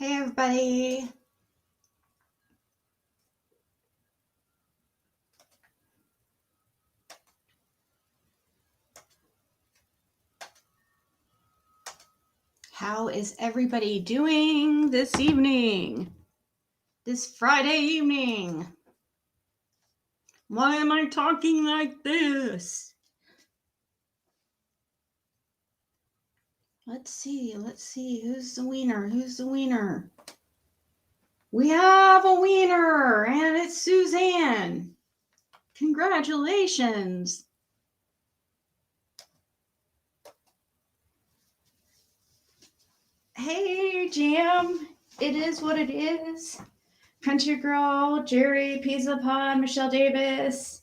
Hey, everybody. How is everybody doing this evening? This Friday evening? Why am I talking like this? Let's see. Who's the wiener? We have a wiener, and it's Suzanne. Congratulations. Hey, Jam. It is what it is. Country Girl, Jerry, Pizza Pod, Michelle Davis,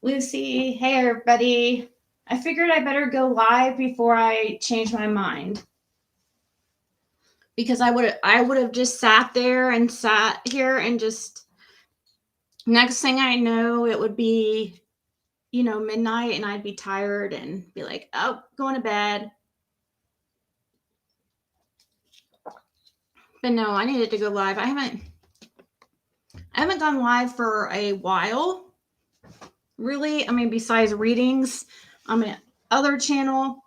Lucy. Hey, everybody. I figured I better go live before I change my mind. Because I would have just sat here and just next thing I know it would be, midnight and I'd be tired and be like, oh, going to bed. But no, I needed to go live. I haven't gone live for a while. Really, besides readings on my other channel,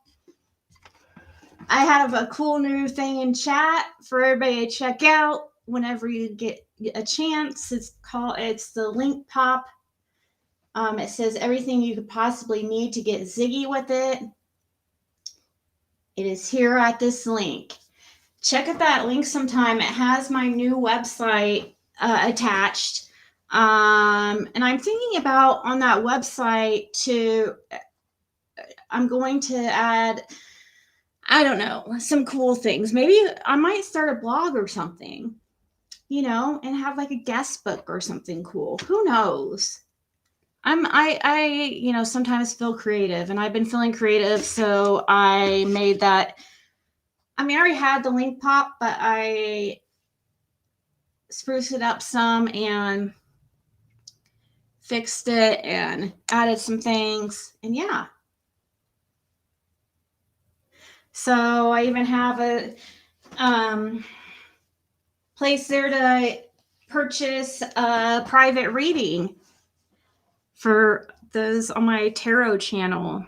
I have a cool new thing in chat for everybody to check out whenever you get a chance. It's the link pop. It says everything you could possibly need to get ziggy with it. It is here at this link. Check out that link sometime. It has my new website attached. And I'm thinking about on that website I'm going to add, I don't know, some cool things. Maybe I might start a blog or something, and have like a guest book or something cool. Who knows? I sometimes feel creative, and I've been feeling creative, so I made that. I already had the link pop, but I spruced it up some and fixed it and added some things, and yeah. So I even have a place there to purchase a private reading for those on my tarot channel.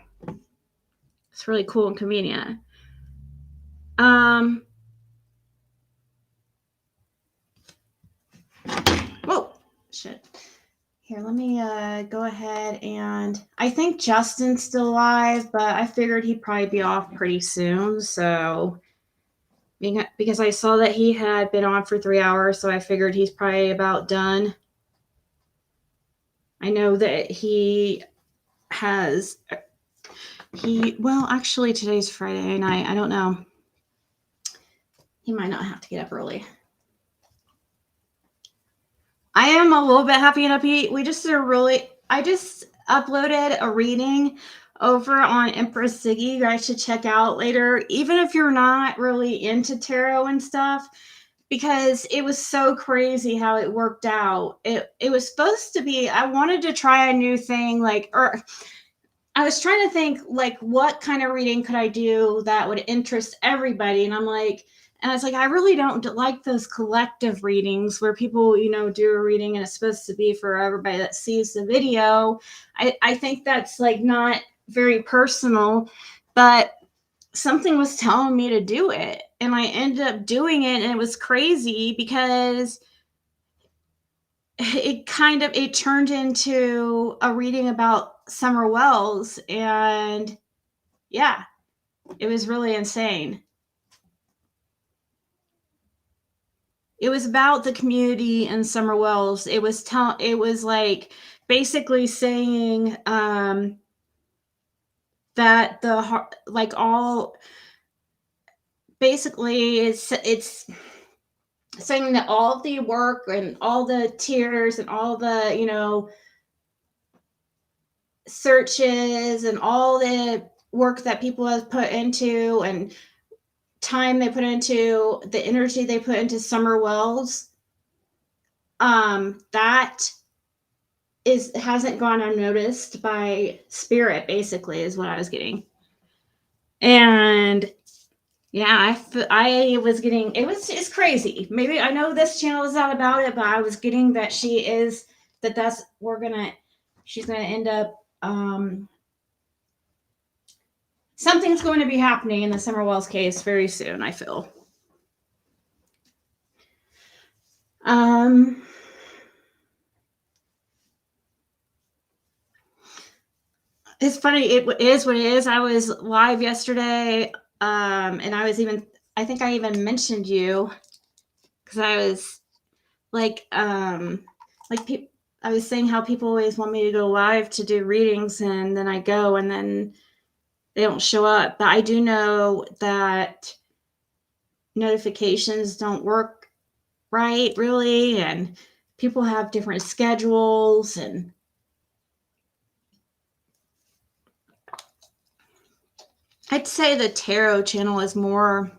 It's really cool and convenient. Whoa, shit. Here, let me go ahead and I think Justin's still alive, but I figured he'd probably be off pretty soon. So because I saw that he had been on for 3 hours, so I figured he's probably about done. I know that actually today's Friday night. I don't know. He might not have to get up early. I am a little bit happy and upbeat. I just uploaded a reading over on Empress Ziggy. You guys should check out later, even if you're not really into tarot and stuff, because it was so crazy how it worked out. It was supposed to be, I wanted to try a new thing, I was trying to think what kind of reading could I do that would interest everybody. And I was like, I really don't like those collective readings where people, do a reading and it's supposed to be for everybody that sees the video. I think that's not very personal, but something was telling me to do it. And I ended up doing it, and it was crazy because it turned into a reading about Summer Wells, and yeah, it was really insane. It was about the community in Summer Wells. It was basically saying that it's saying that all the work and all the tears and all the searches and all the work that people have put into and time they put into the energy they put into Summer Wells, that hasn't gone unnoticed by spirit, basically, is what I was getting. And Yeah, I was getting it's crazy. Maybe I know this channel is not about it, but I was getting that that's she's gonna end up something's going to be happening in the Summer Wells case very soon, I feel. Um it's funny, it is what it is. I was live yesterday, and I think I even mentioned you because I was like I was saying how people always want me to go live to do readings, and then I go and then they don't show up. But I do know that notifications don't work right, really, and people have different schedules. And I'd say the tarot channel is more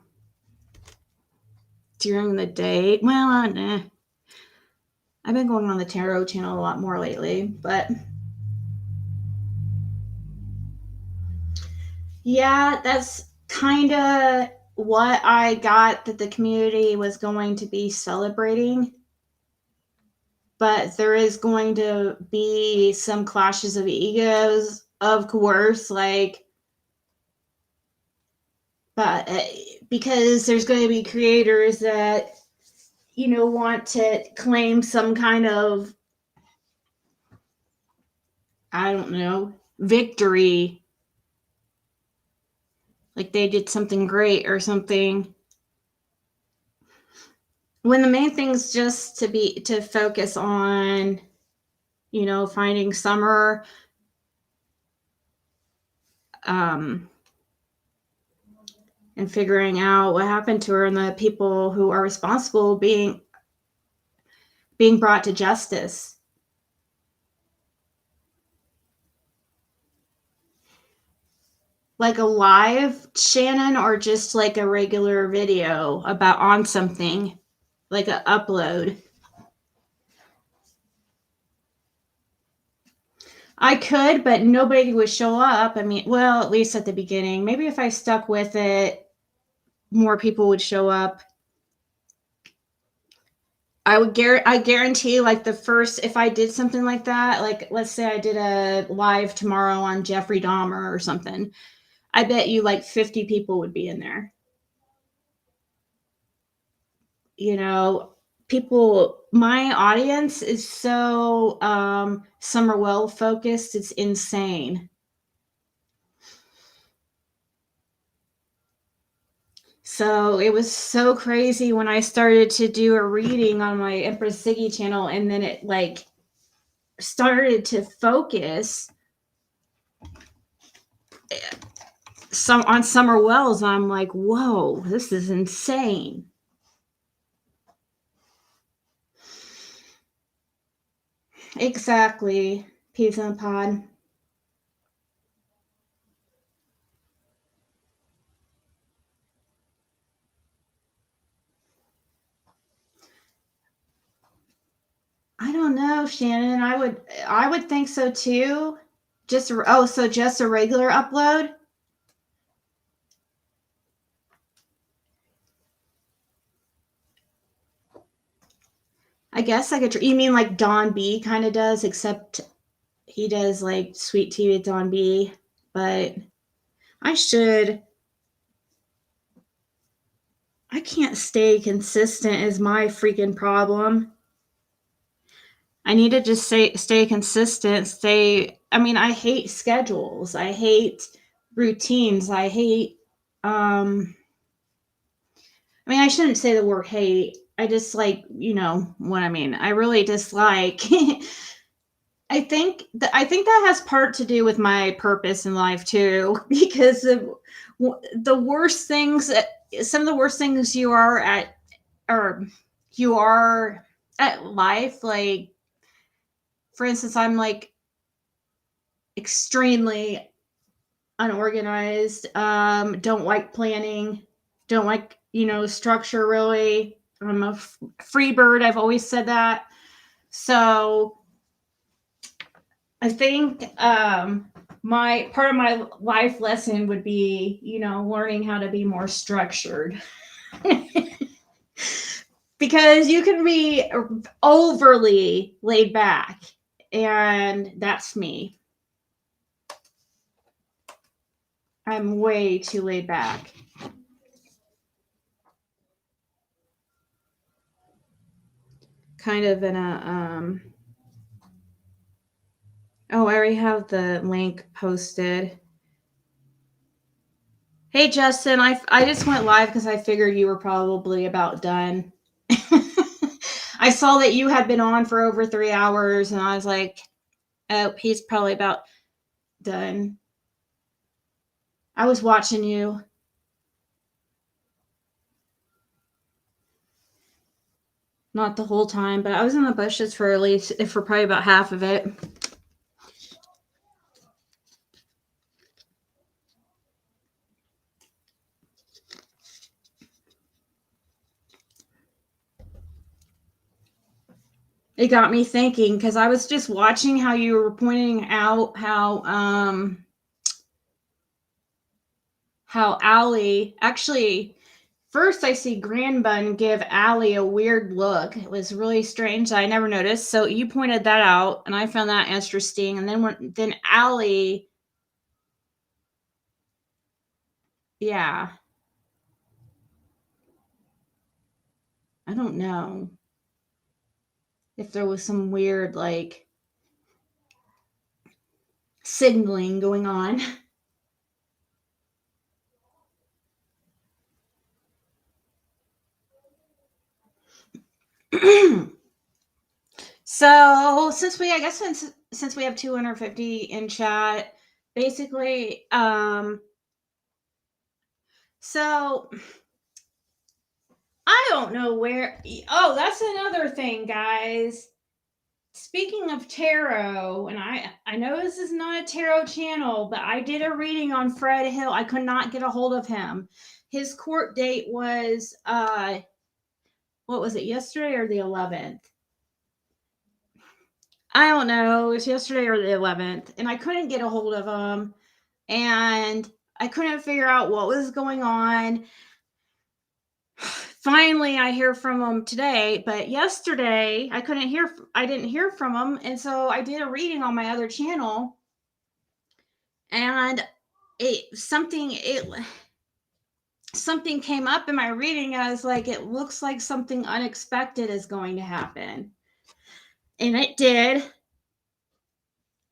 during the day. Well, nah. I've been going on the tarot channel a lot more lately, but yeah, that's kind of what I got that the community was going to be celebrating. But there is going to be some clashes of egos, of course, but because there's going to be creators that, want to claim some kind of, I don't know, victory, like they did something great or something. When the main thing's just to focus on, finding Summer, um, and figuring out what happened to her and the people who are responsible being brought to justice. Like a live Shannon, or just like a regular video about on something, like an upload? I could, but nobody would show up. I mean, well, at least at the beginning. Maybe if I stuck with it, more people would show up. I guarantee, like, the first, if I did something like that, like let's say I did a live tomorrow on Jeffrey Dahmer or something, I bet you like 50 people would be in there. You know, my audience is so Summerwell focused, it's insane. So it was so crazy when I started to do a reading on my Empress Ziggy channel, and then it like started to focus on Summer Wells. I'm like, whoa, this is insane. Exactly. Peas in a pod. I don't know, Shannon. I would think so too. So just a regular upload? I guess I could. You mean like Don B kind of does, except he does like sweet tea with Don B. But I should. I can't stay consistent is my freaking problem. I need to just stay consistent. I mean, I hate schedules. I hate routines. I hate. I mean, I shouldn't say the word hate. I just like, what I mean. I really dislike. I think that has part to do with my purpose in life too, because the worst things, some of the worst things or you are at life, like for instance, I'm like extremely unorganized, don't like planning, don't like, structure really. I'm a free bird. I've always said that. So I think my part of my life lesson would be, learning how to be more structured. Because you can be overly laid back, and that's me. I'm way too laid back. Kind of in a oh, I already have the link posted. Hey Justin, I just went live because I figured you were probably about done. I saw that you had been on for over 3 hours, and I was like, oh, he's probably about done. I was watching you. Not the whole time, but I was in the bushes for at least for probably about half of it. It got me thinking because I was just watching how you were pointing out how Allie actually first I see Grandbun give Allie a weird look. It was really strange. I never noticed. So you pointed that out, and I found that interesting. And then Allie, yeah, I don't know if there was some weird like signaling going on. So since we have 250 in chat, basically, so I don't know where. Oh, that's another thing, guys. Speaking of tarot, and I know this is not a tarot channel, but I did a reading on Fred Hill. I could not get a hold of him. His court date was what was it, yesterday or the 11th? I don't know. It was yesterday or the 11th, and I couldn't get a hold of him, and I couldn't figure out what was going on. Finally, I hear from him today, but yesterday I didn't hear from him, and so I did a reading on my other channel, and something came up in my reading. I was like, it looks like something unexpected is going to happen, and it did.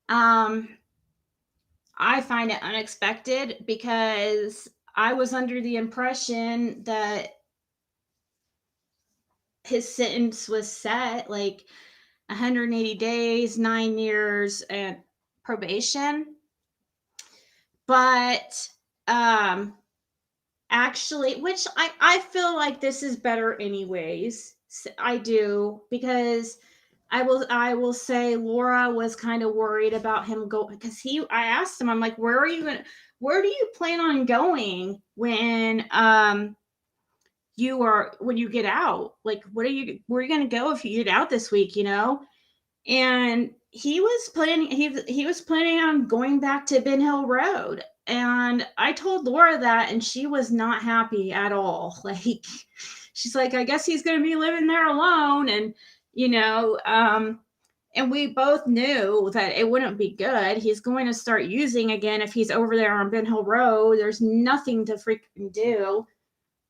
I find it unexpected because I was under the impression that his sentence was set like 180 days, 9 years, and probation. But actually, which I feel like this is better anyways. I do, because I will say Laura was kind of worried about him because I asked him, I'm like, where do you plan on going when when you get out? Like, where are you going to go if you get out this week, And he was planning on going back to Ben Hill Road. And I told Laura that, and she was not happy at all. Like, she's like, I guess he's going to be living there alone. And, and we both knew that it wouldn't be good. He's going to start using again if he's over there on Ben Hill Road. There's nothing to freaking do,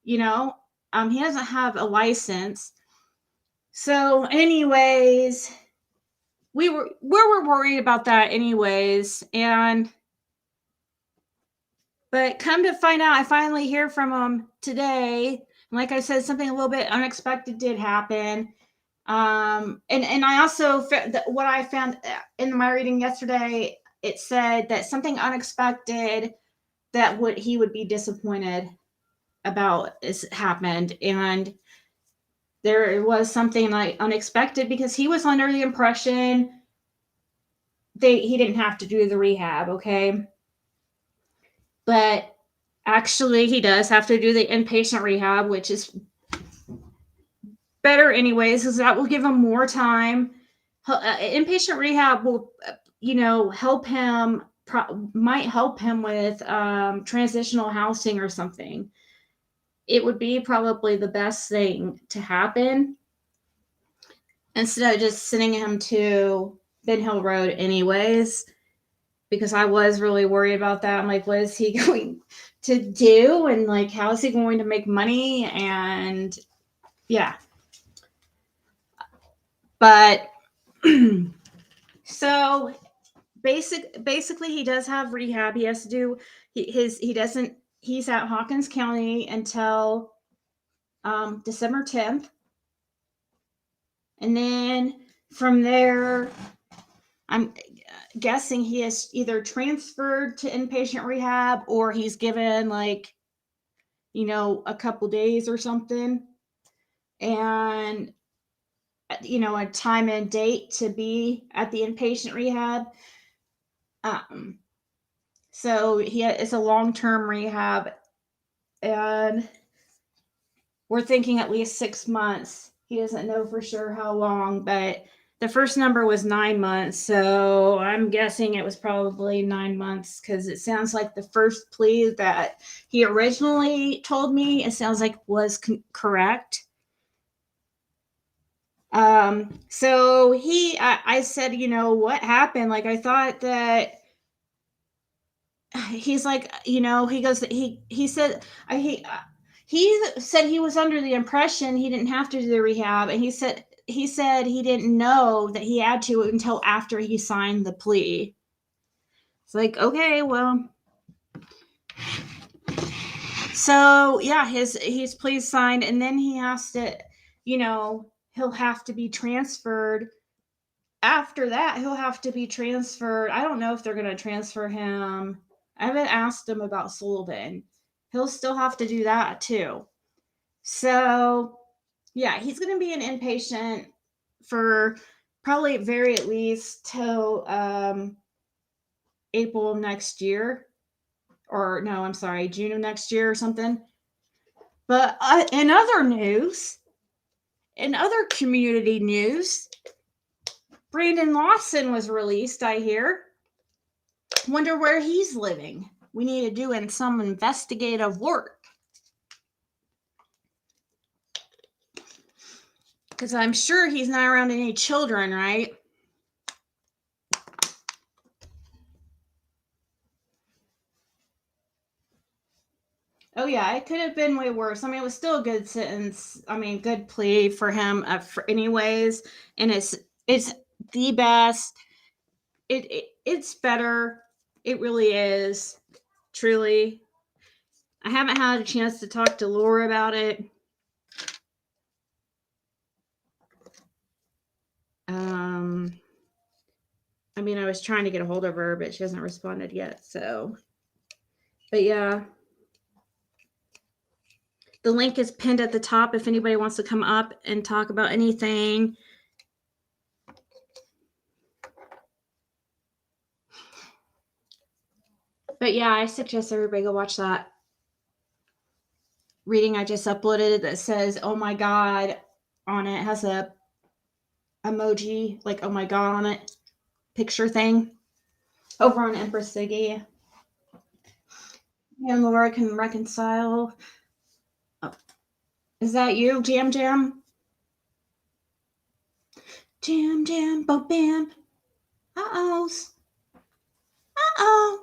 He doesn't have a license. So, anyways, we were worried about that anyways. But come to find out, I finally hear from him today. And like I said, something a little bit unexpected did happen. And I also, what I found in my reading yesterday, it said that something unexpected that he would be disappointed about is happened. And there was something like unexpected because he was under the impression he didn't have to do the rehab, okay? But actually, he does have to do the inpatient rehab, which is better anyways, because that will give him more time. Inpatient rehab will, help him might help him with transitional housing or something. It would be probably the best thing to happen instead of just sending him to Ben Hill Road anyways, because I was really worried about that. I'm like, what is he going to do? And like, how is he going to make money? And yeah. But so basically he does have rehab. He has to do he's at Hawkins County until December 10th. And then from there, I'm guessing he is either transferred to inpatient rehab or he's given like, a couple days or something. And, a time and date to be at the inpatient rehab. So it's a long-term rehab, and we're thinking at least 6 months. He doesn't know for sure how long, but the first number was 9 months, so I'm guessing it was probably 9 months because it sounds like the first plea that he originally told me, it sounds like was correct. So I said, what happened? Like, I thought that he's like, he goes, he said, he said he was under the impression he didn't have to do the rehab. And he said he didn't know that he had to until after he signed the plea. It's like, okay, well, so yeah, his plea signed, and then he has to, he'll have to be transferred. After that, he'll have to be transferred. I don't know if they're going to transfer him. I haven't asked him about Sullivan. He'll still have to do that too. So, yeah, he's going to be an inpatient for probably very at least till April of next year. Or no, I'm sorry, June of next year or something. But in other news, in other community news, Brandon Lawson was released, I hear. Wonder where he's living. We need to do some investigative work. Because I'm sure he's not around any children, right? Oh, yeah, it could have been way worse. I mean, it was still a good sentence. I mean, good plea for him anyways. And it's the best. It's better. It really is. Truly. I haven't had a chance to talk to Laura about it. I mean, I was trying to get a hold of her, but she hasn't responded yet. So, but yeah. The link is pinned at the top if anybody wants to come up and talk about anything. But yeah, I suggest everybody go watch that reading I just uploaded that says, oh my God, on it. It has a emoji, like, oh my God on it, picture thing over on Empress Siggy. And Laura can reconcile. Oh. Is that you, Jam Jam? Jam Jam, bo bam. Uh-oh. Uh-oh.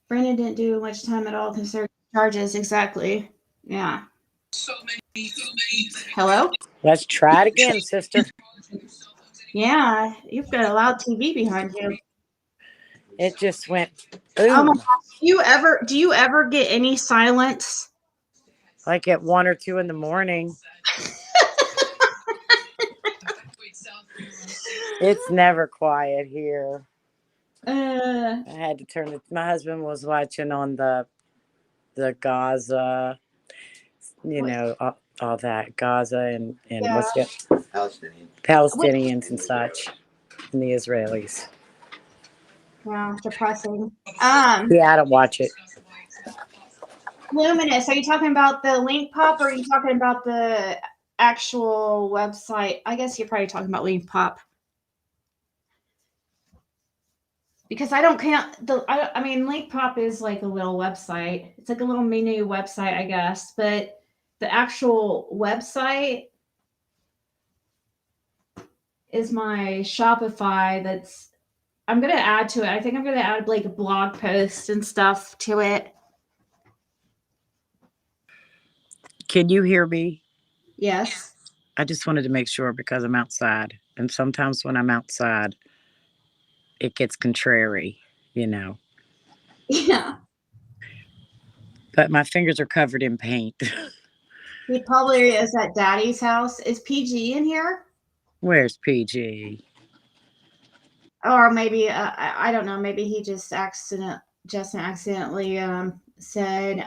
Brandon didn't do much time at all concerning charges. Exactly. Yeah. Hello? Let's try it again, sister. Yeah, you've got a loud TV behind you. It just went boom. Oh my gosh. Do you ever get any silence? Like at 1 or 2 in the morning. It's never quiet here. I had to turn it. My husband was watching on the Gaza, all that Gaza and Yeah. what's it? Palestinians and such, and the Israelis. Yeah, depressing. Yeah, I don't watch it. Luminous, are you talking about the link pop or are you talking about the actual website? I guess you're probably talking about link pop. because I don't can't the I mean Link Prop is like a little website. It's like a little mini website, I guess, but the actual website is my Shopify that's I'm gonna add to it. I think I'm gonna add like a blog post and stuff to it. Can you hear me? Yes. I just wanted to make sure because I'm outside. And sometimes when I'm outside, it gets contrary, you know. Yeah. But my fingers are covered in paint. He probably is at Daddy's house. Is PG in here? Where's PG? Or maybe I don't know. Maybe he just accidentally said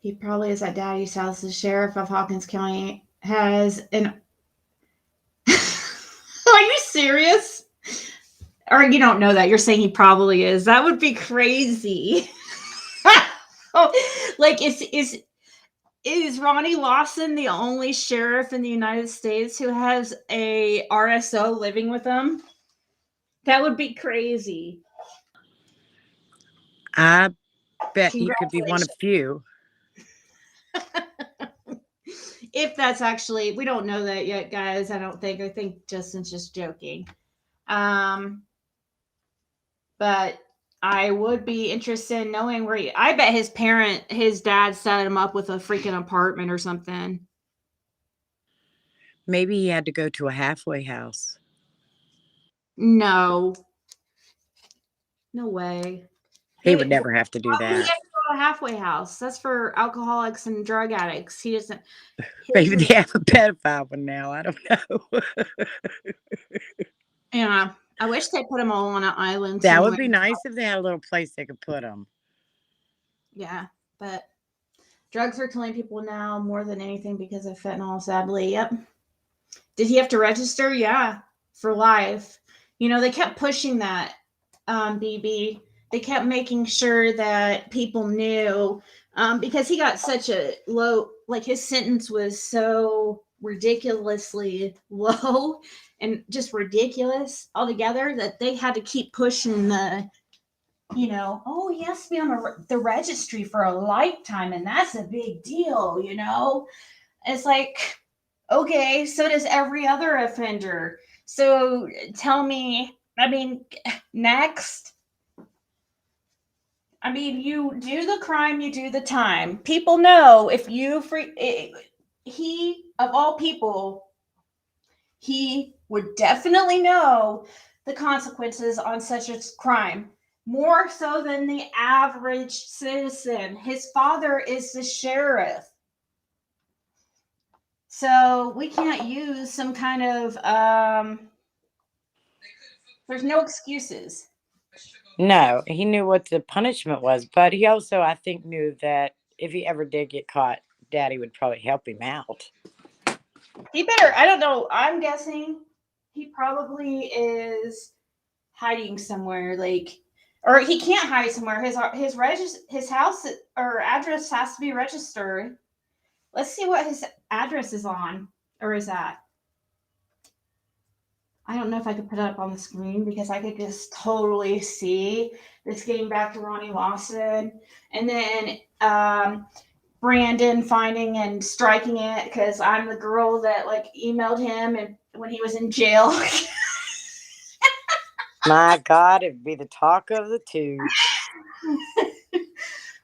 he probably is at Daddy's house. The sheriff of Hawkins County has an. Are you serious? Or you don't know that? You're saying he probably is. That would be crazy. Oh, like is Ronnie Lawson the only sheriff in the United States who has a RSO living with him? That would be crazy. I bet he could be one of Congratulations. few. If that's actually, we don't know that yet, guys. I don't think. I think Justin's just joking. Um, but I would be interested in knowing where I bet his dad set him up with a freaking apartment or something. Maybe he had to go to a halfway house. No, no way. He would They, never have to do why would he have that. to go to a halfway house? That's for alcoholics and drug addicts. He doesn't. Maybe His, they have a pedophile one now. I don't know. yeah, I wish they put them all on an island That would somewhere. be nice if they had a little place they could put them. Yeah, but drugs are killing people now more than anything because of fentanyl, sadly. Yep. Did he have to register? Yeah, for life. You know, they kept pushing that, BB. They kept making sure that people knew because he got such a low, like his sentence was so ridiculously low and just ridiculous altogether that they had to keep pushing oh, he has to be on the registry for a lifetime, and that's a big deal, you know? It's like, okay, so does every other offender. So tell me, I mean, next. I mean, you do the crime, you do the time. People know if you he of all people, he would definitely know the consequences on such a crime more so than the average citizen. His father is the sheriff. So we can't use some kind of there's no excuses. No, he knew what the punishment was, but he also, I think, knew that if he ever did get caught, Daddy would probably help him out. He better, I don't know, I'm guessing he probably is hiding somewhere, like, or he can't hide somewhere. His house or address has to be registered. Let's see what his address is on or is at. I don't know if I could put it up on the screen because I could just totally see this getting back to Ronnie Lawson, and then Brandon finding and striking it because I'm the girl that like emailed him and when he was in jail. My God, it'd be the talk of the tubes.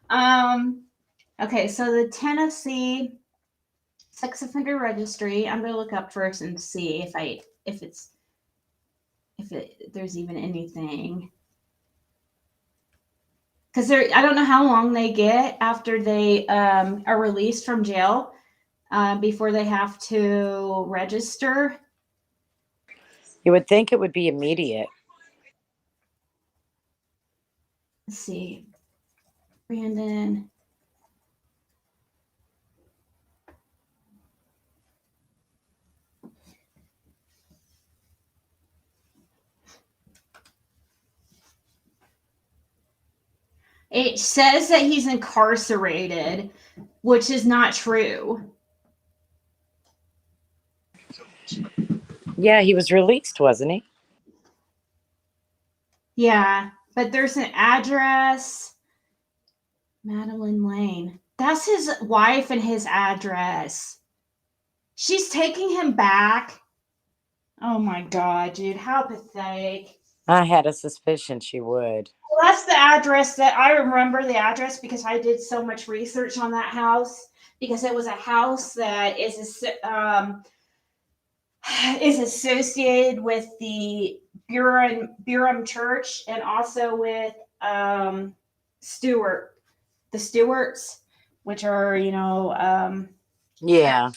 um. Okay, so the Tennessee sex offender registry. I'm gonna look up first and see if there's even anything because I don't know how long they get after they are released from jail before they have to register. You would think it would be immediate. Let's see, Brandon. It says that he's incarcerated, which is not true. Yeah, he was released, wasn't he? Yeah, but there's an address, Madeline Lane. That's his wife and his address. She's taking him back. Oh my god, dude, how pathetic. I had a suspicion she would. Well, that's the address that I remember the address because I did so much research on that house because it was a house that is associated with the Burum Church and also with Stewart, the Stewarts, which are Yeah.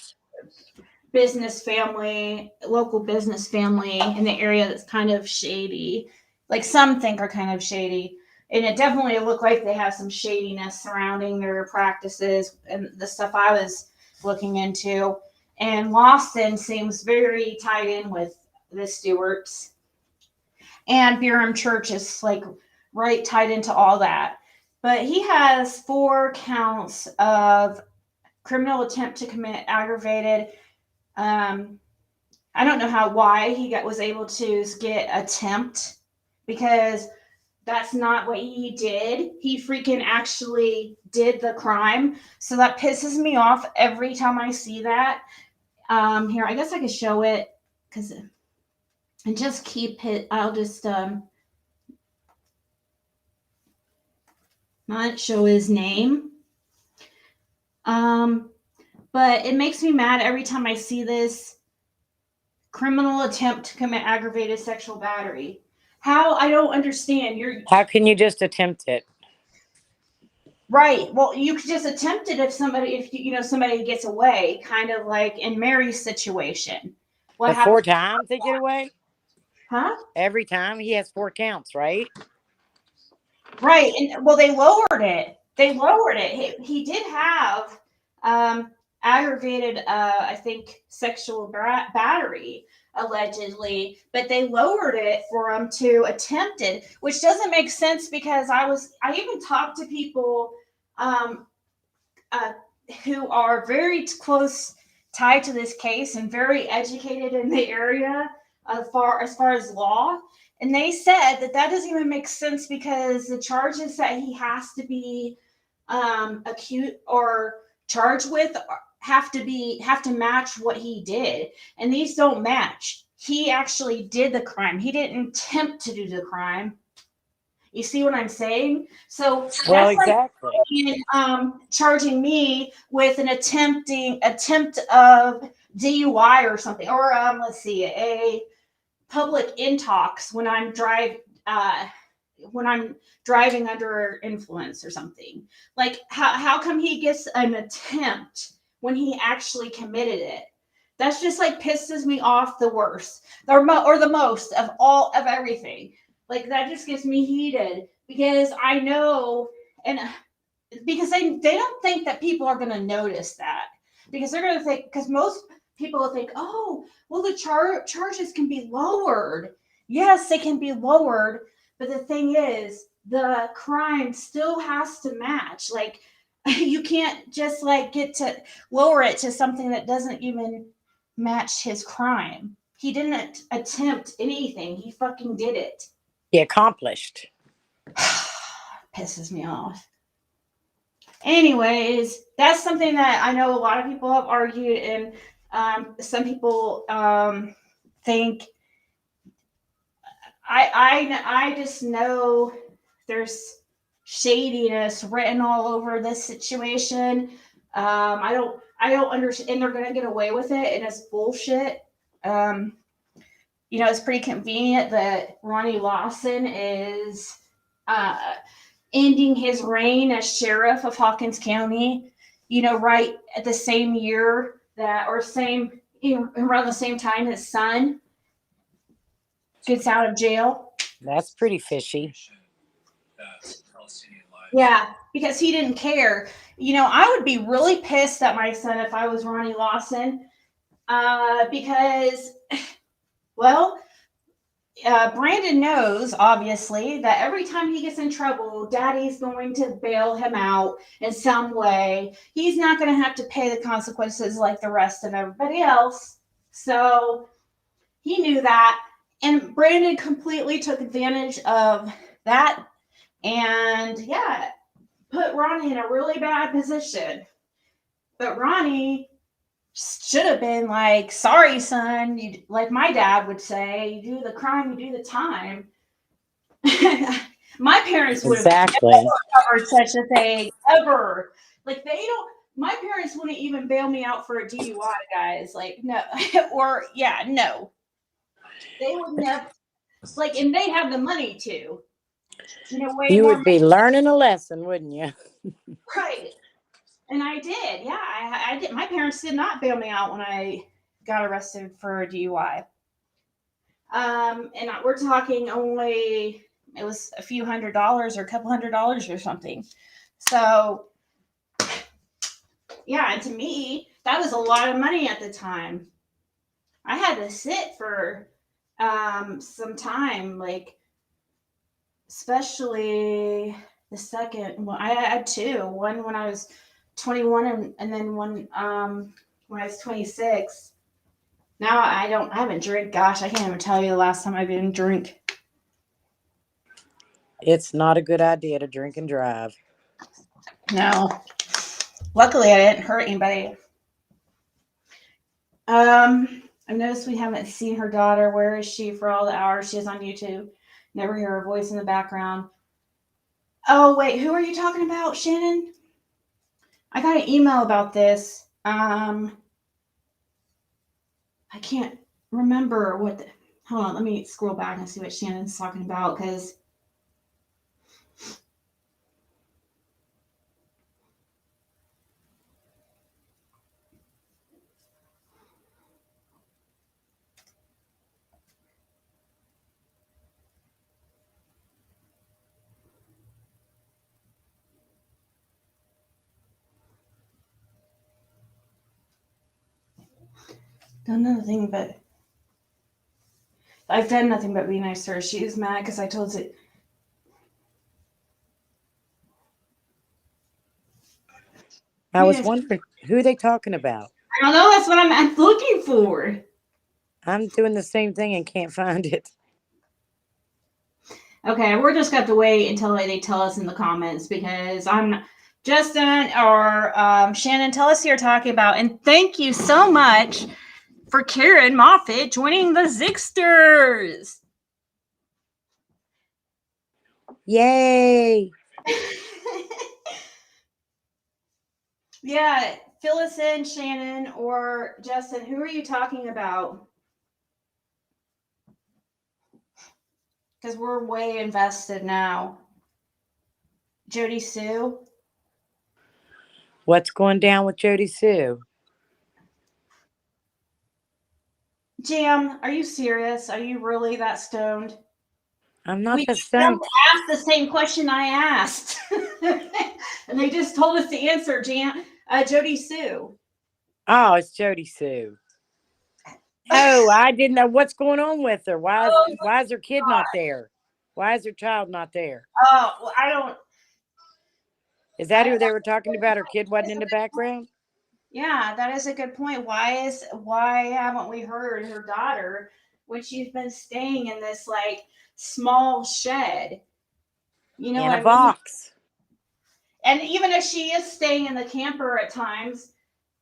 business family, local business family in the area that's kind of shady. Like some think are kind of shady. And it definitely looked like they have some shadiness surrounding their practices and the stuff I was looking into. And Lawson seems very tied in with the Stewarts. And Burum Church is like right tied into all that. But he has 4 counts of criminal attempt to commit aggravated um, I don't know why he was able to get attempt because that's not what he did. He freaking actually did the crime. So that pisses me off every time I see that. Here, I guess I could show it because and just keep it. I'll just not show his name. Um, but it makes me mad every time I see this criminal attempt to commit aggravated sexual battery. How I don't understand. You're How can you just attempt it? right. Well, you could just attempt it if somebody gets away, kind of like in Mary's situation. What But 4 happened? times they get away? Huh? Every time he has 4 counts, right? Right. And well, they lowered it. They lowered it. He did have um, aggravated, I think, sexual battery allegedly, but they lowered it for him to attempt it, which doesn't make sense because I even talked to people um, uh, who are very close tied to this case and very educated in the area as far as law. And they said that doesn't even make sense because the charges that he has to be acute or charged with have to match what he did, and these don't match. He actually did the crime. He didn't attempt to do the crime. You see what I'm saying? So Well, that's like exactly. charging me with an attempt of DUI or something, or let's see, a public intox uh, when I'm driving under influence or something. Like how come he gets an attempt when he actually committed it? That's just like pisses me off the worst, or the most of all of everything. Like that just gets me heated because I know, and because they don't think that people are going to notice that because they're going to think because most people will think, oh, well, the charges can be lowered. Yes, they can be lowered, but the thing is, the crime still has to match. Like you can't just like get to lower it to something that doesn't even match his crime. He didn't attempt anything. He fucking did it. He accomplished. Pisses me off. Anyways, that's something that I know a lot of people have argued, and some people think I just know there's shadiness written all over this situation. I don't understand, and they're gonna get away with it, and it's bullshit. Um, it's pretty convenient that Ronnie Lawson is uh, ending his reign as sheriff of Hawkins County, right at the same year around the same time his son gets out of jail. That's pretty fishy. Yeah, because he didn't care. I would be really pissed at my son if I was Ronnie Lawson, because, well, Brandon knows, obviously, that every time he gets in trouble, Daddy's going to bail him out in some way. He's not going to have to pay the consequences like the rest of everybody else. So He knew that. And Brandon completely took advantage of that. And yeah, put Ronnie in a really bad position. But Ronnie should have been like, sorry, son. You, like my dad would say, you do the crime, you do the time. My parents would have Exactly. never covered such a thing ever. Like they don't. My parents wouldn't even bail me out for a DUI, guys. Like no, or yeah, no, they would never. Like, and they have the money to, way You more would money, be learning a lesson, wouldn't you? right? And I did, yeah, I did. My parents did not bail me out when I got arrested for a DUI. And we're talking only it was a few $100s or a couple $100s or something. So yeah, and to me, that was a lot of money at the time. I had to sit for some time, like especially the second. Well, I had two. One when I was 21, and then one when I was 26. Now I don't. I haven't drank. Gosh, I can't even tell you the last time I didn't drink. It's not a good idea to drink and drive. No. Luckily, I didn't hurt anybody. I noticed we haven't seen her daughter. Where is she for all the hours she is on YouTube? Never hear her voice in the background. Oh wait, who are you talking about, Shannon? I got an email about this. I can't remember what. Hold on, let me scroll back and see what Shannon's talking about because done nothing but I've done nothing but be nice to her. She is mad because I told her. I was wondering who are they talking about. I don't know. That's what I'm looking for. I'm doing the same thing and can't find it. Okay, we're just going to have to wait until they tell us in the comments because I'm not, Justin or Shannon, tell us who you're talking about. And thank you so much for Karen Moffitt joining the Zixters. Yay! Yeah, fill us in, Shannon or Justin. Who are you talking about? Because we're way invested now. Jody Sue? What's going down with Jody Sue? Jam, are you serious? Are you really that stoned? I'm not We that just stunned. asked the same question I asked. And they just told us the answer, Jam. Jody Sue. Oh, it's Jody Sue. Oh, I didn't know what's going on with her. Oh, Why is her kid not there? Why is her child not there? well, I don't. Is that who they were talking about? Her kid wasn't in the background? Yeah, that is a good point. Why haven't we heard her daughter when she's been staying in this like small shed? You know In what a I mean? box. And even if she is staying in the camper at times,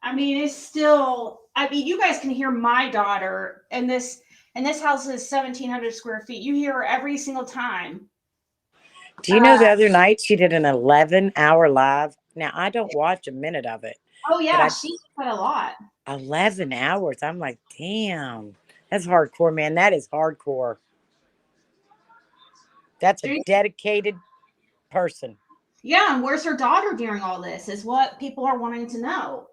I mean, it's still. I mean, you guys can hear my daughter, and this house is 1,700 square feet. You hear her every single time. Do you know the other night she did an 11-hour live? Now, I don't watch a minute of it, Oh but yeah, she put a lot. 11 hours. I'm like, damn, that's hardcore, man. That is hardcore. That's a dedicated person. Yeah, and where's her daughter during all this? Is what people are wanting to know.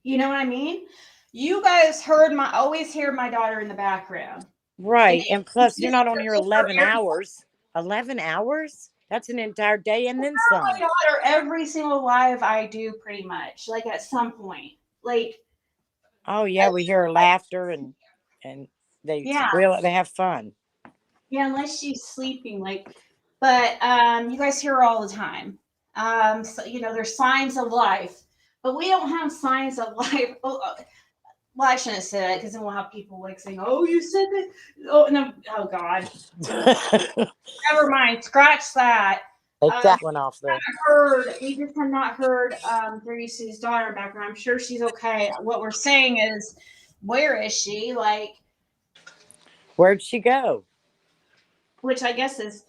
You know what I mean? You guys heard my always hear my daughter in the background. And Right. And plus, you're this not on here goes for 11 every hours. 11 hours? That's an entire day and then my some. daughter every single live I do pretty much. Like at some point. Like Oh, yeah. We hear her laughter and they yeah. squeal. They have fun. Yeah, unless she's sleeping, like but you guys hear her all the time. So there's signs of life. But we don't have signs of life. Well, I shouldn't say that because then we'll have people like saying, "Oh, you said that." Oh no! Oh God! Never mind. Scratch that. Take Uh, that one off there. we just have not heard Grace's daughter back, and I'm sure she's okay. What we're saying is, where is she? Like, Where'd she go? which I guess is,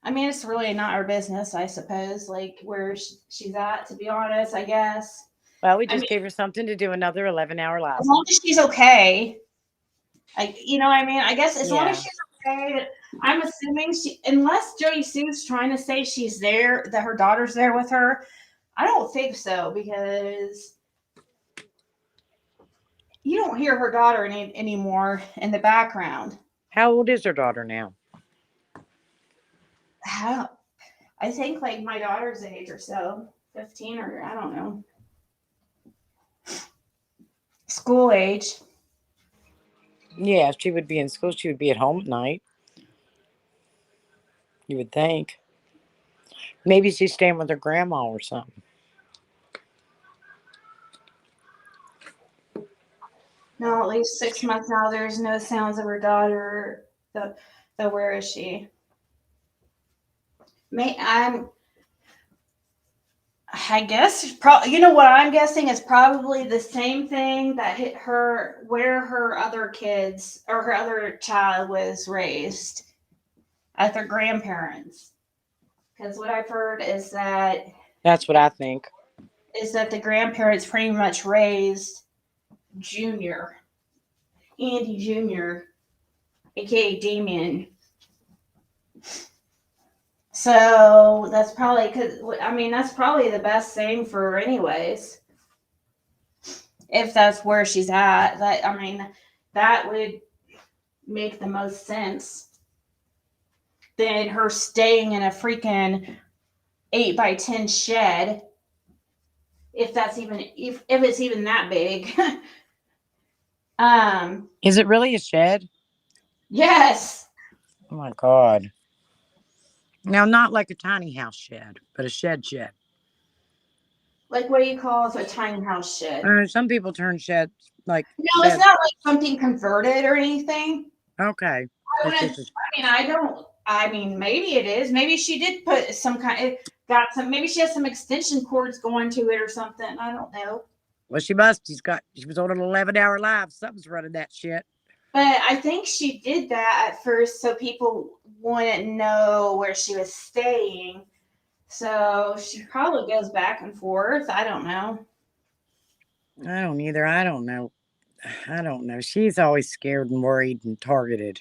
I mean, it's really not our business, I suppose. Like, where she's at, to be honest, I guess. Well, we I just mean, gave her something to do, another 11-hour as live. long as she's okay, you know what I mean? I guess as long as Yeah. she's okay, I'm assuming unless Jody Sue's trying to say she's there, that her daughter's there with her, I don't think so because you don't hear her daughter anymore in the background. How old is her daughter now? How, I think like my daughter's age or so, 15 or I don't know, school age. Yeah, if she would be in school, she would be at home at night. You would think. Maybe she's staying with her grandma or something. No, at least 6 months now. There's no sounds of her daughter. The where is she? I guess you know what I'm guessing is probably the same thing that hit her where her other kids or her other child was raised at their grandparents. Because what I've heard That's what I think. is that the grandparents pretty much raised Junior, Andy Junior, aka Damien. So that's probably because I mean that's probably the best thing for her anyways. If that's where she's at, that I mean that would make the most sense than her staying in a freaking 8x10 shed. If that's even if it's even that big. Is it really a shed? Yes. Oh my God. Now, not like a tiny house shed, but a shed. Like what do you call it? A tiny house shed? Some people turn sheds like No, it's sheds. not like something converted or anything. Okay. I It's wouldn't. just a, I mean, I don't. I mean, maybe it is. Maybe she did put some kind. Got some. Maybe she has some extension cords going to it or something. I don't know. well, she must. She was on an 11-hour live. Something's running that shit. But I think she did that at first so people wouldn't know where she was staying. So she probably goes back and forth. I don't know. I don't either. I don't know. I don't know. She's always scared and worried and targeted.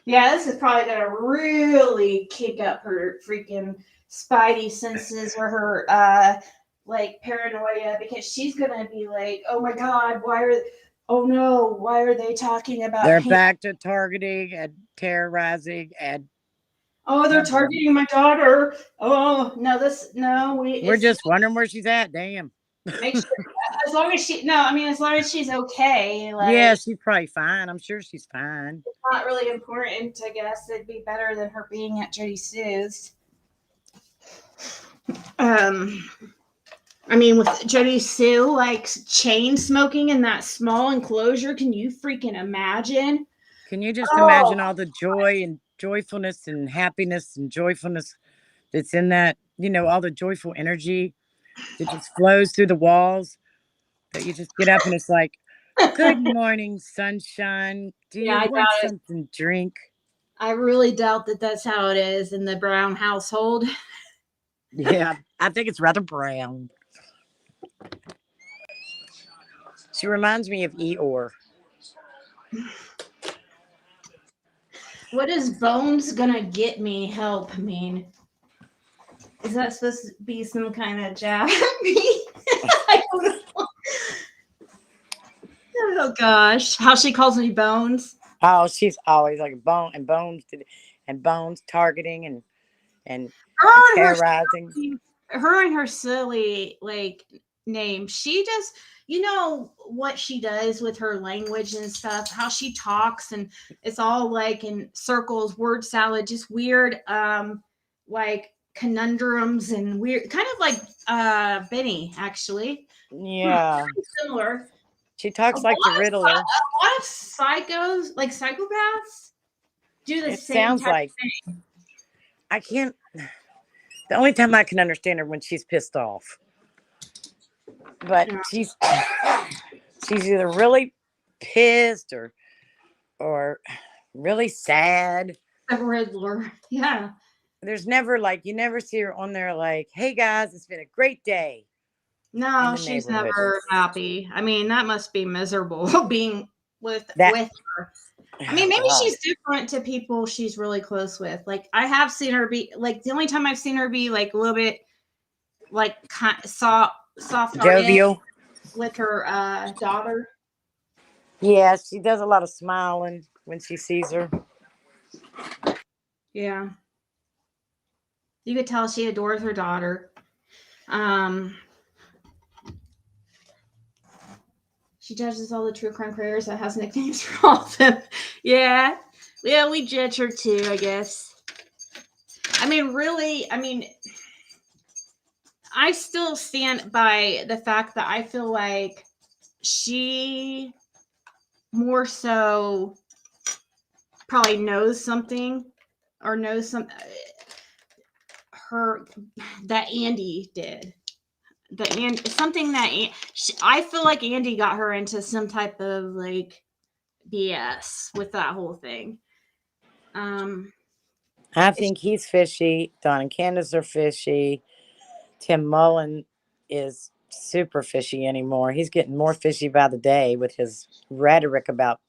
Yeah, this is probably gonna really kick up her freaking spidey senses or her like paranoia because she's gonna be like, oh my god, oh no, why are they talking about They're him? back to targeting and terrorizing and Oh, they're targeting my daughter. Oh no, we're it's just wondering where she's at. Damn. make sure as long as she no, I mean as long as she's okay, Yeah, like she's probably fine. I'm sure she's fine. it's not really important, I guess. It'd be better than her being at Jody Sue's. Um I mean, with Jody Sue like chain smoking in that small enclosure, can you freaking imagine? Can you just Oh, imagine all the joy and joyfulness and happiness and joyfulness that's in that? All the joyful energy that just flows through the walls that you just get up and it's like, good morning, sunshine. Do yeah, you I want doubt it. something to drink? I really doubt that that's how it is in the Brown household. Yeah, I think it's rather brown. She reminds me of Eeyore. What is Bones gonna get me help mean? Is that supposed to be some kind of jab at me? I don't know. Oh gosh, how she calls me Bones. Oh, she's always like and bones targeting and and Her and her terrorizing. silly like name. She just you know what she does with her language and stuff, how she talks and it's all like in circles, word salad, just weird like conundrums and weird kind of like Benny actually. Yeah, Similar. She talks like the Riddler. A lot of psychos, like psychopaths, do the It same sounds type like of thing. I can't. The only time I can understand her when she's pissed off, but Yeah. she's either really pissed or really sad. The Riddler. Yeah. There's never like you never see her on there like, "Hey guys, it's been a great day in No, the she's neighborhood." never happy. I mean, that must be miserable being That with her. I oh mean, maybe god, she's different to people she's really close with. Like I have seen her be like the only time I've seen her be like a little bit like soft hearted jovial. with her daughter. Yeah, she does a lot of smiling when she sees her. Yeah. You could tell she adores her daughter. Um, she judges all the true crime creators that has nicknames for all of them. Yeah. Yeah, we judge her too, I guess. I mean, really, I mean, I still stand by the fact that I feel like she more so probably knows something or knows some her that Andy did. And something that I feel like Andy got her into some type of like BS with that whole thing. Um, I it's think he's fishy. Don and Candace are fishy. Tim Mullen is super fishy anymore. He's getting more fishy by the day with his rhetoric about.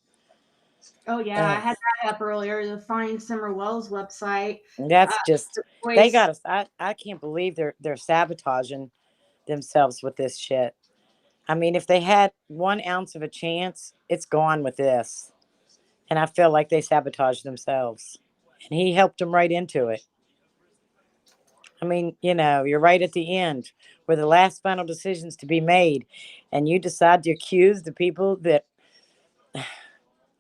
oh yeah, I Uh, had that up earlier. The Find Summer Wells website. that's just The they voice. got us. I can't believe they're sabotaging themselves with this shit. I mean, if they had 1 ounce of a chance, it's gone with this. And I feel like they sabotaged themselves. And he helped them right into it. I mean, you're right at the end where the last final decisions to be made, and you decide to accuse the people that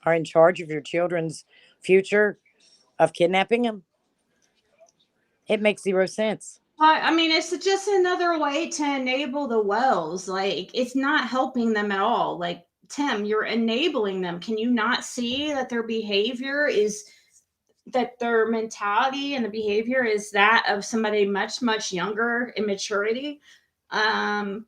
are in charge of your children's future of kidnapping them. It makes zero sense. I mean, it's just another way to enable the Wells. Like, it's not helping them at all. Like, Tim, you're enabling them. Can you not see that their behavior is that their mentality and the behavior is that of somebody much, much younger in maturity? Um,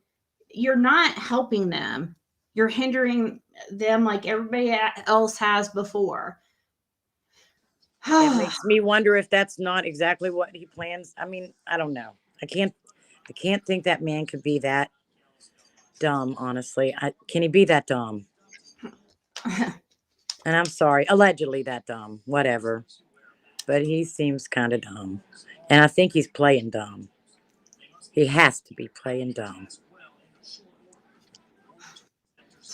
you're not helping them. You're hindering them like everybody else has before. It makes me wonder if that's not exactly what he plans. I mean, I don't know. I can't think that man could be that dumb, honestly. Can he be that dumb? And I'm sorry, allegedly that dumb, whatever. But he seems kind of dumb. And I think he's playing dumb. He has to be playing dumb.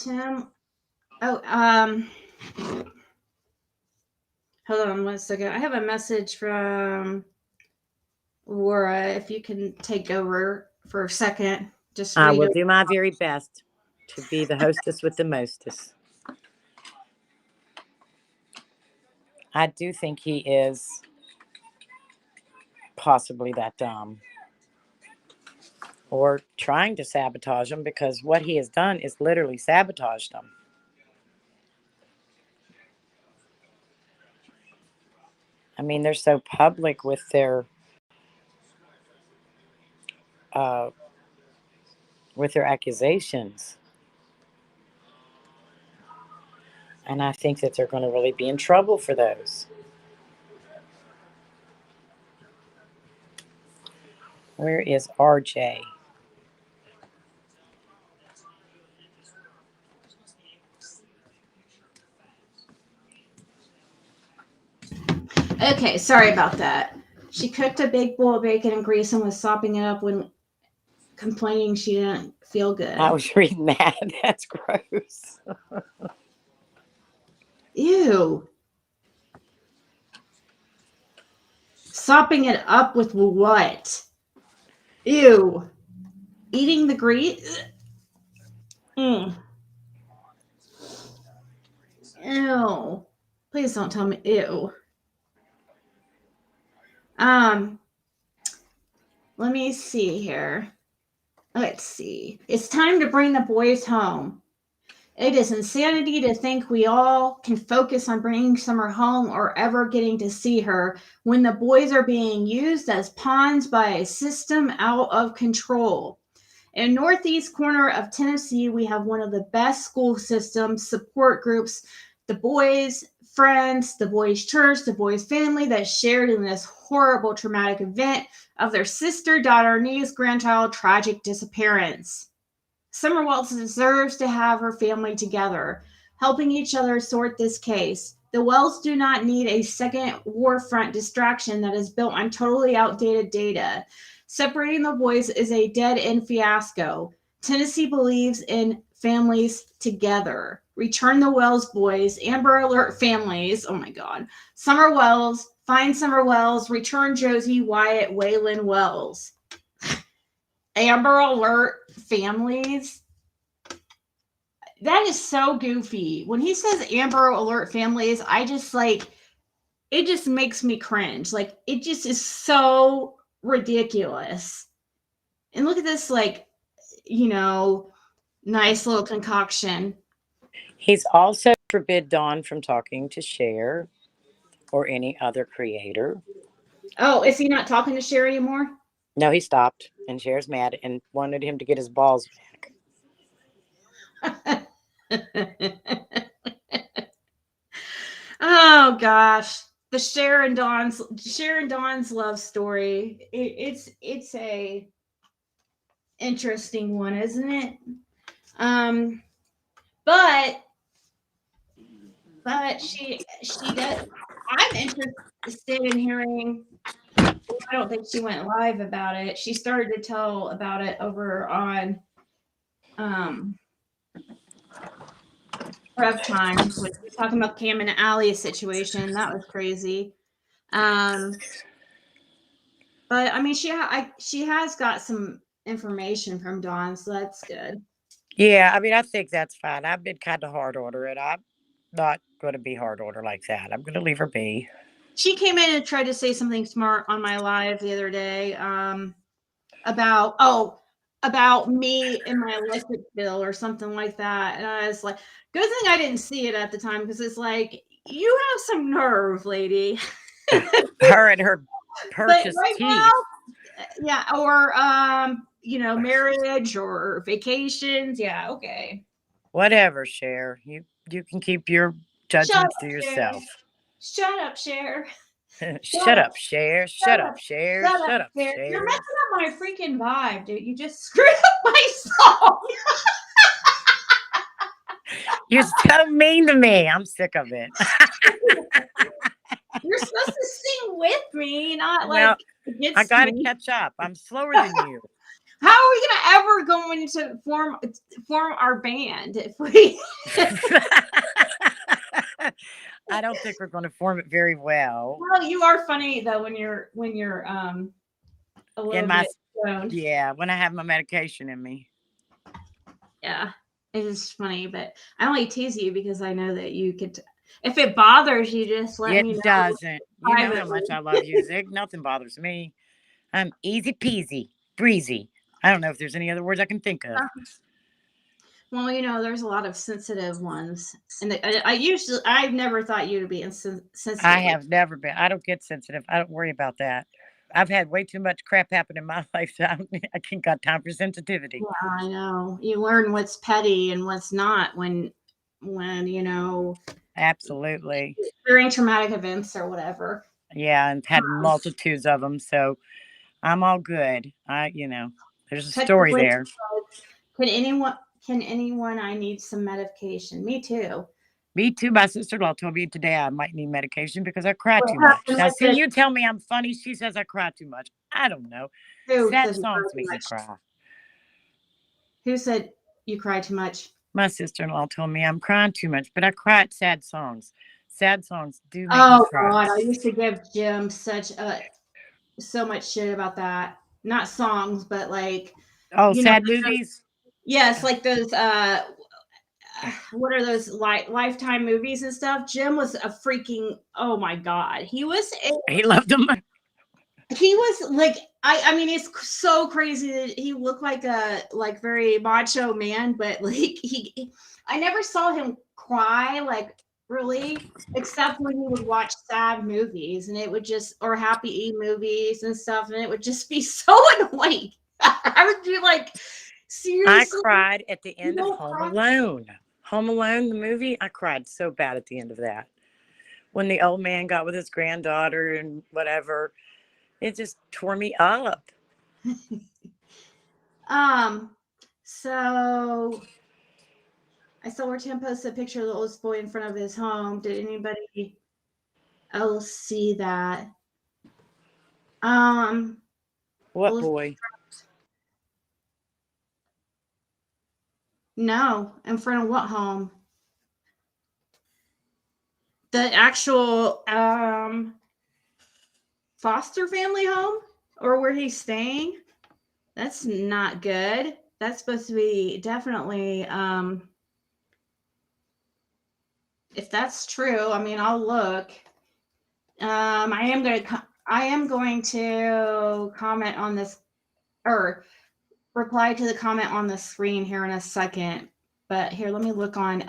Tim, oh, hold on 1 second. I have a message from Laura. If you can take over for a second, just I read will it. do my very best to be the hostess with the mostest. I do think he is possibly that dumb or trying to sabotage him because what he has done is literally sabotaged them. I mean, they're so public uh, with their accusations, and I think that they're going to really be in trouble for those. Where is RJ? Okay, sorry about that. She cooked a big bowl of bacon and grease and was sopping it up when complaining she didn't feel I good. was reading that. That's gross. Ew. Sopping it up with what? Ew. Eating the grease? Mm. Ew. Please don't tell me. Ew. Um, let me see here. Let's see. It's time to bring the boys home. It is insanity to think we all can focus on bringing Summer home or ever getting to see her when the boys are being used as pawns by a system out of control. In northeast corner of Tennessee, we have one of the best school systems, support groups, the boys' friends, the boys' church, the boys' family that shared in this horrible traumatic event of their sister, daughter, niece, grandchild tragic disappearance. Summer Waltz deserves to have her family together, helping each other sort this case. The Wells do not need a second warfront distraction that is built on totally outdated data. Separating the boys is a dead end fiasco. Tennessee believes in families together. Return the Wells boys, Amber Alert families. Oh my God. Summer Wells, find Summer Wells, return Josie, Wyatt, Waylon Wells. Amber Alert families. That is so goofy. When he says Amber Alert families, I just like it just makes me cringe. Like it just is so ridiculous. And look at this, like, nice little concoction. He's also forbid Dawn from talking to Cher or any other creator. Oh, is he not talking to Cher anymore? No, he stopped, and Cher's mad and wanted him to get his balls back. Oh gosh, the Cher and Dawn's love story. It's a interesting one, isn't it? Um, but she does. I'm interested in hearing. I don't think she went live about it. She started to tell about it over on Rev Time, which was talking about Cam and Allie's situation. That was crazy. But I mean, she has got some information from Dawn, so that's good. Yeah, I mean, I think that's fine. I've been kind of hard on her, and I'm not going to be hard on her like that. I'm going to leave her be. She came in and tried to say something smart on my live the other day about about me and my electric bill or something like that, and I was like, good thing I didn't see it at the time because it's like you have some nerve, lady. Her and her But purchased right teeth. now, yeah, or marriage or vacations, yeah, okay. Whatever, Cher. You can keep your Shut judgments up, to Cher. yourself. Shut up, Cher. Shut Shut up. up, Cher. Shut Shut up, up. Cher. Shut up, Shut up, Cher. You're Cher. messing up my freaking vibe, dude. You just screwed up my song. You're so mean to me. I'm sick of it. You're supposed to sing with me, not like Well, I against got to me. catch up. I'm slower than you. How are we gonna ever going to form our band if we? I don't think we're going to form it very well. Well, you are funny though when you're a In little my, bit stoned. yeah, when I have my medication in me. Yeah, it is funny, but I only tease you because I know that you could. If it bothers you, just let me It know doesn't. You know how privately. much I love you, Zig. Nothing bothers me. I'm easy peasy, breezy. I don't know if there's any other words I can think of. Well, there's a lot of sensitive ones, and I've never thought you to be I sensitive like. have never been. I don't get sensitive. I don't worry about that. I've had way too much crap happen in my life. So I can't got time for sensitivity. Yeah, I know. You learn what's petty and what's not when Absolutely. during traumatic events or whatever. Yeah, and had multitudes of them. So I'm all good. There's a Touch story wood. there. Can anyone? Can anyone? I need some medication. Me too. Me too. My sister-in-law told me today I might need medication because I cry What too much. happened Now, with see, you tell me I'm funny. She says I cry too much. I don't know. who Sad said you cry songs too make me much? cry. Who said you cry too much? My sister-in-law told me I'm crying too much, but I cry at sad songs. Sad songs do make me Oh cry. God, I used to give Jim so much shit about that. Not songs, but like Oh, you know, sad movies? yes, like those what are those lifetime movies and stuff. Jim was a freaking oh my God. He was He loved them. He was like, I mean, it's so crazy that he looked like a like very macho man, but like I never saw him cry like really, except when he would watch sad movies and it would just or happy movies and stuff, and it would just be so annoying. I would be like, I seriously, cried at the you end of don't Home cry? Alone. Home Alone, the movie, I cried so bad at the end of that. When the old man got with his granddaughter and whatever, it just tore me up. Um, so I saw where Tim posted a picture of the oldest boy in front of his home. Did anybody else see that? Um, What oldest, boy? no, in front of what home? The actual foster family home or where he's staying? That's not good. That's supposed to be definitely if that's true, I mean, I'll look. I am going to comment on this or reply to the comment on the screen here in a second. But here, let me look on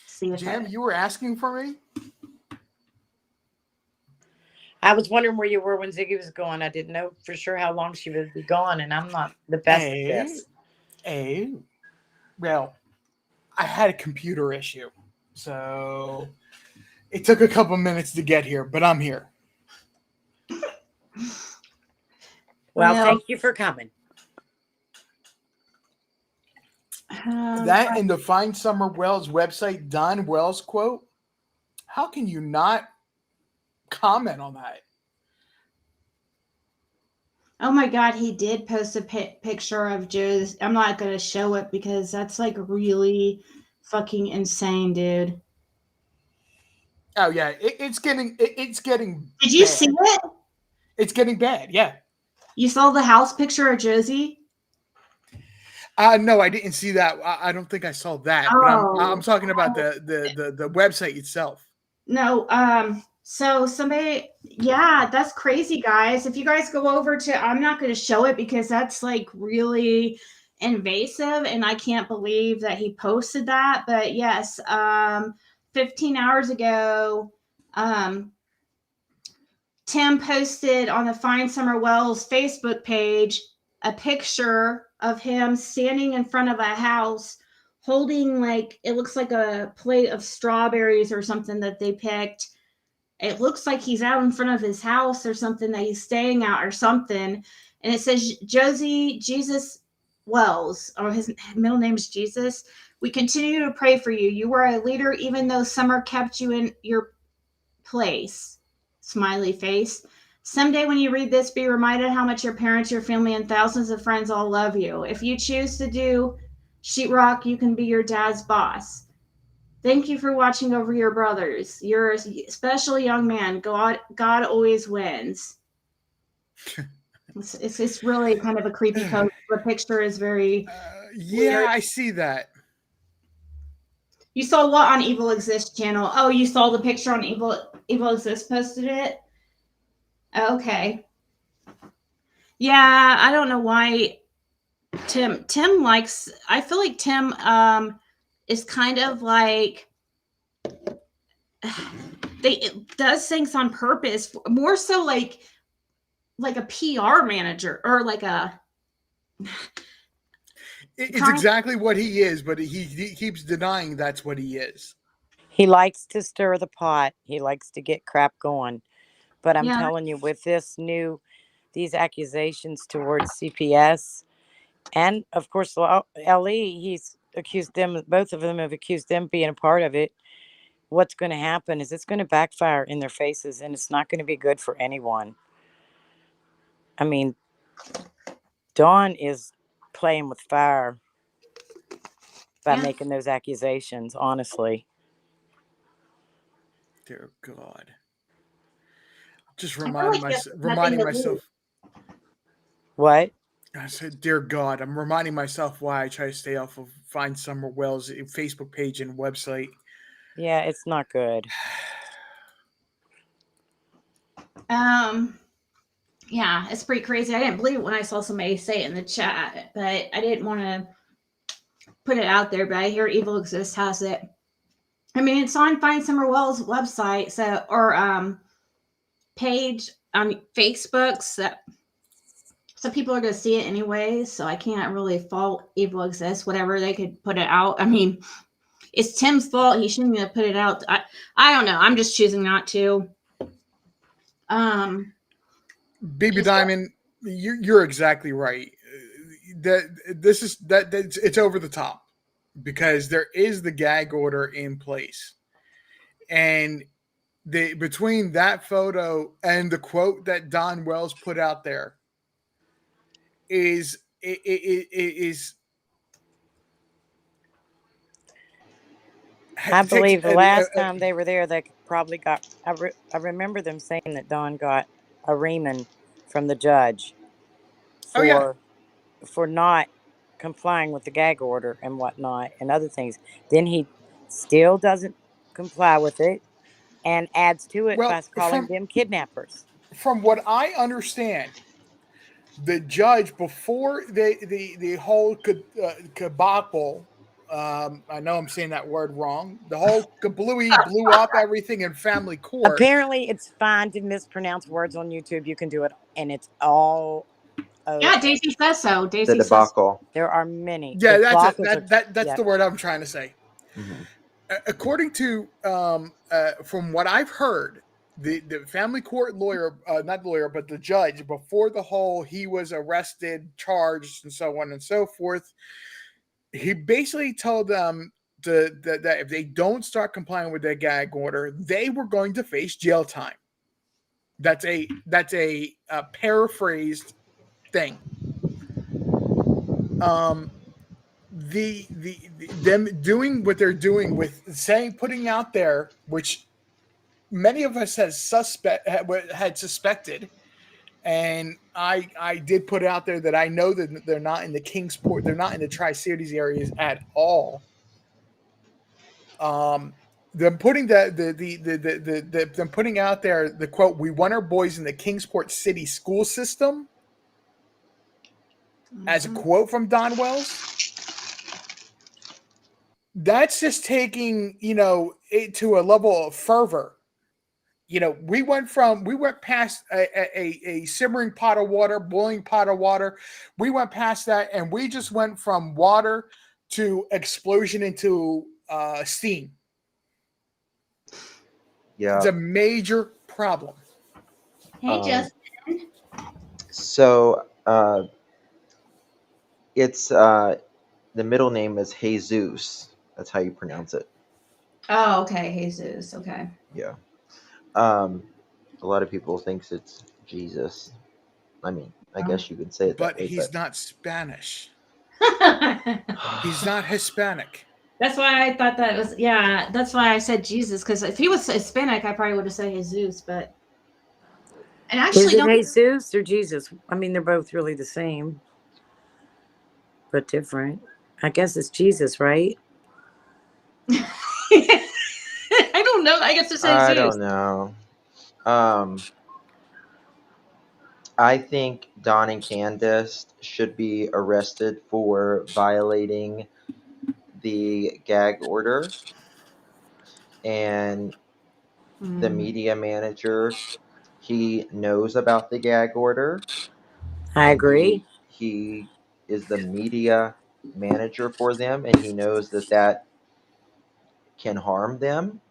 see if Jam, I you were asking for me? I was wondering where you were when Ziggy was gone. I didn't know for sure how long she would be gone, and I'm not the best at Hey, this. hey. Well, I had a computer issue. So it took a couple minutes to get here, but I'm here. Well, well thank you for coming. That and the Find Summer Wells website, Don Wells quote. How can you not comment on that? oh my god, he did post a picture of Joe's. I'm not going to show it because that's like really fucking insane, dude. Oh yeah, it's getting Did you see bad. it? It's getting bad. Yeah. You saw the house picture of Josie? No, I didn't see that. I don't think I saw that, but I'm Oh, talking about the website itself. no. So somebody, yeah, that's crazy, guys. If you guys go over to, I'm not going to show it because that's like really invasive, and I can't believe that he posted that. But yes, 15 hours ago, um, Tim posted on the Find Summer Wells Facebook page a picture of him standing in front of a house holding like it looks like a plate of strawberries or something that they picked. It looks like he's out in front of his house or something that he's staying at or something. And it says Josie Jesus Wells, or his middle name is Jesus. We continue to pray for you. You were a leader even though summer kept you in your place. Smiley face. Someday when you read this, be reminded how much your parents, your family, and thousands of friends all love you. If you choose to do sheetrock, you can be your dad's boss. Thank you for watching over your brothers. You're a special young man. God always wins. It's really kind of a creepy post. The picture is very Yeah, weird. I see that. You saw what on Evil Exist channel? Oh, you saw the picture on Evil Exist posted it? Okay. Yeah, I don't know why Tim likes I feel like Tim is kind of like they does things on purpose, more so like a PR manager or like a It's kind exactly what he is, but he keeps denying that's what he is. He likes to stir the pot. He likes to get crap going. But I'm yeah, telling you, with these accusations towards CPS, and of course, LE, he's accused them, both of them have accused them being a part of it. What's going to happen is it's going to backfire in their faces and it's not going to be good for anyone. I mean, Dawn is playing with fire by yeah. making those accusations, honestly. Dear God. Just I feel like he has nothing reminding to lose. myself. What? I said, "Dear God," I'm reminding myself why I try to stay off of Find Summer Wells Facebook page and website. Yeah, it's not good. Yeah, it's pretty crazy. I didn't believe it when I saw somebody say it in the chat, but I didn't want to put it out there. But I hear Evil Exists has it. I mean, it's on Find Summer Wells website, so or page on Facebook. So people are going to see it anyway. So I can't really fault Evil Exists. Whatever, they could put it out. I mean, it's Tim's fault. He shouldn't have put it out. I don't know. I'm just choosing not to. Baby Diamond, you're exactly right. It's over the top because there is the gag order in place, and between that photo and the quote that Don Wells put out there is I believe the last time they were there, they probably got. I remember them saying that Don got a remand from the judge for not complying with the gag order and whatnot and other things. Then he still doesn't comply with it and adds to it by calling them kidnappers. From what I understand, the judge, before the whole kabople, I know I'm saying that word wrong. The whole kablooey blew up everything in family court. Apparently, it's fine to mispronounce words on YouTube. You can do it, and it's all. Yeah, Daisy says so. The debacle. There are many. Yeah, that's the word I'm trying to say. Mm-hmm. According to from what I've heard, the family court lawyer, not the lawyer, but the judge, before the whole he was arrested, charged, and so on and so forth, he basically told them that if they don't start complying with their gag order, they were going to face jail time. That's a paraphrased thing. Them doing what they're doing with putting out there, which many of us had suspected, and I did put out there that I know that they're not in the Kingsport, they're not in the Tri-Cities areas at all. Them putting them putting out there the quote, "We want our boys in the Kingsport City school system," as a quote from Don Wells. That's just taking, it to a level of fervor. We went past a simmering pot of water, boiling pot of water. We went past that, and we just went from water to explosion into steam. Yeah. It's a major problem. Hey, Justin. So it's the middle name is Jesus. That's how you pronounce it. Oh, okay. Jesus. Okay. Yeah. A lot of people thinks it's Jesus. I mean, I guess you could say it but that way. He's not Spanish. He's not Hispanic. That's why I thought that was, yeah, that's why I said Jesus, because if he was Hispanic, I probably would have said Jesus, but. And actually, is it Jesus or Jesus? I mean, they're both really the same, but different. I guess it's Jesus, right? I don't know. I guess it's I don't know. I think Don and Candace should be arrested for violating the gag order, and the media manager, he knows about the gag order. I agree. He is the media manager for them, and he knows that can harm them.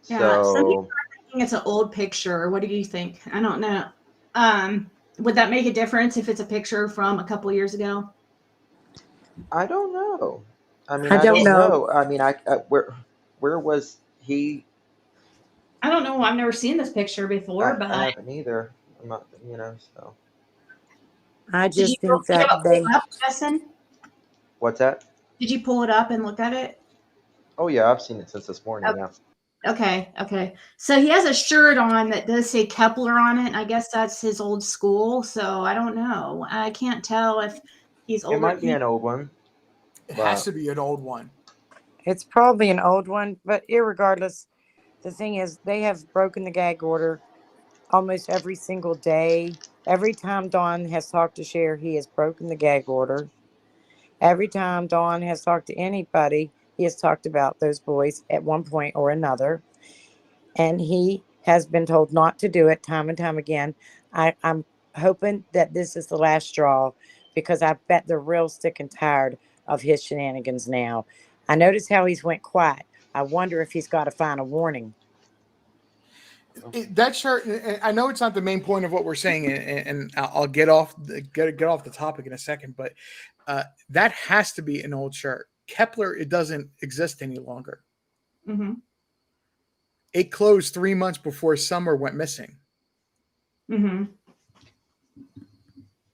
Yeah, so some people are thinking it's an old picture. What do you think? I don't know. Would that make a difference if it's a picture from a couple years ago? I don't know. I mean, I don't know. I mean, where was he? I don't know. I've never seen this picture before, but I haven't either. I'm not, so. I just think that they. What's that? Did you pull it up and look at it? Oh yeah, I've seen it since this morning. Okay. Yeah. Okay. So he has a shirt on that does say Kepler on it. I guess that's his old school. So I don't know. I can't tell if he's older. It might be an old one. It has to be an old one. It's probably an old one, but irregardless, the thing is, they have broken the gag order almost every single day. Every time Dawn has talked to Cher, he has broken the gag order. Every time Dawn has talked to anybody, he has talked about those boys at one point or another. And he has been told not to do it time and time again. I'm hoping that this is the last straw because I bet they're real sick and tired of his shenanigans now. I notice how he's went quiet. I wonder if he's got a final warning. That shirt, and I know it's not the main point of what we're saying, and I'll get off the topic in a second, but that has to be an old shirt. Kepler, it doesn't exist any longer. Mm-hmm. It closed 3 months before Summer went missing. Mm-hmm.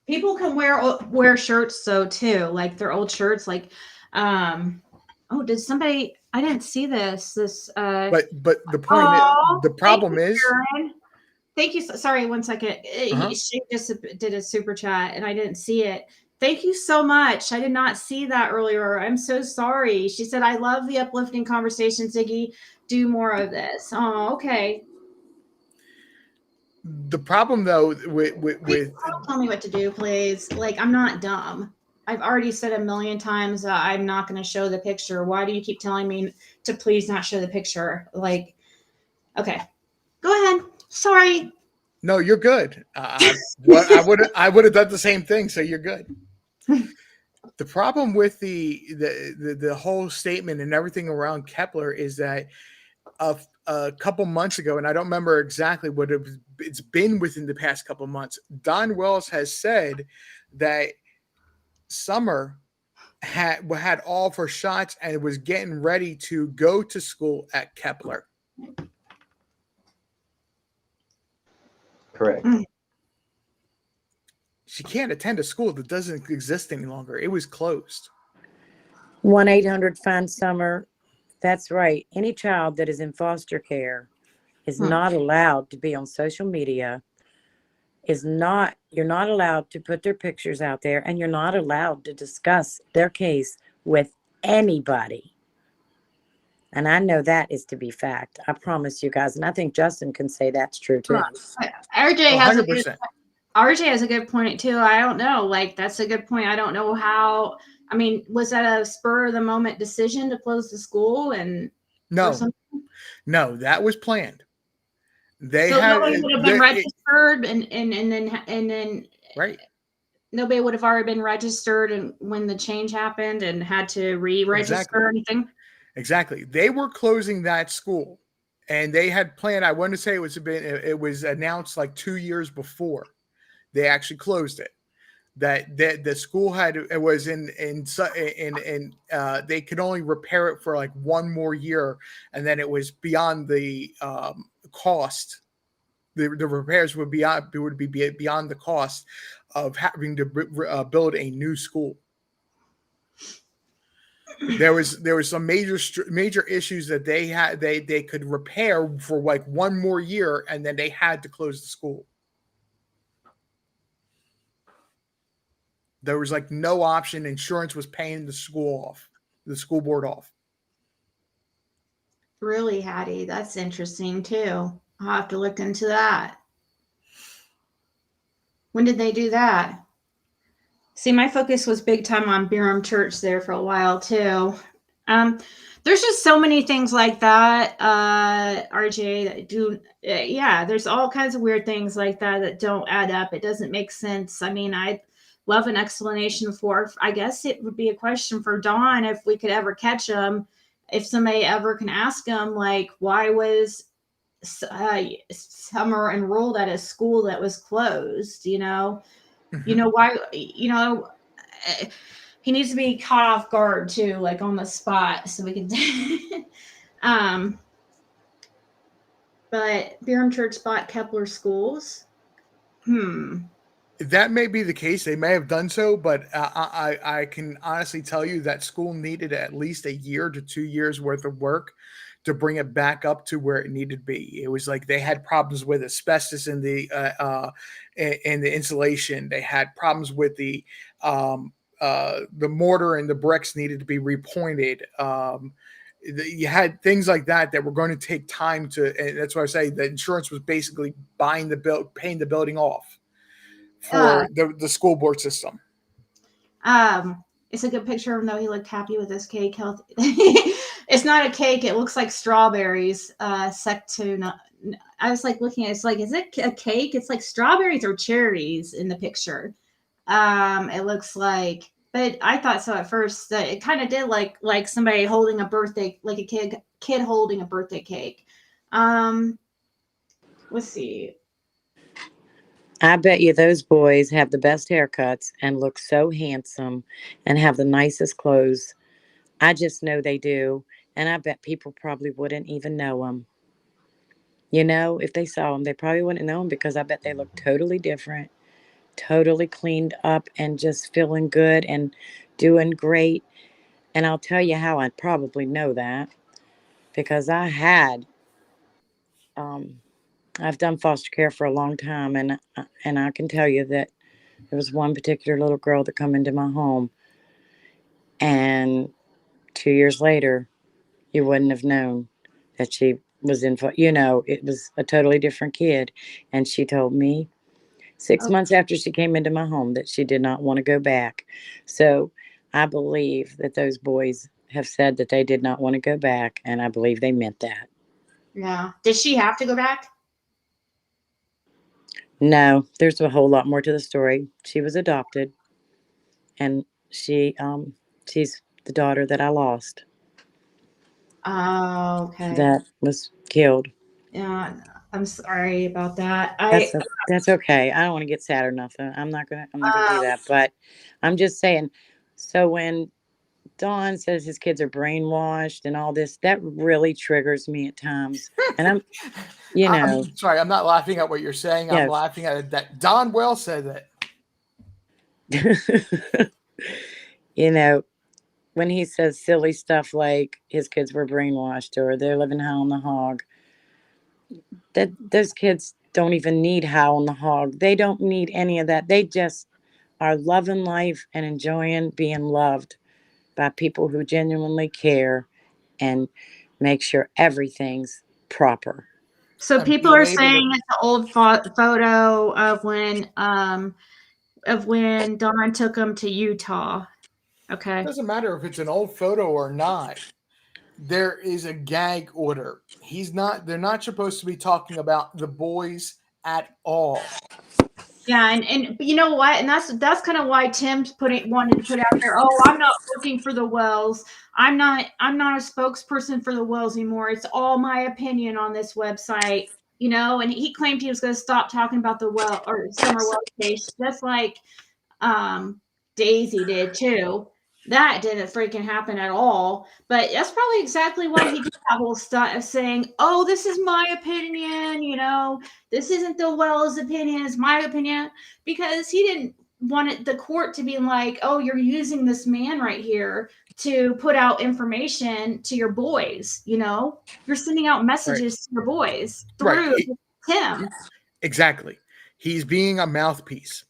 People can wear shirts though too, like their old shirts. Like, oh, did somebody? I didn't see this. But the point, the problem is. Karen. Thank you. Sorry, one second. She just did a super chat and I didn't see it. Thank you so much. I did not see that earlier. I'm so sorry. She said, I love the uplifting conversations, Ziggy. Do more of this. Oh, okay. The problem, though, with don't tell me what to do, please. Like, I'm not dumb. I've already said a million times I'm not going to show the picture. Why do you keep telling me to please not show the picture? Like, okay, go ahead. Sorry. No, you're good. I would have done the same thing. So you're good. The problem with the whole statement and everything around Kepler is that a couple months ago, and I don't remember exactly what it's been within the past couple months, Don Wells has said that Summer had all of her shots and was getting ready to go to school at Kepler. Correct. She can't attend a school that doesn't exist any longer. It was closed. 1-800-FIND-SUMMER. That's right. Any child that is in foster care is not allowed to be on social media. You're not allowed to put their pictures out there, and you're not allowed to discuss their case with anybody. And I know that is to be fact. I promise you guys. And I think Justin can say that's true too. RJ 100%. has a good point too. I don't know. Like, that's a good point. I don't know how. I mean, was that a spur of the moment decision to close the school? And no, that was planned. Nobody would have been registered, and then right. Nobody would have already been registered, and when the change happened, and had to re-register or anything. Exactly. They were closing that school, and they had planned. I want to say it was announced like 2 years before they actually closed it. That the school was in they could only repair it for like 1 more year, and then it was beyond the cost. The repairs would be beyond the cost of having to build a new school. There was some major issues that they had. They could repair for like 1 more year, and then they had to close the school. There was like no option. Insurance was paying the school board off. Really, Hattie? That's interesting too. I'll have to look into that. When did they do that? See, my focus was big time on Byram Church there for a while too. There's just so many things like that, RJ, that do. Yeah, there's all kinds of weird things like that don't add up. It doesn't make sense. I mean, I love an explanation for. I guess it would be a question for Dawn if we could ever catch him. If somebody ever can ask him, like, why was Summer enrolled at a school that was closed? You know why? He needs to be caught off guard too, like on the spot, so we can. But Byram Church bought Kepler schools. That may be the case. They may have done so, but I can honestly tell you that school needed at least 1 year to 2 years worth of work to bring it back up to where it needed to be. It was like they had problems with asbestos in the insulation. They had problems with the mortar and the bricks needed to be repointed. You had things like that were going to take time to, and that's why I say the insurance was basically paying the building off Uh, for the school board system. it's a good picture of him though. He looked happy with his cake. Healthy. It's not a cake. It looks like strawberries. I was like looking at it, it's like, is it a cake? It's like strawberries or cherries in the picture. It looks like, but I thought so at first that it kind of did like somebody holding a birthday, like a kid holding a birthday cake. Let's see. I bet you those boys have the best haircuts and look so handsome and have the nicest clothes. I just know they do. And I bet people probably wouldn't even know them. You know, if they saw them, they probably wouldn't know them because I bet they look totally different, totally cleaned up and just feeling good and doing great. And I'll tell you how I'd probably know that because um, I've done foster care for a long time, and I can tell you that there was one particular little girl that come into my home, and 2 years later, you wouldn't have known that she was in. It was a totally different kid, and she told me 6 months after she came into my home that she did not want to go back. So I believe that those boys have said that they did not want to go back, and I believe they meant that. Yeah. Did she have to go back? No, there's a whole lot more to the story. She was adopted, and she's the daughter that I lost, Oh, okay. that was killed. Yeah, I'm sorry about that. That's okay. I don't want to get sad or nothing. I'm not gonna do Um, that. But I'm just saying. So when Don says his kids are brainwashed and all this, that really triggers me at times. And I'm sorry, I'm not laughing at what you're saying. I'm yeah. laughing at it that Don Well said that. you know, when he says silly stuff like his kids were brainwashed or they're living high on the hog, that those kids don't even need high on the hog. They don't need any of that. They just are loving life and enjoying being loved by people who genuinely care and make sure everything's proper. so And people being are able to, saying it's an old photo of when Don took them to Utah. it Okay. doesn't matter if it's an old photo or not. There is a gag order. They're not supposed to be talking about the boys at all. Yeah, and you know what? And that's kind of why Tim's wanted to put out there, oh, I'm not working for the Wells. I'm not a spokesperson for the Wells anymore. It's all my opinion on this website, and he claimed he was going to stop talking about the well or Summer Wells case, just like um Daisy did too. That didn't freaking happen at all. But that's probably exactly why he did that whole stuff of saying, oh, this is my opinion, this isn't the Wells opinion, it's my opinion. Because he didn't want the court to be like, oh, you're using this man right here to put out information to your boys, You're sending out Right. messages to your boys Right. through him. Exactly. He's being a mouthpiece.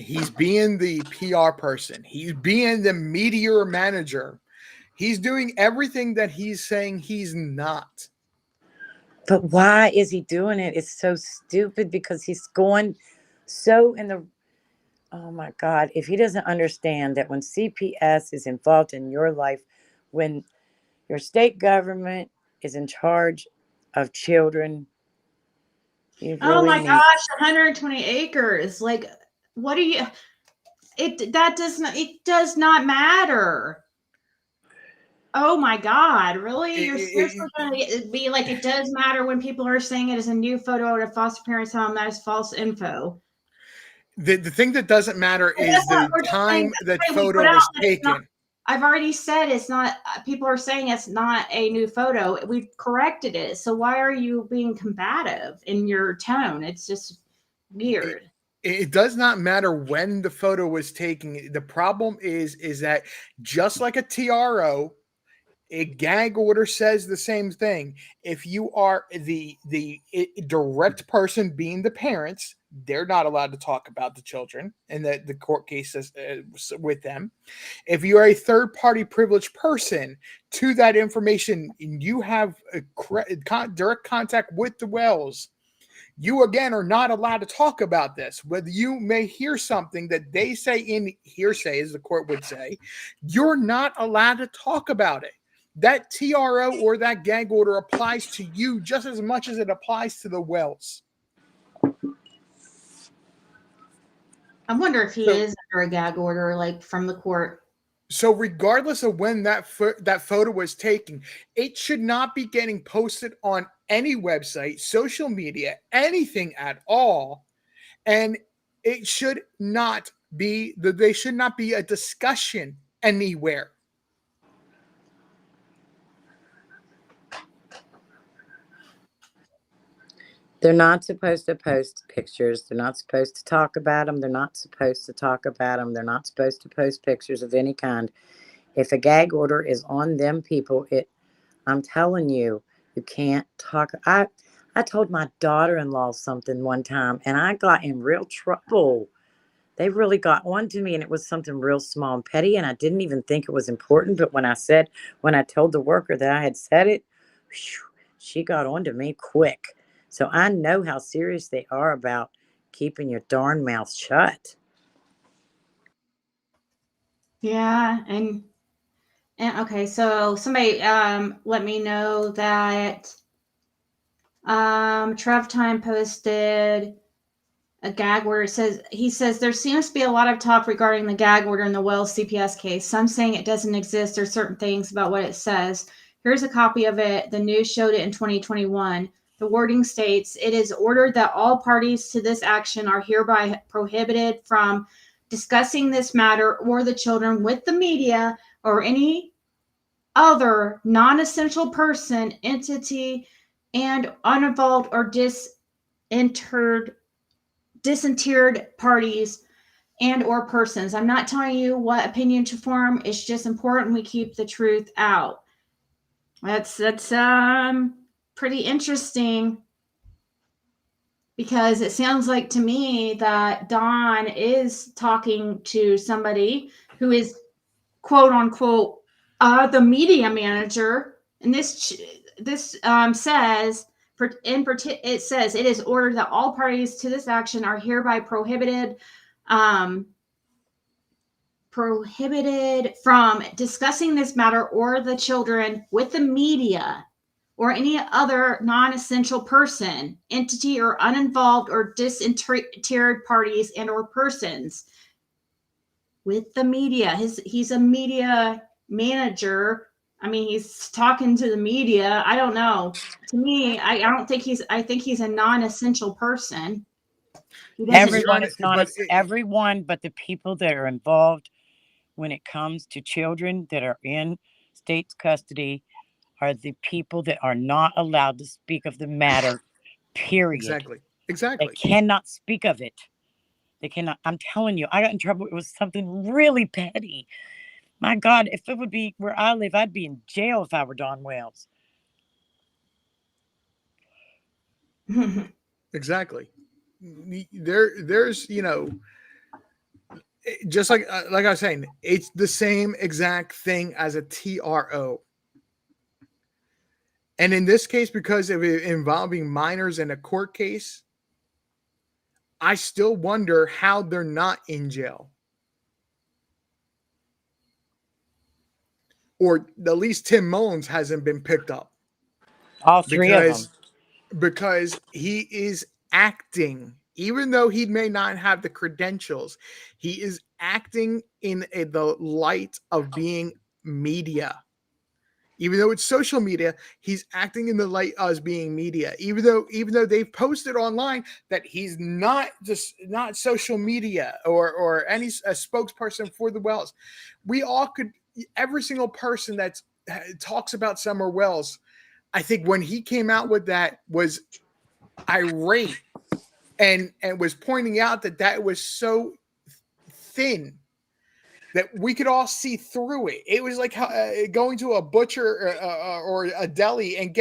He's being the PR person. He's being the media manager. He's doing everything that he's saying he's not. But why is he doing it? It's so stupid because he's going so in the. Oh my God. If he doesn't understand that when CPS is involved in your life, when your state government is in charge of children, you Oh really my need. gosh, 120 acres. Like, what do you it does not matter. Oh my God, really? You're seriously going to be like, it does matter when people are saying it is a new photo at a foster parent's home. That is false info. The thing that doesn't matter But is the we're just saying time that's that the way we photo put out was that it's not. taken. I've already said it's not. People are saying it's not a new photo. We've corrected it. So why are you being combative in your tone? It's just weird. It does not matter when the photo was taken. The problem is that just like a TRO, A gag order says the same thing. If you are the direct person being the parents, they're not allowed to talk about the children and the court cases with them. If you are a third party privileged person to that information, and you have a direct contact with the Wells, you again are not allowed to talk about this. Whether you may hear something that they say in hearsay, as the court would say, you're not allowed to talk about it. That TRO or that gag order applies to you just as much as it applies to the Wells. I wonder if he is under a gag order, like from the court. So regardless of when that photo was taken, it should not be getting posted on any website, social media, anything at all. And it should not be, they should not be a discussion anywhere. They're not supposed to post pictures. They're not supposed to talk about them. They're not supposed to talk about them. They're not supposed to post pictures of any kind. If a gag order is on them people, I'm telling you, you can't talk. I told my daughter-in-law something one time, and I got in real trouble. They really got on to me, and it was something real small and petty, and I didn't even think it was important. But when I told the worker that I had said it, whew, she got on to me quick. So I know how serious they are about keeping your darn mouth shut. Yeah, and okay, so somebody let me know that Trev Time posted a gag order. He says there seems to be a lot of talk regarding the gag order in the Wells CPS case. Some saying it doesn't exist or certain things about what it says. Here's a copy of it. The news showed it in 2021. The wording states, it is ordered that all parties to this action are hereby prohibited from discussing this matter or the children with the media or any other non-essential person, entity, and uninvolved or disinterred parties and or persons. I'm not telling you what opinion to form. It's just important we keep the truth out. That's pretty interesting, because it sounds like to me that Don is talking to somebody who is quote unquote the media manager, and this says it says it is ordered that all parties to this action are hereby prohibited from discussing this matter or the children with the media or any other non-essential person, entity, or uninvolved or disinterred parties and or persons with the media. He's a media manager. I mean, he's talking to the media. I don't know. To me, I don't think I think he's a non-essential person. Everyone is not everyone, but the people that are involved when it comes to children that are in state's custody are the people that are not allowed to speak of the matter, period. Exactly. They cannot speak of it. They cannot. I'm telling you, I got in trouble. It was something really petty. My God, if it would be where I live, I'd be in jail if I were Don Wells. Exactly. There's, just like I was saying, it's the same exact thing as a TRO. And in this case, because of it involving minors in a court case, I still wonder how they're not in jail. Or at least Tim Mullins hasn't been picked up. All three of them. Because he is acting, even though he may not have the credentials, he is acting in the light of being media. Even though it's social media, he's acting in the light as being media. Even though they've posted online that he's not social media or any a spokesperson for the Wells. We all could, every single person that talks about Summer Wells, I think when he came out with that was irate and was pointing out that was so thin that we could all see through it. It was like going to a butcher or a deli and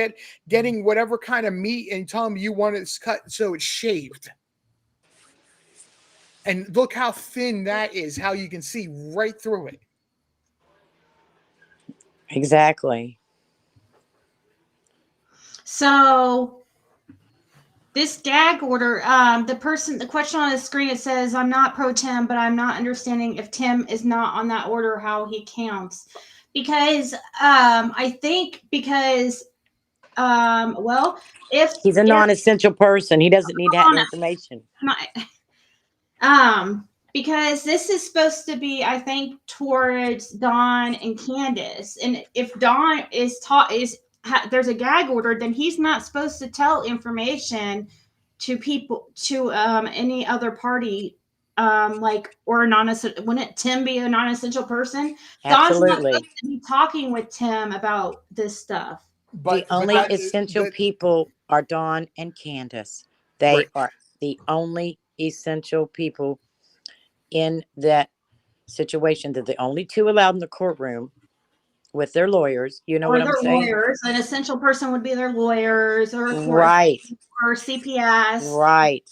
getting whatever kind of meat and tell them you want it cut so it's shaved. And look how thin that is, how you can see right through it. Exactly. So this gag order, the question on the screen, it says, I'm not pro Tim, but I'm not understanding if Tim is not on that order, how he counts. Because I think because, well, if He's a non-essential person. He doesn't need that information. Because this is supposed to be, I think, towards Dawn and Candace. And if Dawn is there's a gag order, then he's not supposed to tell information to people, to any other party, or wouldn't Tim be a non-essential person? Dawn's not Absolutely. supposed to be talking with Tim about this stuff. The only essential people are Dawn and Candace. They are the only essential people in that situation. They're the only two allowed in the courtroom with their lawyers. You know what I'm saying? Lawyers. An essential person would be their lawyers or right, or CPS. Right.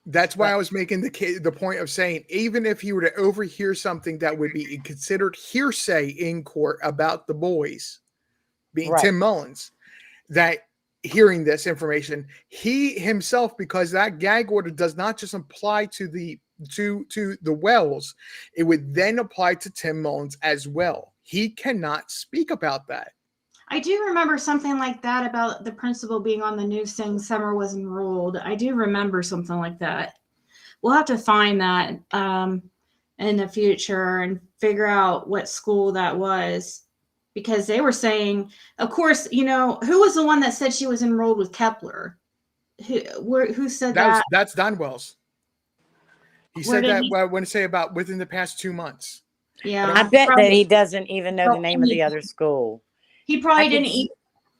That's why I was making the point of saying, even if you were to overhear something that would be considered hearsay in court about the boys, being Tim Mullins, that hearing this information, he himself, because that gag order does not just apply to the Wells, it would then apply to Tim Mullins as well. He cannot speak about that. I do remember something like that about the principal being on the news saying Summer was enrolled. I do remember something like that. We'll have to find that in the future and figure out what school that was, because they were saying, of course, who was the one that said she was enrolled with Kepler? Who said that? That's Don Wells. He said that I want to say about within the past 2 months. Yeah, I bet that he doesn't even know the name of the other school. He probably didn't.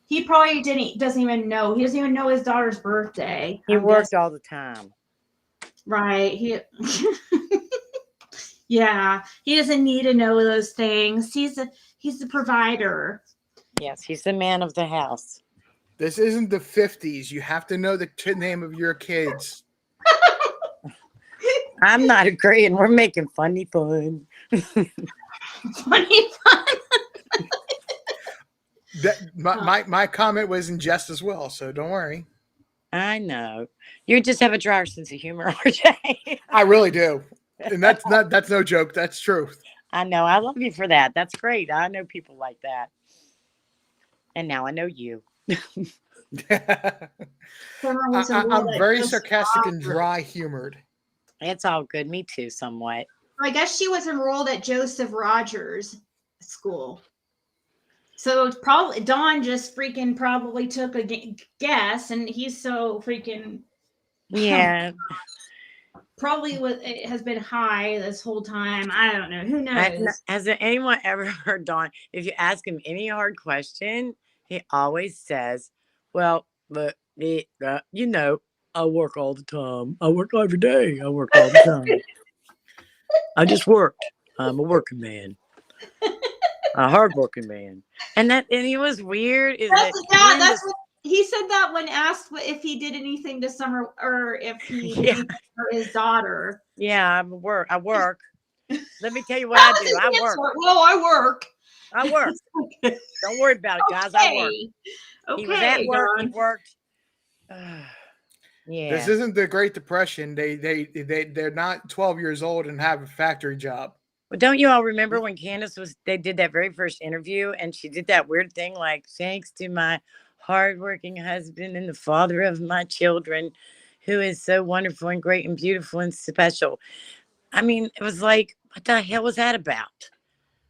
He probably didn't. Doesn't even know. He doesn't even know his daughter's birthday. He worked all the time. Right. Yeah. He doesn't need to know those things. He's the provider. Yes, he's the man of the house. This isn't the 50s. You have to know the name of your kids. I'm not agreeing. We're making funny fun. Funny fun. My comment was in jest as well, so don't worry. I know. You just have a dry sense of humor, RJ. I really do. And that's no joke. That's truth. I know. I love you for that. That's great. I know people like that. And now I know you. I'm very sarcastic and dry humored. It's all good. Me too, somewhat. I guess she was enrolled at Joseph Rogers School. So it's probably Dawn just freaking probably took a guess, and he's so freaking probably has been high this whole time. I don't know. Who knows? Has anyone ever heard Dawn? If you ask him any hard question, he always says, "Well, but I work all the time. I work every day. I work all the time. I just worked. I'm a working man." A hardworking man, and he was weird. That's what he said that when asked if he did anything to Summer or if he did for his daughter. Yeah, I work. Let me tell you what I do. I work. Well, I work. Don't worry about it, guys. I work. Okay, he was at work. He worked. Yeah. This isn't the Great Depression. They're not 12 years old and have a factory job. Well, don't you all remember when Candace they did that very first interview and she did that weird thing like, thanks to my hardworking husband and the father of my children, who is so wonderful and great and beautiful and special. I mean, it was like, what the hell was that about?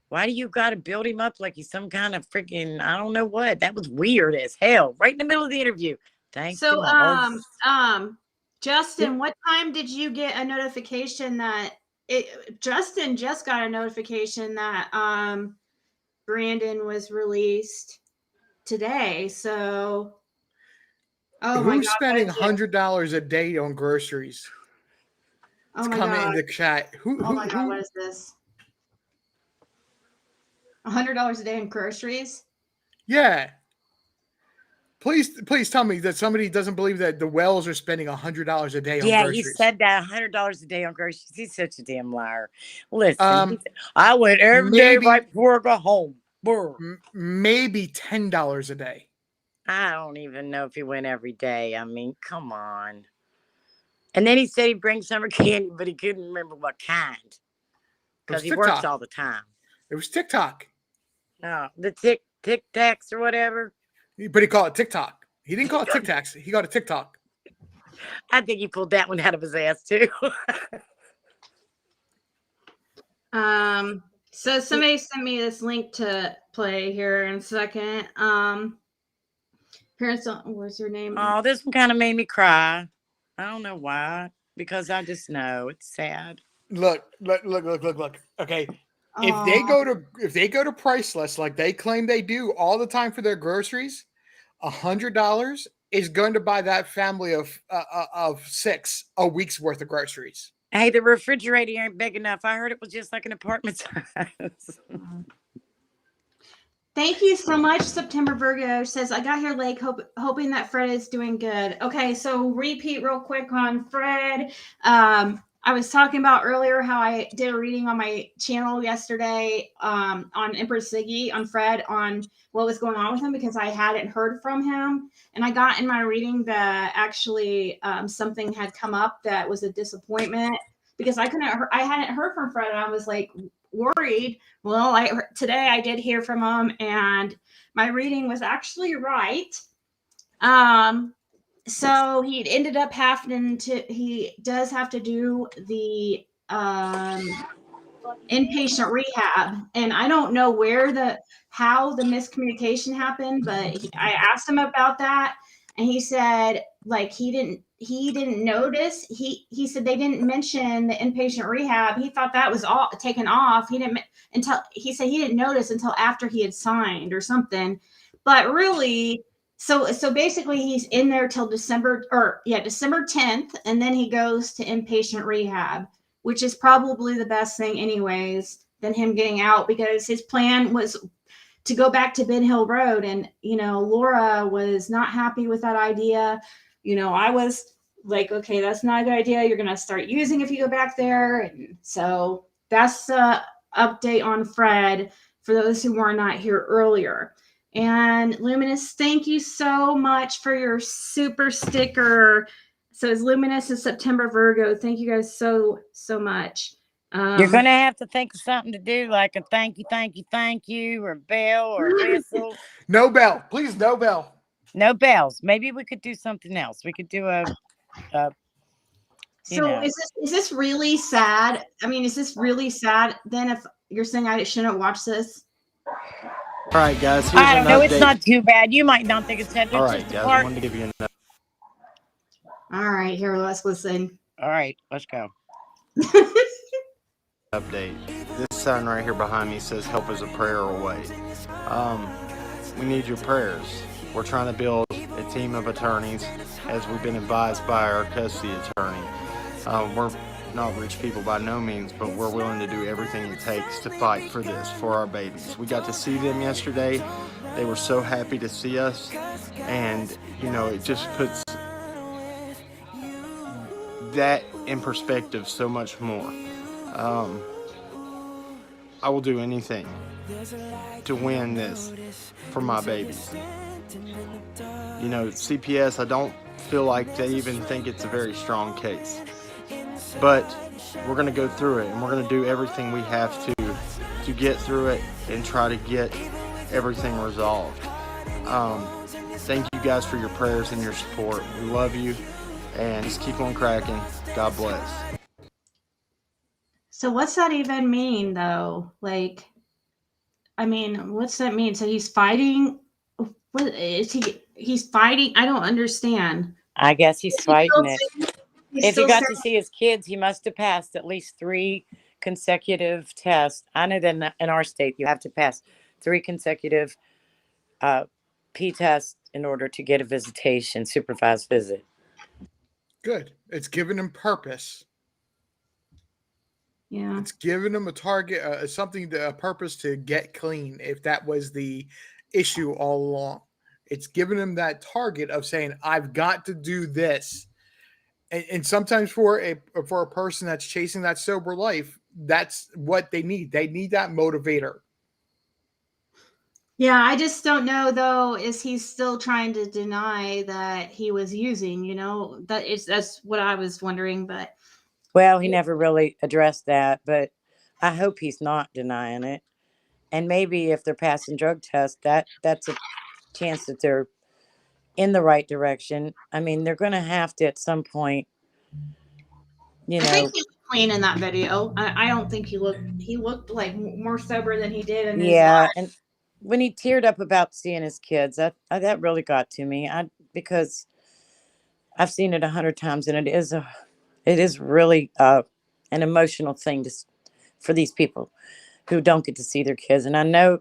Why do you got to build him up like he's some kind of freaking, I don't know what. That was weird as hell. Right in the middle of the interview. Thanks. So, Justin, what time did you get a notification that Justin just got a notification that Brandon was released today? So, who's spending $100 a day on groceries? It's coming in the chat. Oh my God, what is this? $100 a day in groceries. Yeah. Please tell me that somebody doesn't believe that the Wells are spending $100 a day on Yeah, he groceries. said that $100 a day on groceries. He's such a damn liar. Listen, Um, I went every day maybe- right before I got home. Brr. Maybe $10 a day. I don't even know if he went every day. I mean, come on. And then he said he'd bring summer candy, but he couldn't remember what kind because he works TikTok. all the time. It was TikTok, No, the Tic Tacs or whatever. but he called it TikTok. He didn't call it Tic Tacs. He called it TikTok. I think he pulled that one out of his ass too. So somebody sent me this link to play here in a second. Parents don't. What's your name? Oh, this one kind of made me cry. I don't know why, because I just know it's sad. Look. Okay. Aw. If they go to Priceless like they claim they do all the time for their groceries, $100 is going to buy that family of 6 a week's worth of groceries. Hey, the refrigerator ain't big enough. I heard it was just like an apartment size. Thank you so much, September Virgo says, I got here late, hoping that Fred is doing good. Okay, so repeat real quick on Fred. I was talking about earlier how I did a reading on my channel yesterday on Empress Siggy, on Fred, on what was going on with him because I hadn't heard from him. And I got in my reading that actually something had come up that was a disappointment because I hadn't heard from Fred, and I was like worried. Well, today I did hear from him, and my reading was actually right. So he ended up he does have to do the inpatient rehab, and I don't know how the miscommunication happened, but I asked him about that, and he said like he didn't notice. He said they didn't mention the inpatient rehab. He thought that was all taken off. He didn't notice until after he had signed or something. But really, so basically he's in there till December 10th, and then he goes to inpatient rehab, which is probably the best thing anyways than him getting out, because his plan was to go back to Ben Hill Road. And, Laura was not happy with that idea. I was like, okay, that's not a good idea. You're going to start using if you go back there. And so that's the update on Fred for those who were not here earlier. And Luminous, thank you so much for your super sticker. So it's Luminous and September Virgo. Thank you guys so much. You're going to have to think of something to do, like a thank you, or bell, or whistle. No bell. Please, no bell. No bells. Maybe we could do something else. We could do a So is this really sad? I mean, is this really sad then if you're saying I shouldn't watch this? All right, guys. Here's I don't know. an It's update. not too bad. You might not think it's sad. All right, guys. I wanted to give you an All right, here, let's listen. All right, let's go. update. This sign right here behind me says "Help is a prayer away." We need your prayers. We're trying to build a team of attorneys, as we've been advised by our custody attorney. We're not rich people by no means, but we're willing to do everything it takes to fight for this, for our babies. We got to see them yesterday. They were so happy to see us, and it just puts that in perspective so much more. I will do anything to win this for my babies. CPS, I don't feel like they even think it's a very strong case. But we're going to go through it, and we're going to do everything we have to get through it and try to get everything resolved. Thank you guys for your prayers and your support. We love you, and just keep on cracking. God bless. So what's that even mean, though? Like, I mean, what's that mean? So he's fighting? What is he? He's fighting? I don't understand. I guess he's fighting it. If he got saying, to see his kids, he must have passed at least 3 consecutive tests. I know that in our state, you have to pass 3 consecutive P tests in order to get a visitation, supervised visit. Good. It's given him purpose. Yeah. It's giving them a target, a purpose to get clean. If that was the issue all along, it's giving them that target of saying, "I've got to do this." And sometimes for a person that's chasing that sober life, that's what they need. They need that motivator. Yeah, I just don't know though, is he still trying to deny that he was using, that's what I was wondering, but Well, he never really addressed that, but I hope he's not denying it. And maybe if they're passing drug tests, that's a chance that they're in the right direction. I mean, they're going to have to at some point, you I think know. he was clean in that video. I don't think he looked like more sober than he did in his Yeah, life. and when he teared up about seeing his kids, that really got to me. Because I've seen it 100 times, and it is really an emotional thing for these people who don't get to see their kids. And I know,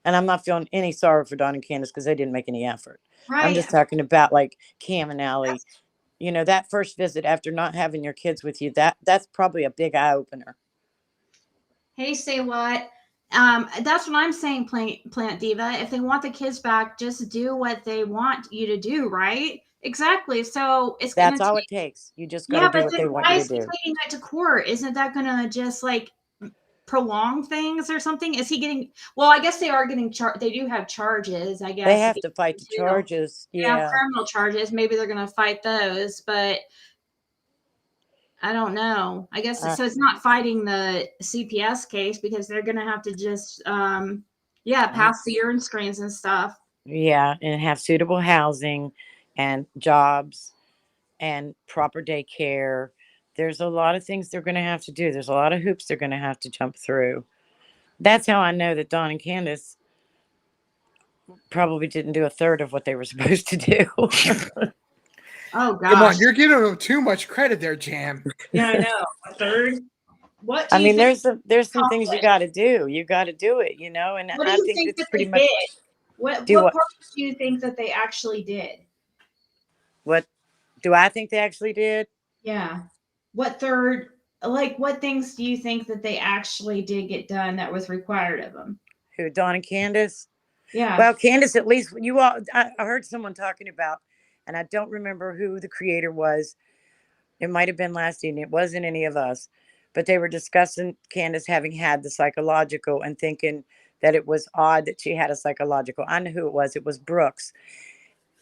and I'm not feeling any sorrow for Don and Candace because they didn't make any effort. I'm Right. just talking about like Cam and Allie. That first visit after not having your kids with you, that's probably a big eye opener. Hey, say what? That's what I'm saying, Plant Diva. If they want the kids back, just do what they want you to do, right? Exactly. So it's gonna That's all take. it takes. You just got to Yeah, do but what then they want why you to is he do. taking that to court? Isn't that gonna just like prolong things or something? Is he getting? Well, I guess they are getting They do have charges, I They guess. have to fight the charges. They have Yeah. criminal charges. Maybe they're gonna fight those, but I don't know. I guess so. It's not fighting the CPS case because they're gonna have to just, pass the urine screens and stuff. Yeah, and have suitable housing and jobs and proper daycare. There's a lot of things they're going to have to do. There's a lot of hoops they're going to have to jump through. That's how I know that Don and Candace probably didn't do a third of what they were supposed to do. Oh Come gosh. on, you're giving them too much credit there, Jam. Yeah, I know. A third. What do I you mean, think? there's some things you got to do. You got to do it, and What do I you think think it's that pretty they much did? What do what what parts do you think that they actually did? what do I think they actually did? Yeah. What third? Like, what things do you think that they actually did get done that was required of them? Who, Don and Candace? Yeah. Well, Candace, at least you all, I heard someone talking about, and I don't remember who the creator was. It might have been last evening. It wasn't any of us, but they were discussing Candace having had the psychological and thinking that it was odd that she had a psychological. I know who it was. It was Brooks.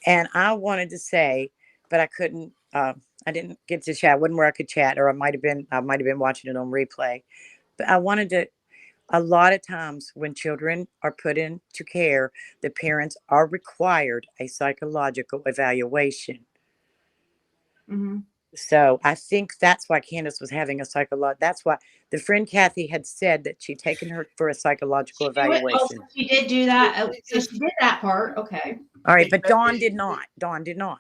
And I wanted to say, but I couldn't, I didn't get to chat. Wasn't where I could chat, or I might have been watching it on replay. But I wanted to, a lot of times when children are put into care, the parents are required a psychological evaluation. Mm-hmm. So I think that's why Candace was having a psychological. That's why the friend Kathy had said that she'd taken her for a psychological evaluation. So she did do that. So she did that part. Okay. All right, but Dawn did not. Dawn did not.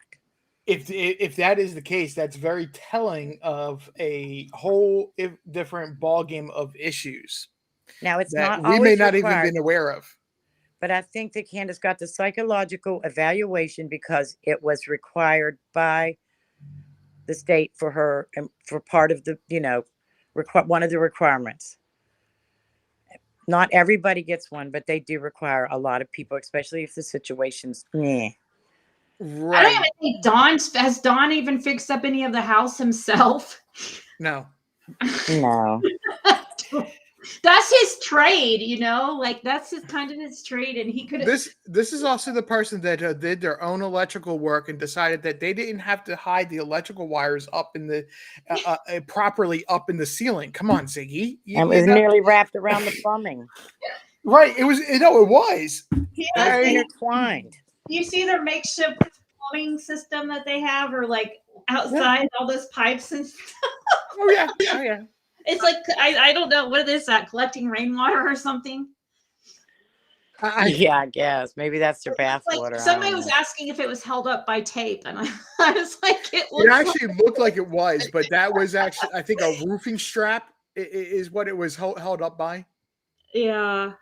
If that is the case, that's very telling of a whole different ballgame of issues Now it's that not we may always not even required, been aware of. but I think that Candace got the psychological evaluation because it was required by the state for her and for part of the, one of the requirements. Not everybody gets one, but they do require a lot of people, especially if the situation's meh. I don't Right. even think has Don even fixed up any of the house himself. No. No. That's his trade, like that's kind of his trade, and he could. This is also the person that did their own electrical work and decided that they didn't have to hide the electrical wires up in the properly up in the ceiling. Come on, Ziggy. And it was nearly wrapped around the plumbing. Right. It was. It was. They're intertwined. You see their makeshift plumbing system that they have, or like outside all those pipes and stuff. Oh yeah. Oh yeah. It's like I don't know what is that, collecting rainwater or something. Yeah, I guess maybe that's their bath like water. Somebody was asking if it was held up by tape, and I was like, it actually looked like it was, but that was actually, I think, a roofing strap is what it was held up by. Yeah.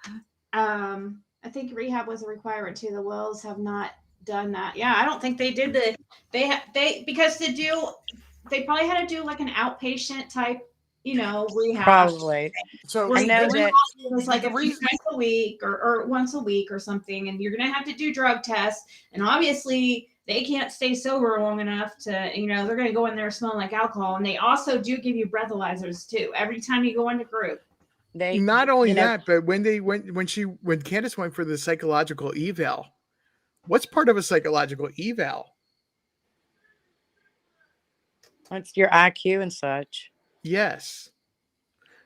I think rehab was a requirement too. The Wells have not done that. Yeah, I don't think they did because they probably had to do like an outpatient type rehab. Probably. So Well, I know that it's like the a few reason- times a week or once a week or something, and you're gonna have to do drug tests. And obviously, they can't stay sober long enough to, they're gonna go in there smelling like alcohol. And they also do give you breathalyzers too every time you go into group. they not only you know, that, but when Candace went for the psychological eval, what's part of a psychological eval? it's your IQ and such. Yes.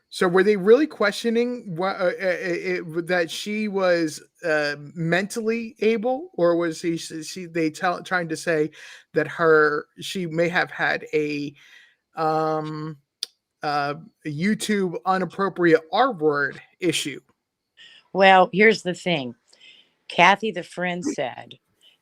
So were they really questioning that she was mentally able, or was trying to say that she may have had a YouTube inappropriate R word issue? Well, here's the thing. Kathy, the friend, said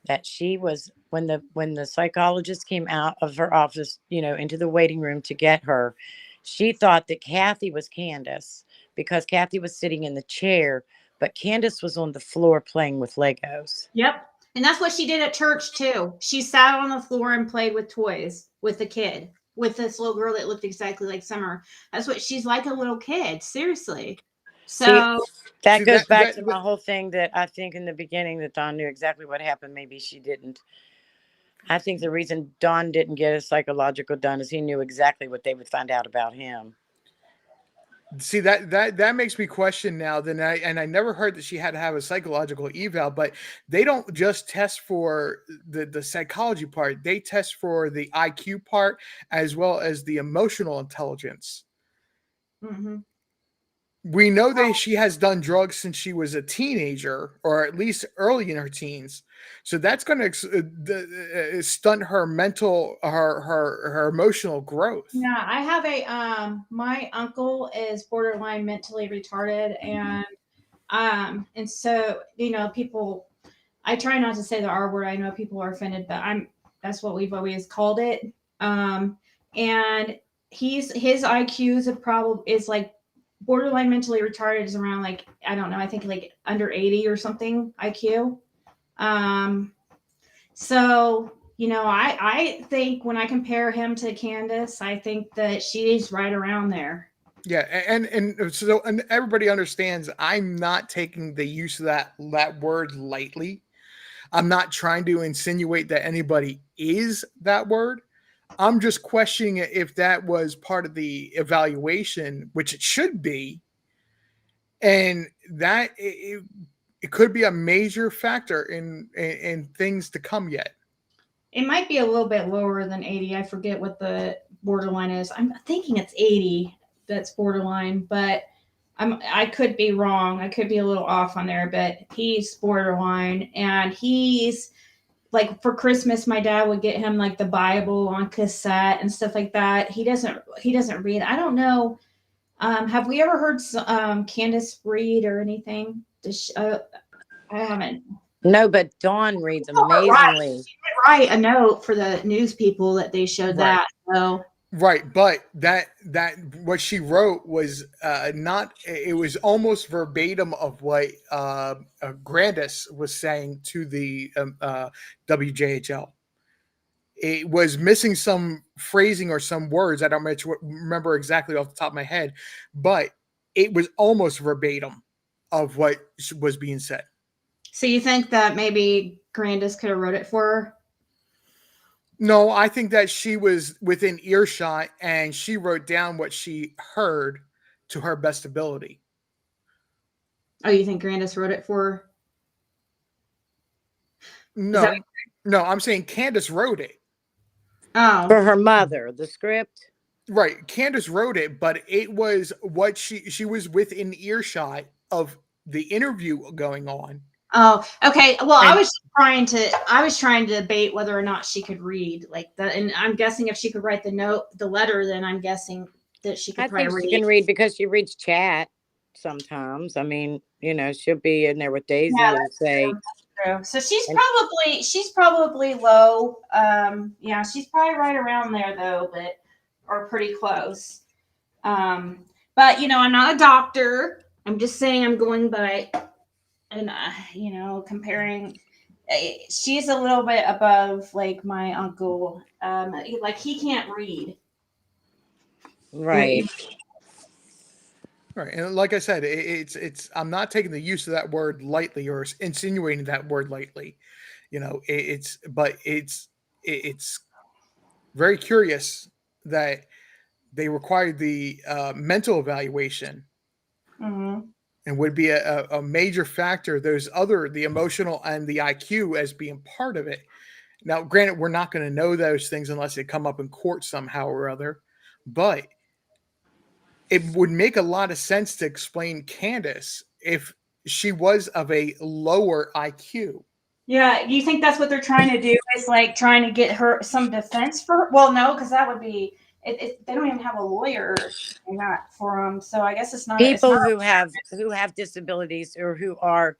that she was when the psychologist came out of her office, into the waiting room to get her. She thought that Kathy was Candace because Kathy was sitting in the chair, but Candace was on the floor playing with Legos. Yep. And that's what she did at church too. She sat on the floor and played with toys with the kid, with this little girl that looked exactly like Summer. That's what she's like, a little kid. Seriously. So That See, goes back to that- my whole thing that I think in the beginning that Dawn knew exactly what happened. Maybe she didn't. I think the reason Dawn didn't get his psychological done is he knew exactly what they would find out about him. See, that makes me question now. I never heard that she had to have a psychological eval, but they don't just test for the psychology part; they test for the IQ part as well as the emotional intelligence. mhm. We know that she has done drugs since she was a teenager, or at least early in her teens. So that's going to stunt her her emotional growth. Yeah, I have my uncle is borderline mentally retarded, and so people, I try not to say the R word. I know people are offended, but that's what we've always called it. And his IQ is like borderline mentally retarded is around, like, I don't know, I think like under 80 or something IQ. So, I think when I compare him to Candace, I think that she's right around there. Yeah, and everybody understands I'm not taking the use of that word lightly. I'm not trying to insinuate that anybody is that word. I'm just questioning if that was part of the evaluation, which it should be, and that it could be a major factor in things to come yet. It might be a little bit lower than 80. I forget what the borderline is. I'm thinking it's 80 that's borderline, but I could be wrong. I could be a little off on there, but he's borderline, and he's like, for Christmas, my dad would get him like the Bible on cassette and stuff like that. He doesn't read. I don't know. Have we ever heard Candace read or anything? I haven't. No, but Dawn reads Oh, right. amazingly. She would write a note for the news people that they showed Right. that. So Right, but that what she wrote was not. It was almost verbatim of what Grandis was saying to the WJHL. It was missing some phrasing or some words. I don't remember exactly off the top of my head, but it was almost verbatim of what was being said. So you think that maybe Grandis could have wrote it for her? No, I think that she was within earshot and she wrote down what she heard to her best ability. Oh, you think Grandis wrote it for her? No, no, I'm saying Candace wrote it. Oh, For her mother, the script. Right, Candace wrote it, but it was what she was within earshot of the interview going on. oh, okay. Well, And- I was trying to debate whether or not she could read like that, and I'm guessing if she could write the letter, then I'm guessing that she could I probably think she read. can read because she reads chat sometimes. I mean, she'll be in there with Daisy Yeah, and say, True. So she's probably low. Yeah, she's probably right around there though, or pretty close. But I'm not a doctor. I'm just saying I'm going by, and comparing. She's a little bit above like my uncle. Like he can't read. right. Right, and like I said, it's I'm not taking the use of that word lightly or insinuating that word lightly. It's very curious that they required the mental evaluation Mhm. and would be a major factor. The emotional and the IQ as being part of it. Now, granted, we're not going to know those things unless they come up in court somehow or other, but it would make a lot of sense to explain Candace if she was of a lower IQ. Yeah, you think that's what they're trying to do? Is like trying to get her some defense for her? Well, no, because that would be they don't even have a lawyer in that for them. So I guess it's not. It's not. People who have disabilities or who are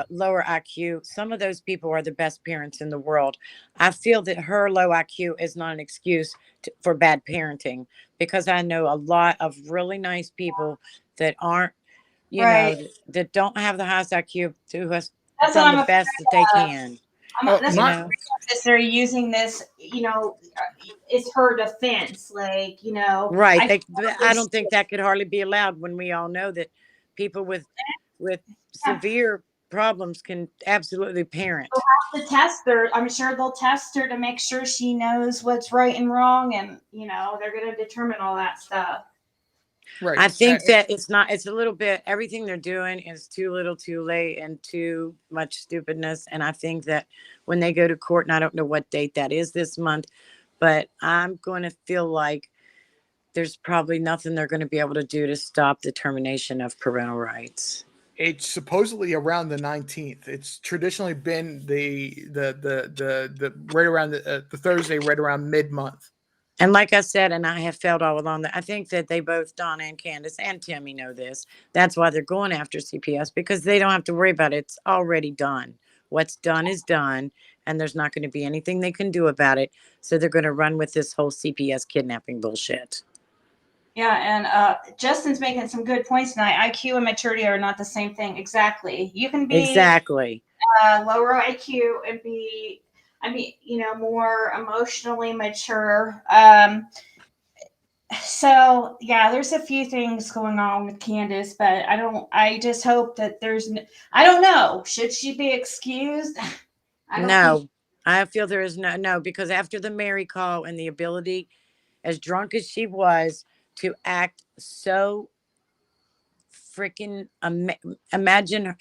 lower IQ, some of those people are the best parents in the world. I feel that her low IQ is not an excuse for bad parenting, because I know a lot of really nice people that aren't, Right. that don't have the highest IQ, who has That's what done I'm the afraid best that they of. can. That's You what I'm know, afraid of. Is they're using this? It's her defense. Like right? I I don't think that could hardly be allowed when we all know that people with severe problems can absolutely parent. the test her. I'm sure they'll test her to make sure she knows what's right and wrong, and they're going to determine all that stuff. Right. I think that it's a little bit, everything they're doing is too little too late and too much stupidness. And I think that when they go to court, and I don't know what date that is this month, but I'm going to feel like there's probably nothing they're going to be able to do to stop the termination of parental rights. It's supposedly around the 19th. It's traditionally been the right around the Thursday, right around mid-month. And like I said, and I have felt all along that I think that they both, Donna and Candace and Timmy, know this. That's why they're going after CPS, because they don't have to worry about it. It's already done. What's done is done, and there's not going to be anything they can do about it. So they're going to run with this whole CPS kidnapping bullshit. Yeah, and Justin's making some good points tonight. IQ and maturity are not the same thing. Exactly. You can be Exactly. lower IQ and be, more emotionally mature. So yeah, there's a few things going on with Candace, but I just hope that I don't know. Should she be excused? I don't No, think. I feel there is no, because after the Mary call and the ability, as drunk as she was, to act so freaking, imagine her.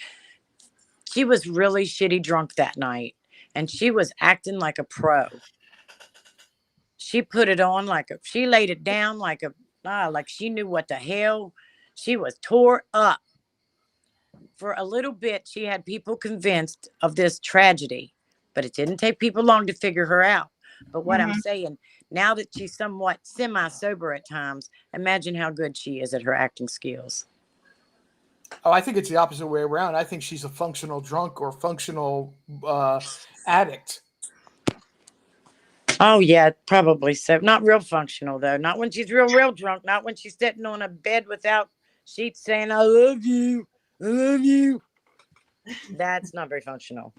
She was really shitty drunk that night, and she was acting like a pro. She put it on she laid it down like she knew what the hell. She was tore up. For a little bit, she had people convinced of this tragedy, but it didn't take people long to figure her out. But what I'm Mhm. saying, now that she's somewhat semi sober at times, imagine how good she is at her acting skills. Oh, I think it's the opposite way around. I think she's a functional drunk or functional addict. Oh yeah, probably so. Not real functional though. Not when she's real drunk. Not when she's sitting on a bed without sheets saying "I love you, I love you." That's not very functional.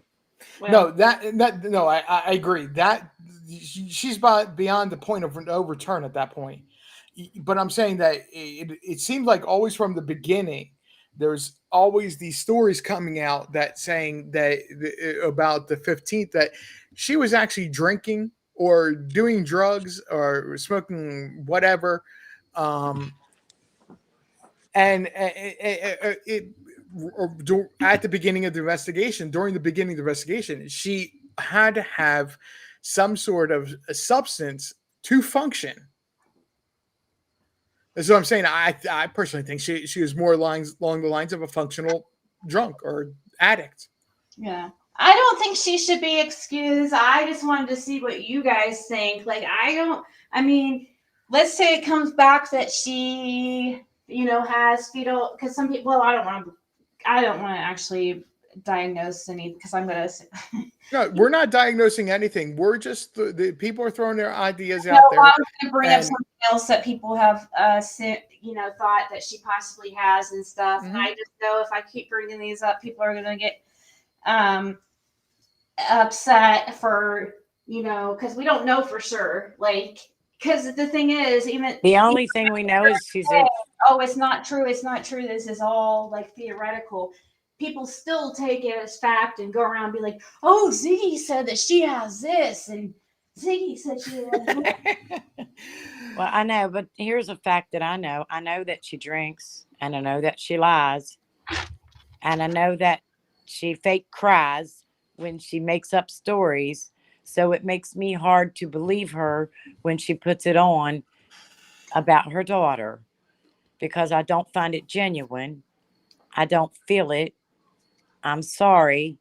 No, no, I agree that she's beyond the point of no return at that point. But I'm saying that it seemed like always from the beginning, there's always these stories coming out that saying that about the 15th that she was actually drinking or doing drugs or smoking whatever, and at the beginning of the investigation, during the beginning of the investigation, she had to have some sort of a substance to function. That's what I'm saying. I personally think she was more along the lines of a functional drunk or addict. Yeah. I don't think she should be excused. I just wanted to see what you guys think. Like, I mean, let's say it comes back that she, has fetal, because some people, well, I don't want to actually diagnose any, because I'm going to. No, we're not diagnosing anything. We're just the people are throwing their ideas No, out there. I'm going to bring up and- something else that people have, thought that she possibly has and stuff. And I just know if I keep bringing these up, people are going to get upset for, because we don't know for sure. Like, because the thing is, even The only thing we know is she's a oh, it's not true. It's not true. This is all like theoretical. People still take it as fact and go around and be like, oh, Ziggy said that she has this, and Ziggy said she has that. well, I know, but here's a fact that I know. I know that she drinks, and I know that she lies, and I know that she fake cries when she makes up stories. So it makes me hard to believe her when she puts it on about her daughter because I don't find it genuine. I don't feel it. I'm sorry.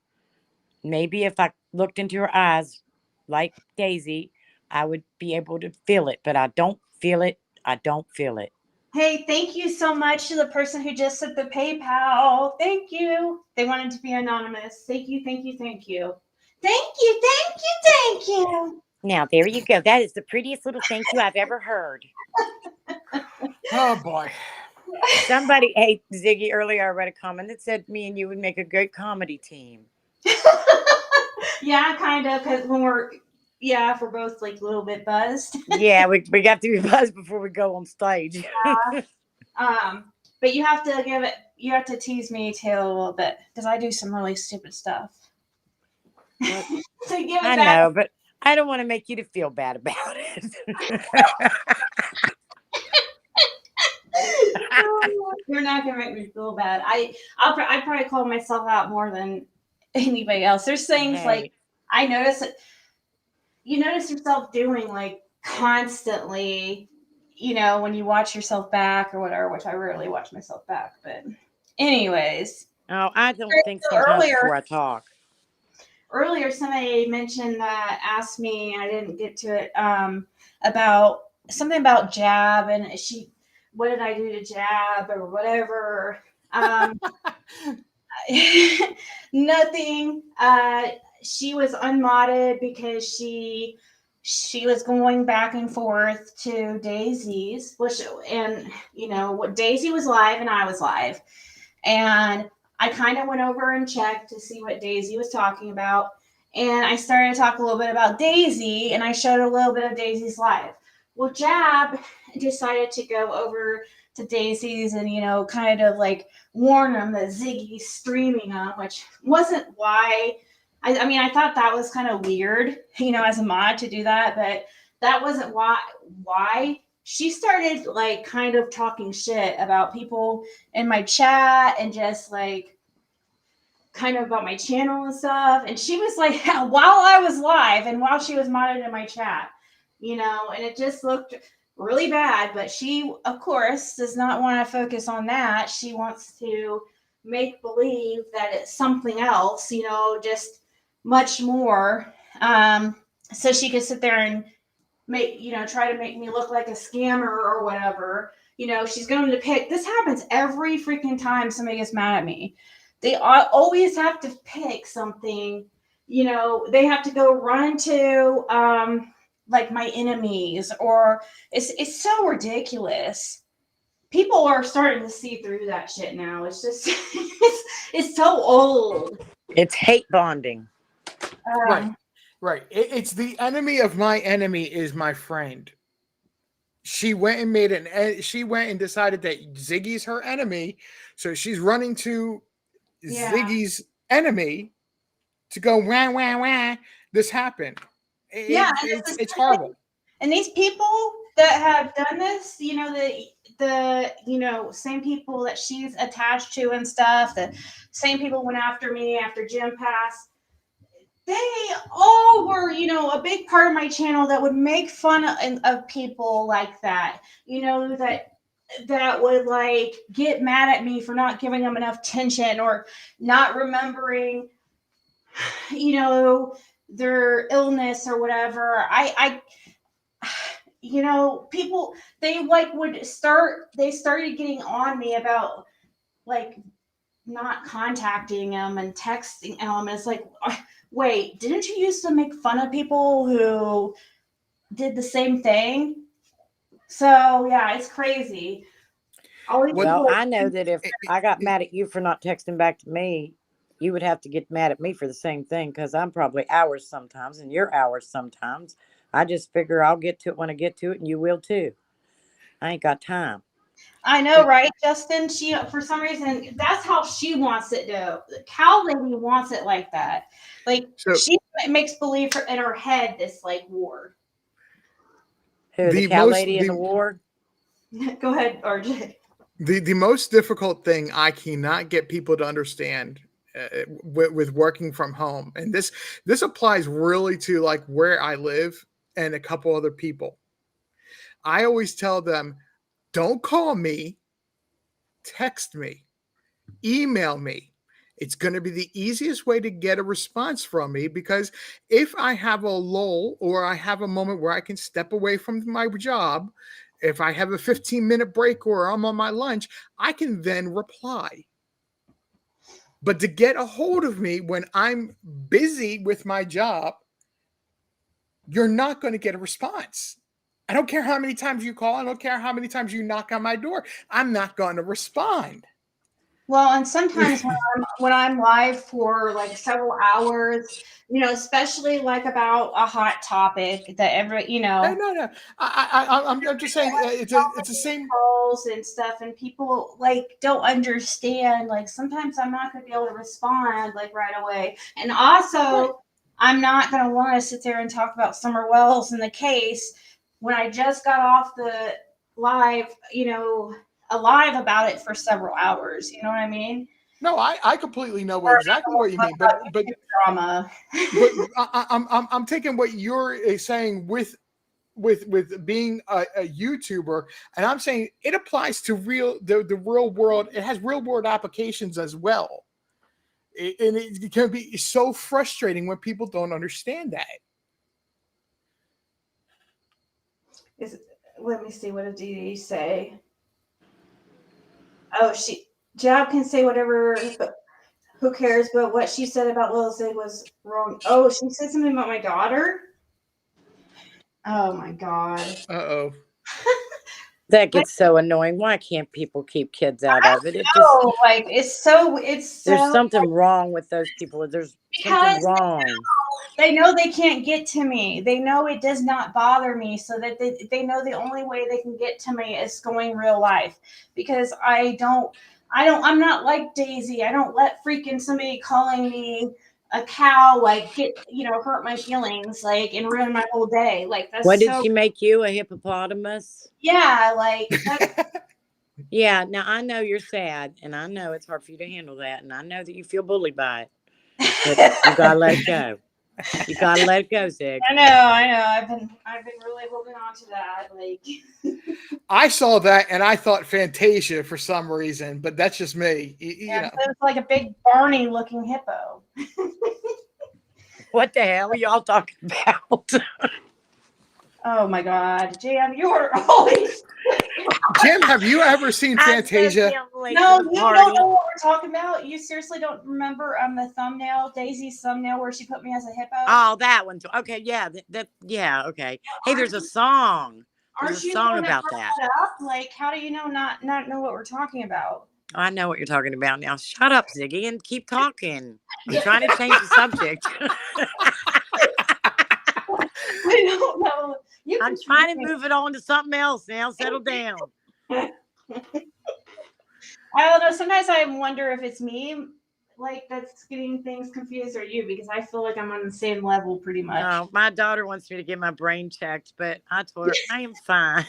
Maybe if I looked into her eyes like Daisy, I would be able to feel it, but I don't feel it. I don't feel it. Hey, thank you so much to the person who just sent the PayPal. Thank you. They wanted to be anonymous. Thank you, thank you, thank you. Thank you, thank you, thank you. Now, there you go. That is the prettiest little thank you I've ever heard. Oh boy. Somebody, hey, Ziggy, earlier I read a comment that said me and you would make a great comedy team. Yeah, kind of, because when if we're both like a little bit buzzed. Yeah, we got to be buzzed before we go on stage. But you have to tease me too a little bit because I do some really stupid stuff. Well, To give it I back. know, but I don't want to make you to feel bad about it. You're not gonna make me feel bad. I probably call myself out more than anybody else. There's things like I notice it. You notice yourself doing like constantly, when you watch yourself back or whatever, which I rarely watch myself back. But anyways, Oh, I don't think sometimes before I talk. Earlier somebody mentioned that asked me, I didn't get to it, about something about jab and what did I do to jab or whatever. Nothing. She was unmodded because she was going back and forth to Daisy's, and Daisy was live and I was live, and I kind of went over and checked to see what Daisy was talking about, and I started to talk a little bit about Daisy, and I showed a little bit of Daisy's live. Well, Jab decided to go over to Daisy's and kind of like warn them that Ziggy's streaming them, which wasn't why. I mean, I thought that was kind of weird, as a mod to do that, but that wasn't why. She started like kind of talking shit about people in my chat and just like kind of about my channel and stuff. And she was like, while I was live and while she was modded in my chat, and it just looked really bad. But she, of course, does not want to focus on that. She wants to make believe that it's something else, just much more. So she could sit there and try to make me look like a scammer or whatever. She's going to pick. This happens every freaking time somebody gets mad at me. They always have to pick something. They have to go run to like my enemies, or it's so ridiculous. People are starting to see through that shit now. It's just it's so old. It's hate bonding. Right. It's the enemy of my enemy is my friend. She went and she went and decided that Ziggy's her enemy, so she's running to Ziggy's enemy to go wah wah wah. This happened. It's horrible. And these people that have done this, the same people that she's attached to and stuff, the same people went after me after Jim passed. They all were, a big part of my channel that would make fun of people like that, that would like get mad at me for not giving them enough attention or not remembering, their illness or whatever. People, they started getting on me about like not contacting them and texting them. It's like, wait, didn't you used to make fun of people who did the same thing? So yeah, it's crazy. Well, I know that if I got mad at you for not texting back to me, you would have to get mad at me for the same thing because I'm probably hours sometimes and you're hours sometimes. I just figure I'll get to it when I get to it, and you will too. I ain't got time. I know, right, Justin? She, for some reason, that's how she wants it though. The cow lady wants it like that. Like So she makes believe in her head this like war. Who, the cow lady in the war? Go ahead, RJ. the most difficult thing I cannot get people to understand with working from home, and this applies really to like where I live and a couple other people. I always tell them, don't call me, text me, email me. It's going to be the easiest way to get a response from me, because if I have a lull or I have a moment where I can step away from my job, if I have a 15-minute break or I'm on my lunch, I can then reply. But to get a hold of me when I'm busy with my job, you're not going to get a response. I don't care how many times you call. I don't care how many times you knock on my door. I'm not going to respond. Well, and sometimes when I'm live for like several hours, especially like about a hot topic that No. I'm just saying it's the same. calls and stuff, and people like don't understand. Like sometimes I'm not going to be able to respond like right away, and also Right. I'm not going to want to sit there and talk about Summer Wells in the case when I just got off the live, alive about it for several hours. You know what I mean? No, I completely know exactly what you mean, but drama. but I'm taking what you're saying with being a YouTuber, and I'm saying it applies to the real world. It has real world applications as well, and it can be so frustrating when people don't understand that. Let me see, what did Dee say? Oh, Jab can say whatever, but who cares? But what she said about Lil Zig was wrong. Oh, she said something about my daughter. Oh my god. Uh-oh. That gets so annoying. Why can't people keep kids out of it? It's so there's something wrong with those people. There's something wrong. They know they can't get to me. They know it does not bother me, so that they know the only way they can get to me is going real life, because I'm not like Daisy. I don't let freaking somebody calling me a cow hurt my feelings and ruin my whole day. Like that's What did she make you, a hippopotamus? Yeah, yeah. Now I know you're sad, and I know it's hard for you to handle that, and I know that you feel bullied by it. But you gotta let it go. You gotta let it go, Zig. I know. I've been really holding on to that. I saw that and I thought Fantasia for some reason, but that's just me. It's like a big Barney looking hippo. What the hell are y'all talking about? Oh my God, Jam, you're always. Jim, have you ever seen Fantasia? No, you don't know what we're talking about. You seriously don't remember the thumbnail, Daisy's thumbnail, where she put me as a hippo? Oh, that one. Okay, yeah, okay. Hey, there's a song. There's a song about that. How do you not know what we're talking about? I know what you're talking about now. Shut up, Ziggy, and keep talking. I'm trying to change the subject. I don't know. I'm trying to move it on to something else now. Settle down. I don't know. Sometimes I wonder if it's me, that's getting things confused, or you, because I feel like I'm on the same level pretty much. Oh, my daughter wants me to get my brain checked, but I told her I am fine.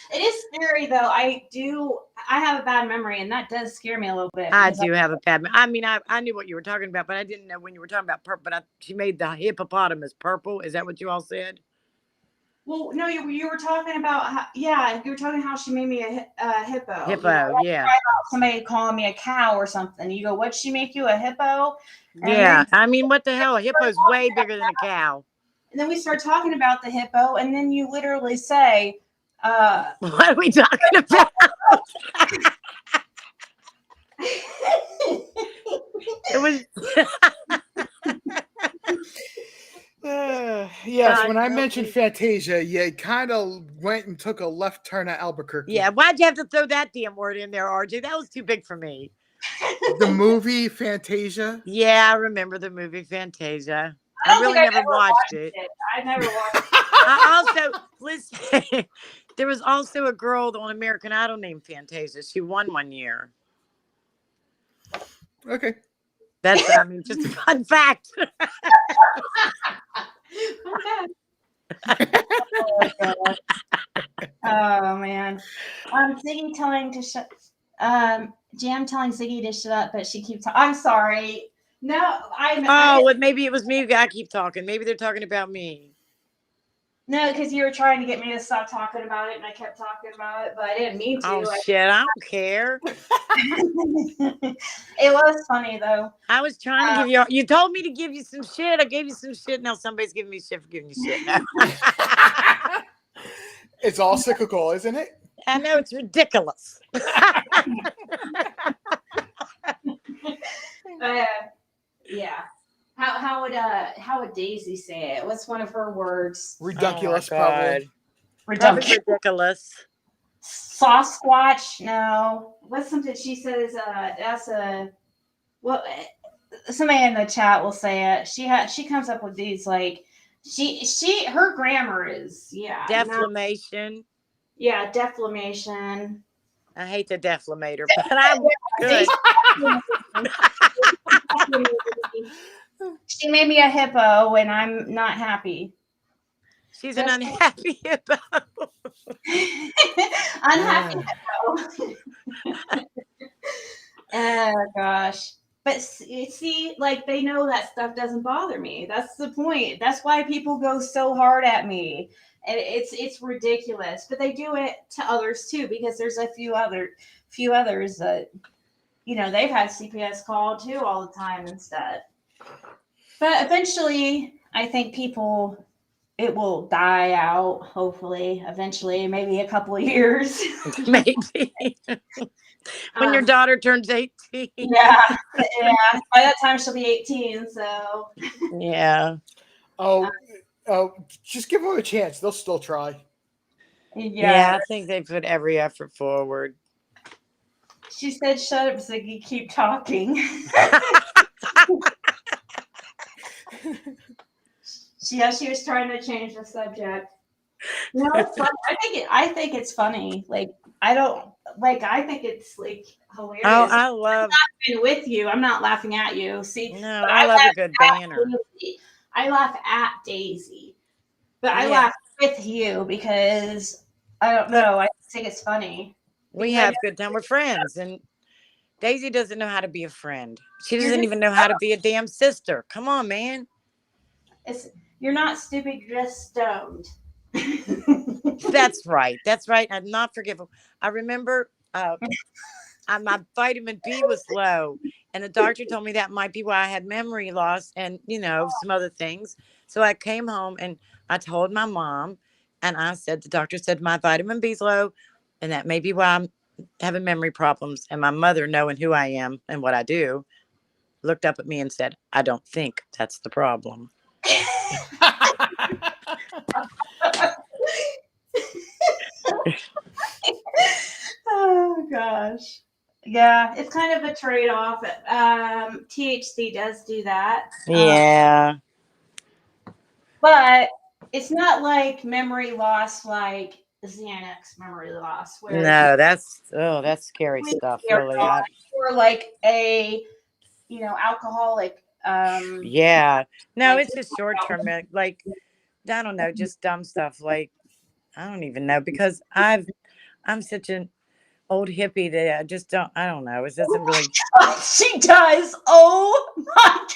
It is scary though. I have a bad memory, and that does scare me a little bit. I do have a bad memory. I mean, I knew what you were talking about, but I didn't know when you were talking about purple. But she made the hippopotamus purple. Is that what you all said? Well, no, you were talking about you were talking how she made me a hippo. Hippo, yeah. Somebody calling me a cow or something. You go, what'd she make you, a hippo? And yeah, I mean, what the hell? A hippo's way bigger than a cow. And then we start talking about the hippo, and then you literally say, what are we talking about? It was. Yes, when I mentioned Fantasia, you kind of went and took a left turn at Albuquerque. Yeah, why'd you have to throw that damn word in there, RJ? That was too big for me. The movie Fantasia? Yeah, I remember the movie Fantasia. I don't really think I've never ever watched it. I've never watched it. I also listen. There was also a girl on American Idol named Fantasia. She won one year. Okay. That's just a fun fact. Oh, God. Oh, man. Ziggy telling to shut. Jam telling Ziggy to shut up, but she keeps. I'm sorry. No, Oh, well, maybe it was me. I keep talking. Maybe they're talking about me. No, because you were trying to get me to stop talking about it, and I kept talking about it, but I didn't mean to. Oh shit! I don't care. It was funny though. I was trying to give you. You told me to give you some shit. I gave you some shit. Now somebody's giving me shit for giving you shit. Now. It's all cyclical, isn't it? I know it's ridiculous. Yeah. How would Daisy say it? What's one of her words? Ridiculous, Oh probably. Probably ridiculous. Sasquatch? No. What's something she says? That's a what? Somebody in the chat will say it. She comes up with these like her grammar is Deflamation. Deflamation. I hate the deflamator, but I'm good. She made me a hippo when I'm not happy. She's an unhappy hippo. Unhappy hippo. Oh gosh. But see, like they know that stuff doesn't bother me. That's the point. That's why people go so hard at me. And it's ridiculous. But they do it to others too, because there's a few others that they've had CPS called too all the time instead. But eventually I think it will die out, hopefully, eventually, maybe a couple of years. Maybe. When your daughter turns 18. Yeah. By that time she'll be 18, so. Yeah. Oh, just give them a chance. They'll still try. Yeah, I think they put every effort forward. She said, shut up, Ziggy, keep talking. She was trying to change the subject. No, it's funny. I think it's funny. Like I think it's like hilarious. Oh, I'm laughing with you. I'm not laughing at you. See, no, I love a good banner. I laugh at Daisy, but I laugh with you because I don't know. I think it's funny. We have good time. We're friends, and Daisy doesn't know how to be a friend. She doesn't even know how to be a damn sister. Come on, man. You're not stupid, you're just stoned. That's right. I'm not forgivable. I remember my vitamin B was low, and the doctor told me that might be why I had memory loss and some other things. So I came home and I told my mom, and I said the doctor said my vitamin B's low, and that may be why I'm having memory problems. And my mother, knowing who I am and what I do, looked up at me and said, I don't think that's the problem. Oh gosh. Yeah, it's kind of a trade-off. THC does do that. Yeah. But it's not like memory loss like Xanax memory loss. Where No, that's scary stuff, really. Or like a alcoholic. Yeah. No, it's just short term. Like, I don't know, just dumb stuff. Like, I don't even know, because I'm such an old hippie that I don't know. It doesn't really. She does. Oh my God.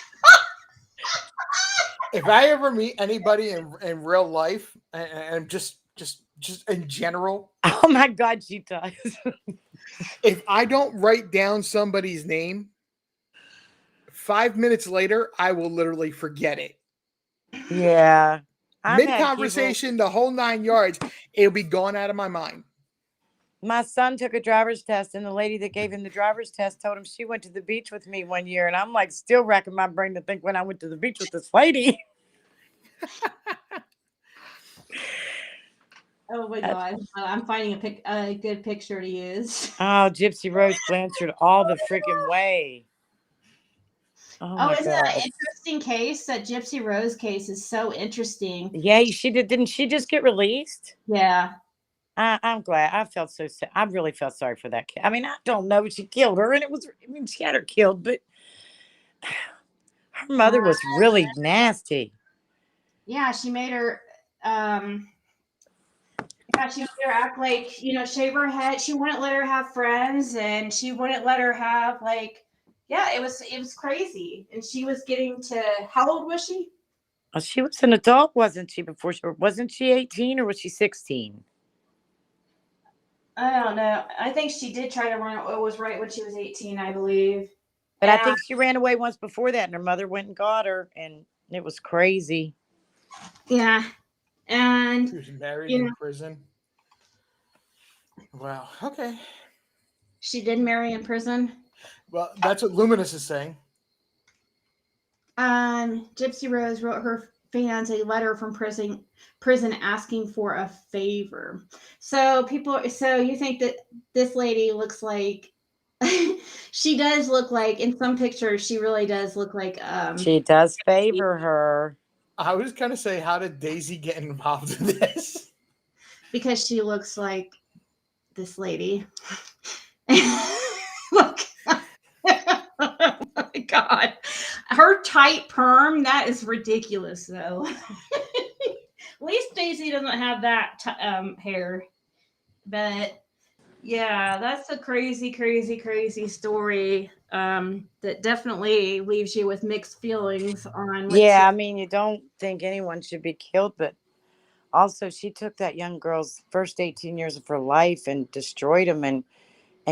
If I ever meet anybody in real life and just in general. Oh my God, she does. If I don't write down somebody's name, 5 minutes later, I will literally forget it. Yeah. Mid-conversation, the whole 9 yards, it'll be gone out of my mind. My son took a driver's test, and the lady that gave him the driver's test told him she went to the beach with me one year. And I'm like, still racking my brain to think when I went to the beach with this lady. Oh my God. I'm finding a good picture to use. Oh, Gypsy Rose Blanchard all the freaking way. Oh Oh, my isn't that God. an interesting case? That Gypsy Rose case is so interesting. Yeah, she did. Didn't she just get released? Yeah. I'm glad. I felt so sad. I really felt sorry for that kid. I mean, I don't know if she killed her, and it was. I mean, she had her killed, but her mother was really nasty. Yeah, she made her yeah, she made her act like, shave her head. She wouldn't let her have friends, and she wouldn't let her have like, yeah, it was crazy. And she was getting to, how old was she? Well, she was an adult, wasn't she? Before she wasn't she 18 or was she 16? I don't know. I think she did try to run. It was right when she was 18, I believe. But I And think she ran away once before that, and her mother went and got her, and it was crazy. yeah, and She was married you in know, prison. Wow. Okay. she did marry in prison. Well, that's what Luminous is saying. Gypsy Rose wrote her fans a letter from prison asking for a favor. So you think that this lady looks like she does look like, in some pictures she really does look like She does favor her. I was going to say, how did Daisy get involved in this? because she looks like this lady. Look. Oh my god. Her tight perm, that is ridiculous though. At least Daisy doesn't have that hair. But yeah, that's a crazy, crazy, crazy story. That definitely leaves you with mixed feelings on what Yeah, to. I mean, you don't think anyone should be killed, but also she took that young girl's first 18 years of her life and destroyed them and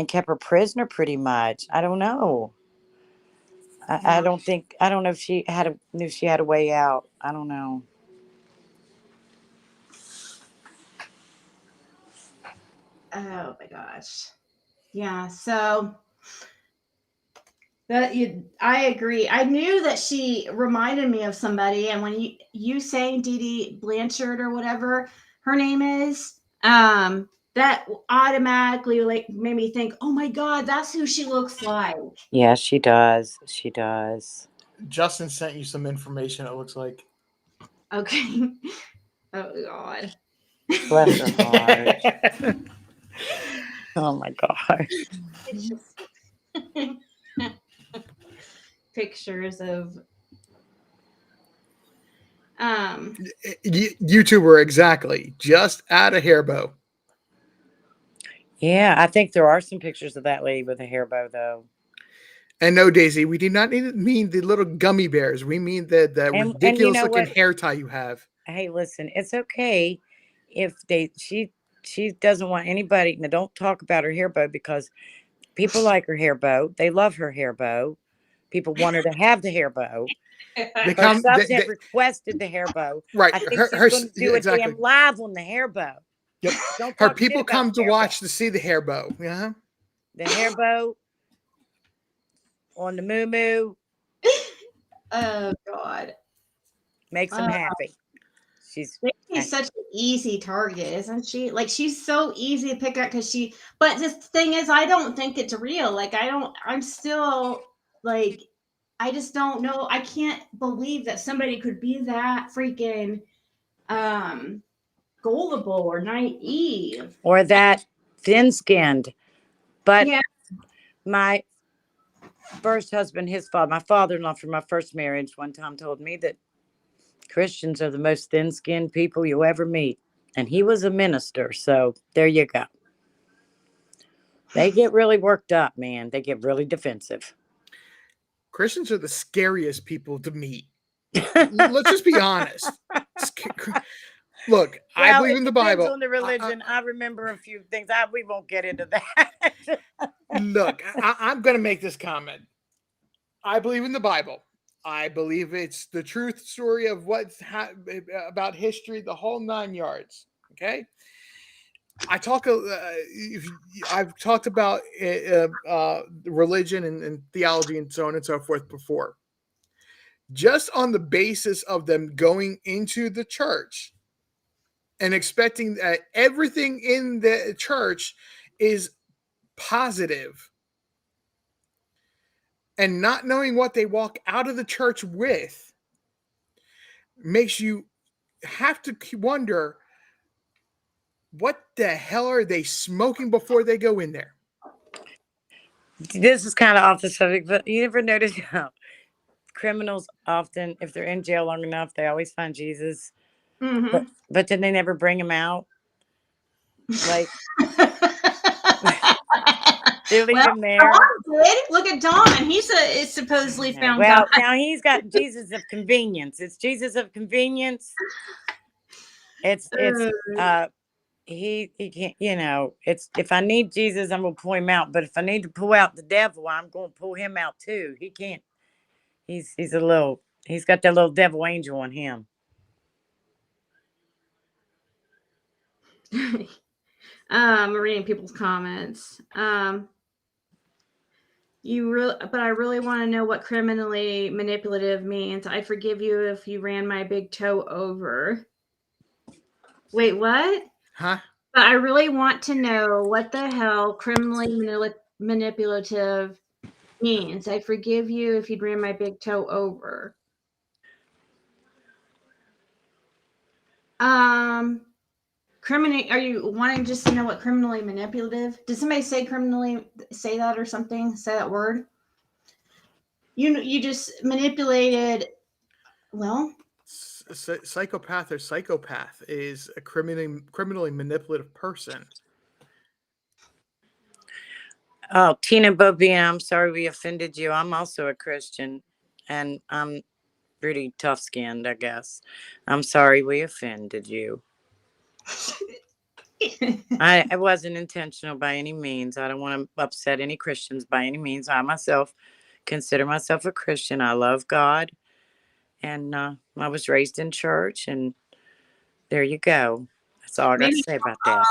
kept her prisoner pretty much. I don't know. I Yeah. don't think I don't know if she knew she had a way out. I don't know. Oh my gosh. Yeah. So I agree. I knew that she reminded me of somebody, and when you saying Dee Dee Blanchard or whatever her name is, that automatically like made me think, oh my god, that's who she looks like. Yeah, she does. She does. Justin sent you some information, it looks like. Okay. Oh god. Bless her heart. Oh my God. Pictures of YouTuber, exactly. Just add a hair bow. Yeah, I think there are some pictures of that lady with a hair bow, though. And no, Daisy, we do not mean the little gummy bears. We mean the And you ridiculous know looking what? hair tie you have. Hey, listen, it's okay if she doesn't want anybody. Now, don't talk about her hair bow because people like her hair bow. They love her hair bow. People want her to have the hair bow. They Her come, subs have requested the hair bow. right. I think she's going to do a Exactly. damn live on the hair bow. Yep. Don't Her talk shit people about come the to hair watch bow. to see the hair bow. Yeah. The hair bow on the moo oh god. makes them happy. She's She's such an easy target, isn't she? Like she's so easy to pick up because but the thing is, I don't think it's real. Like I'm still like, I just don't know. I can't believe that somebody could be that freaking gullible or naive. or that thin-skinned. But Yeah. my first husband, my father-in-law from my first marriage, one time told me that Christians are the most thin-skinned people you'll ever meet. And he was a minister. So there you go. They get really worked up, man. They get really defensive. Christians are the scariest people to meet. Let's just be honest. Look, I believe in the Bible. On the religion. I remember a few things. We won't get into that. Look, I'm going to make this comment. I believe in the Bible. I believe it's the truth story of what's about history, the whole 9 yards. Okay. I've talked about religion and theology and so on and so forth before. Just on the basis of them going into the church and expecting that everything in the church is positive and not knowing what they walk out of the church with makes you have to wonder, what the hell are they smoking before they go in there? This is kind of off the subject, but you ever notice how criminals often, if they're in jail long enough, they always find Jesus, Mm-hmm. but then they never bring him out. Like they leave him there. Don did. Look at Don. Is supposedly Yeah, found well, God. now he's got Jesus of convenience. It's Jesus of convenience. It's he can't, you know, it's, if I need Jesus, I'm gonna pull him out. But if I need to pull out the devil, I'm gonna pull him out too. He can't, he's he's got that little devil angel on him. I'm reading people's comments. But I really want to know what criminally manipulative means. I forgive you if you ran my big toe over. Wait, what? Huh? But I really want to know what the hell criminally manipulative means. I forgive you if you ran my big toe over. Are you wanting just to know what criminally manipulative? Did somebody say that or something? Say that word? You just manipulated. Well, Psychopath or psychopath is a criminally manipulative person. Oh, Tina Bobina, I'm sorry we offended you. I'm also a Christian, and I'm pretty tough-skinned, I guess. I'm sorry we offended you. It wasn't intentional by any means. I don't want to upset any Christians by any means. I myself consider myself a Christian. I love God, and I was raised in church, and there you go. That's all I got to say about that.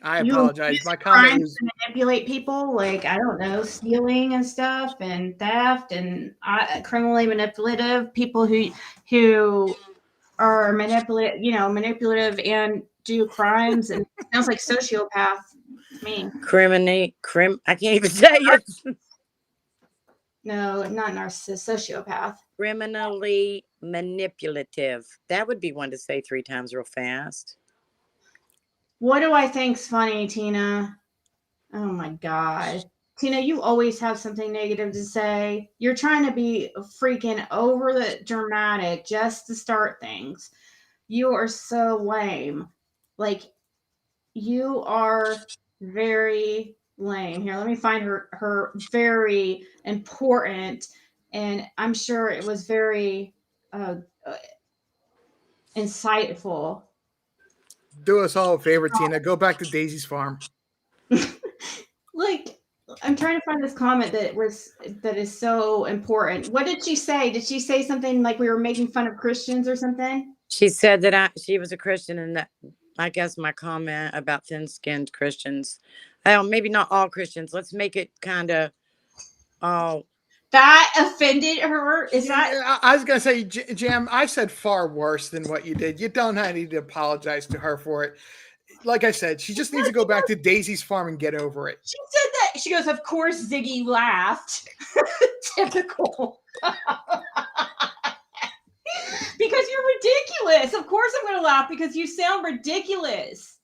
I You apologize. use My comment crimes was to manipulate people, like, I don't know, stealing and stuff, and theft, and criminally manipulative people who are manipulative and do crimes, and it sounds like sociopath to me. I can't even say it. No, not narcissist, sociopath. Criminally manipulative. That would be one to say 3 times real fast. What do I think's funny, Tina? Oh my God. Tina, you always have something negative to say. You're trying to be freaking over the dramatic just to start things. You are so lame. Like, you are very lame. Here, let me find her very important, and I'm sure it was very insightful. do us all a favor, Tina. Go back to Daisy's farm. Like, I'm trying to find this comment that is so important. What did she say? Did she say something like we were making fun of Christians or something? She said that she was a Christian, and that, I guess, my comment about thin-skinned Christians. Maybe not all Christians. Let's make it kind of all. That offended her? Is that? I was gonna say, Jam, I said far worse than what you did. You don't need to apologize to her for it. Like I said, she just needs to go back to Daisy's farm and get over it. She said that. She goes, of course Ziggy laughed. Typical. Because you're ridiculous. Of course I'm going to laugh because you sound ridiculous.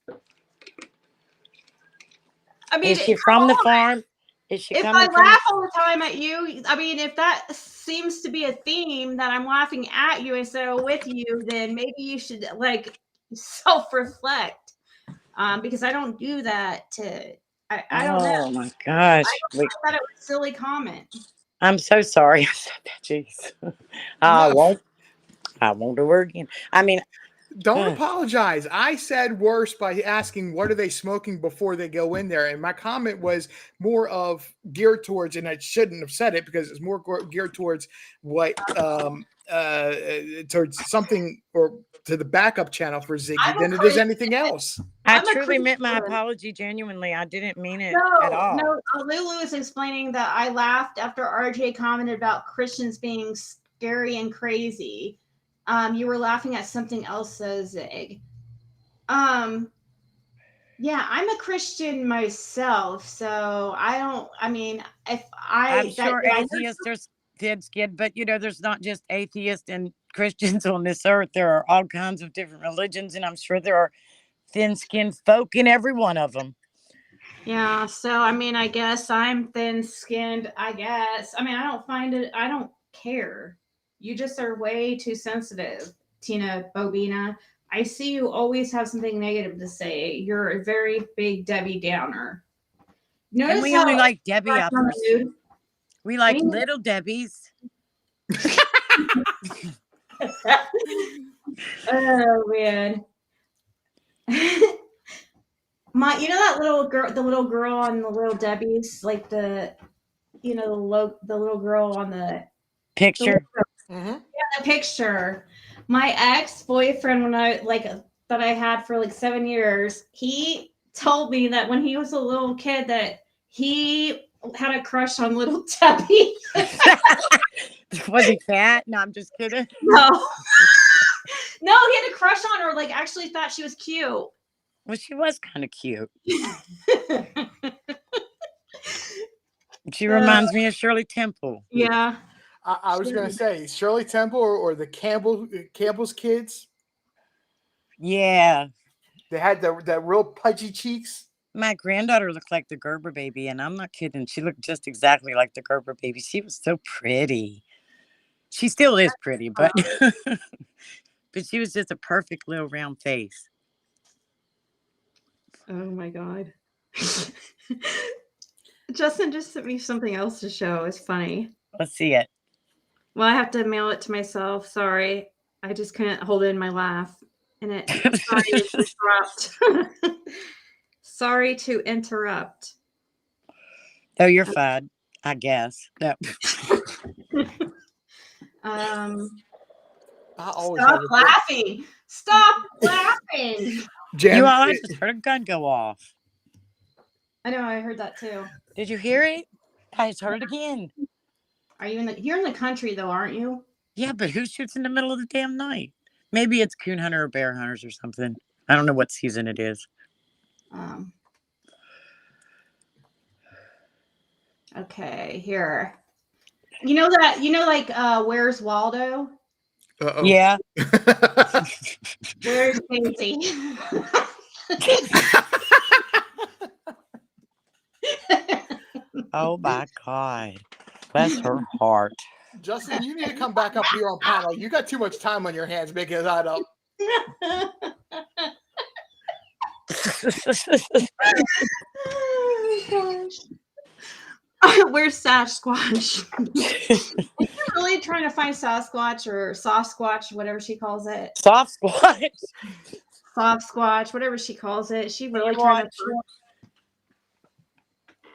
I mean, Is she from the farm? Is she if I laugh all the time at you, I mean, if that seems to be a theme that I'm laughing at you instead of with you, then maybe you should like self-reflect. Because I don't do that to. I don't know. Oh my gosh! I thought it was a silly comment. I'm so sorry I said that. Jeez, I won't do it again. I mean, don't apologize. I said worse by asking what are they smoking before they go in there, and my comment was more of geared towards, and I shouldn't have said it because it's more geared towards what towards something or to the backup channel for Ziggy than it is anything else. I truly meant my apology genuinely. I didn't mean it at all. No, Lulu is explaining that I laughed after RJ commented about Christians being scary and crazy. You were laughing at something else, says Zig. Yeah, I'm a Christian myself, so I don't. I mean, if I'm I that sure I atheists are skin, but there's not just atheists and Christians on this earth. There are all kinds of different religions, and I'm sure there are thin-skinned folk in every one of them. Yeah, so I mean, I guess I'm thin-skinned. I guess. I mean, I don't find it. I don't care. You just are way too sensitive, Tina Bobina. I see you always have something negative to say. You're a very big Debbie Downer. And Notice we how only like Debbie I'm on uppers. the mood? We like We- little Debbies. Oh man. You know that little girl, the little girl on the Little Debbie's, like the little girl on the Picture. Mm-hmm. the picture. My ex-boyfriend, when I that I had for like 7 years, he told me that when he was a little kid that he had a crush on Little Debbie. Was he fat? No, I'm just kidding. No. No, he had a crush on her, like actually thought she was cute. Well, she was kind of cute. She reminds me of Shirley Temple. Yeah. I was going to say Shirley Temple or the Campbell's kids. Yeah. They had that real pudgy cheeks. My granddaughter looked like the Gerber baby, and I'm not kidding. She looked just exactly like the Gerber baby. She was so pretty. She still is pretty, but but she was just a perfect little round face. Oh my god. Justin just sent me something else to show. It's funny. Let's see it. Well, I have to mail it to myself. Sorry. I just couldn't hold in my laugh. And sorry to interrupt. Sorry to interrupt. Oh, you're fine, I guess. No. Stop laughing. Stop laughing. Jam, You all, I just heard a gun go off. I know, I heard that too. Did you hear it? I just heard it again. Are you you're in the country though, aren't you? Yeah, but who shoots in the middle of the damn night? Maybe it's coon hunter or bear hunters or something. I don't know what season it is. Okay, here. You know like Where's Waldo? Uh-oh. Yeah. Where's Casey? Oh my God. Bless her heart. Justin, you need to come back up here on panel. You got too much time on your hands making that up. Oh gosh. Where's Sasquatch? Are you really trying to find Sasquatch or soft squatch, whatever she calls it? Soft squatch. Soft squatch, whatever she calls it. She really trying to.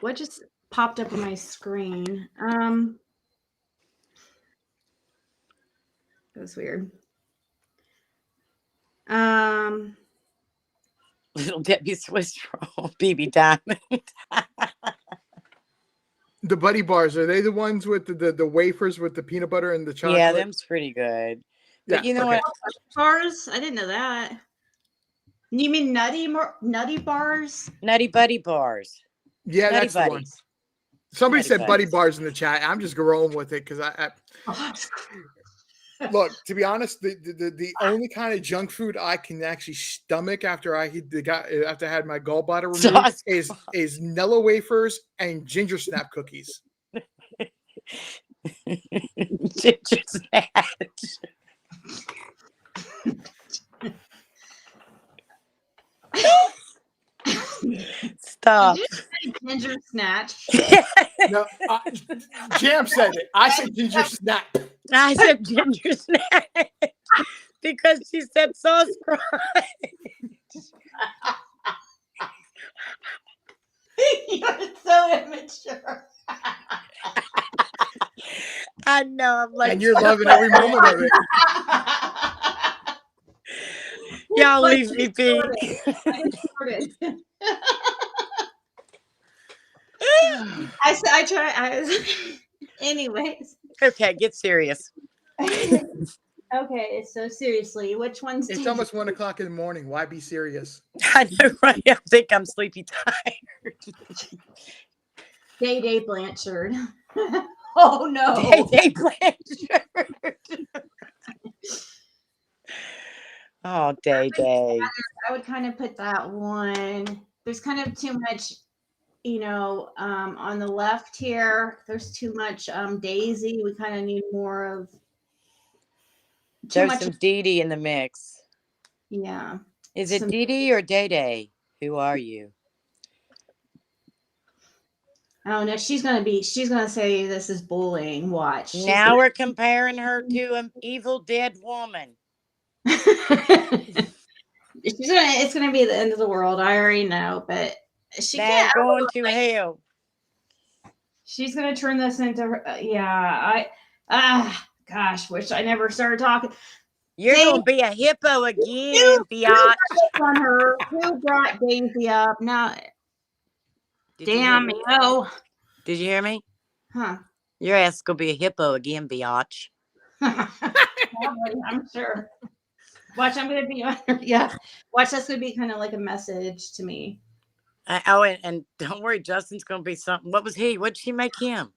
What just popped up on my screen? That was weird. Little Debbie Swiss roll, BB Diamond. The Buddy Bars, are they the ones with the wafers with the peanut butter and the chocolate? Yeah, them's pretty good. But you know what? Bars? I didn't know that. You mean nutty bars? Nutty Buddy bars. Yeah, Nutty that's the one. Buddies. Somebody Nutty said Buddy Buddies. Bars in the chat. I'm just rolling with it because I look, to be honest, the only kind of junk food I can actually stomach after I had my gallbladder removed is Nella wafers and ginger snap cookies. Ginger snatch. Stop. Did you say ginger snatch? No, Jam said it. I said ginger snap. I said ginger snatch because she said sauce crunch. You're so immature. I know. I'm like, And you're loving every moment of it. y'all leave me be. I try. Anyways. Okay, get serious. Okay, so seriously, which one's It's Day almost 1:00 in the morning. Why be serious? I know, right? I think I'm sleepy tired. Day Blanchard? Oh Day no. Day Blanchard. Oh, Day Day. I would kind of put that one. There's kind of too much, on the left here. There's too much Daisy. We kind of need more of too There's much. some Dee Dee in the mix. Yeah. Is it Some, Dee Dee or Day Day? Who are you? oh no, she's gonna say this is bullying. Watch. Now we're comparing her to an evil dead woman. It's gonna be the end of the world. I already know, but she They're can't. going to hell. She's gonna turn this into her. Gosh, wish I never started talking. You're gonna be a hippo again, biatch. On her. Who brought Daisy up? Now, damn, Did you hear me? Huh? Your ass gonna be a hippo again, biatch. Probably, I'm sure. Watch, I'm gonna be on her. Yeah, watch. That's gonna be kind of like a message to me. And don't worry, Justin's gonna be something. What was he? What'd she make him?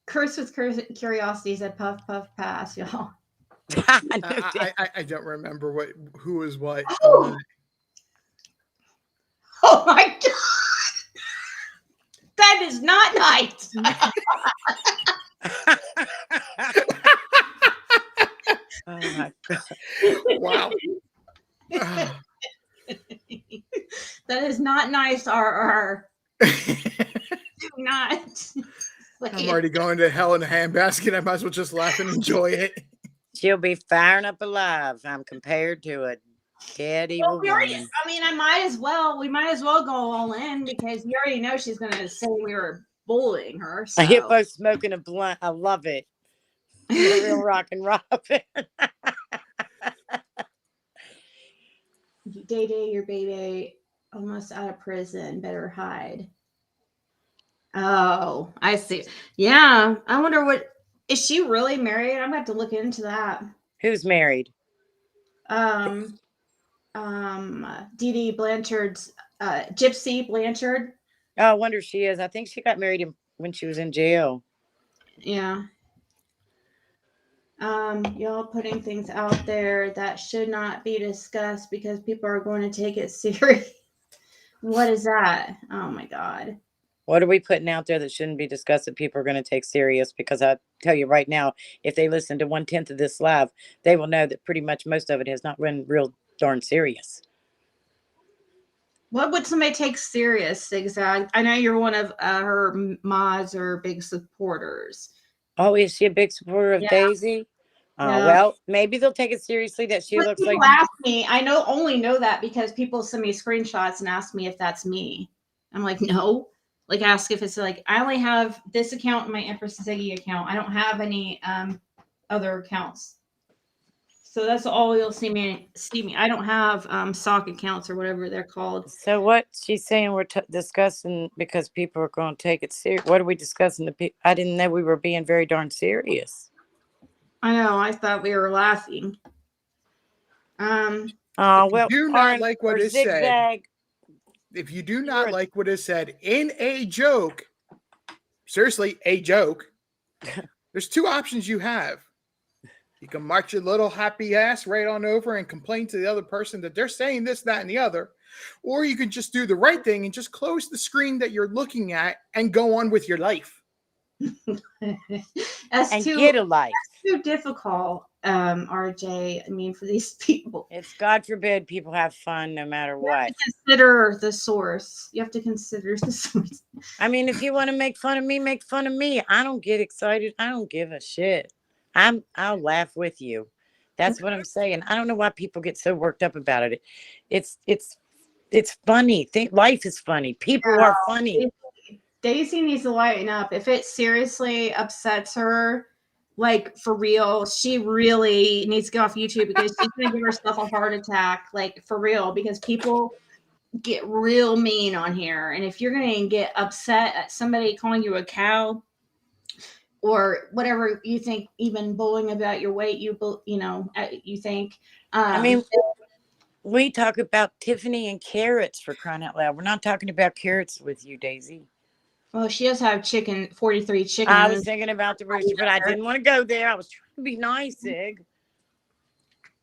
Curse with curiosities at Puff Puff Pass, y'all. I don't remember who was what. Oh my god, that is not nice. Oh my god! Wow. That is not nice. RR. Do not. I'm already going to hell in a handbasket. I might as well just laugh and enjoy it. She'll be firing up alive. I'm compared to a dead evil woman. I might as well. We might as well go all in because you already know she's going to say we were bullying her. So. A hippo smoking a blunt. I love it. Real rock and robin. Day, your baby, almost out of prison. Better hide. Oh, I see. Yeah, I wonder what is she really married? I'm about to look into that. Who's married? Dee Dee Blanchard's Gypsy Blanchard. Oh, I wonder if she is. I think she got married when she was in jail. Yeah. Y'all putting things out there that should not be discussed because people are going to take it serious. What is that? Oh my god. What are we putting out there that shouldn't be discussed that people are going to take serious? Because I tell you right now, if they listen to 1/10 of this live, they will know that pretty much most of it has not been real darn serious. What would somebody take serious, Zigzag? I know you're one of her mods or big supporters. Oh, is she a big supporter of Daisy? Yeah. Well, maybe they'll take it seriously that she looks like. Ask me. I only know that because people send me screenshots and ask me if that's me. I'm like, no. Like, ask if it's like I only have this account and my Empress Ziggy account. I don't have any other accounts. So that's all you'll see me. I don't have sock accounts or whatever they're called. So what she's saying we're discussing because people are going to take it serious. What are we discussing? I didn't know we were being very darn serious. I know. I thought we were laughing. Well, do not like what is said. If you do not like what is said in a joke, seriously, a joke, there's two options you have. You can march your little happy ass right on over and complain to the other person that they're saying this, that, and the other. Or you can just do the right thing and just close the screen that you're looking at and go on with your life. Get a life. That's too difficult, RJ. I mean, for these people. It's God forbid people have fun no matter what. Consider the source. You have to consider the source. I mean, if you want to make fun of me, make fun of me. I don't get excited. I don't give a shit. I'll laugh with you. That's what I'm saying. I don't know why people get so worked up about it. It's funny. Life is funny. People are funny. Daisy needs to lighten up. If it seriously upsets her, like for real, she really needs to get off YouTube because she's gonna give herself a heart attack, like for real, because people get real mean on here. And if you're gonna get upset at somebody calling you a cow, or whatever you think, even bullying about your weight, you think. I mean, we talk about Tiffany and carrots, for crying out loud. We're not talking about carrots with you, Daisy. Well, she does have 43 chickens. I was thinking about the rooster, but I didn't want to go there. I was trying to be nice, Zig.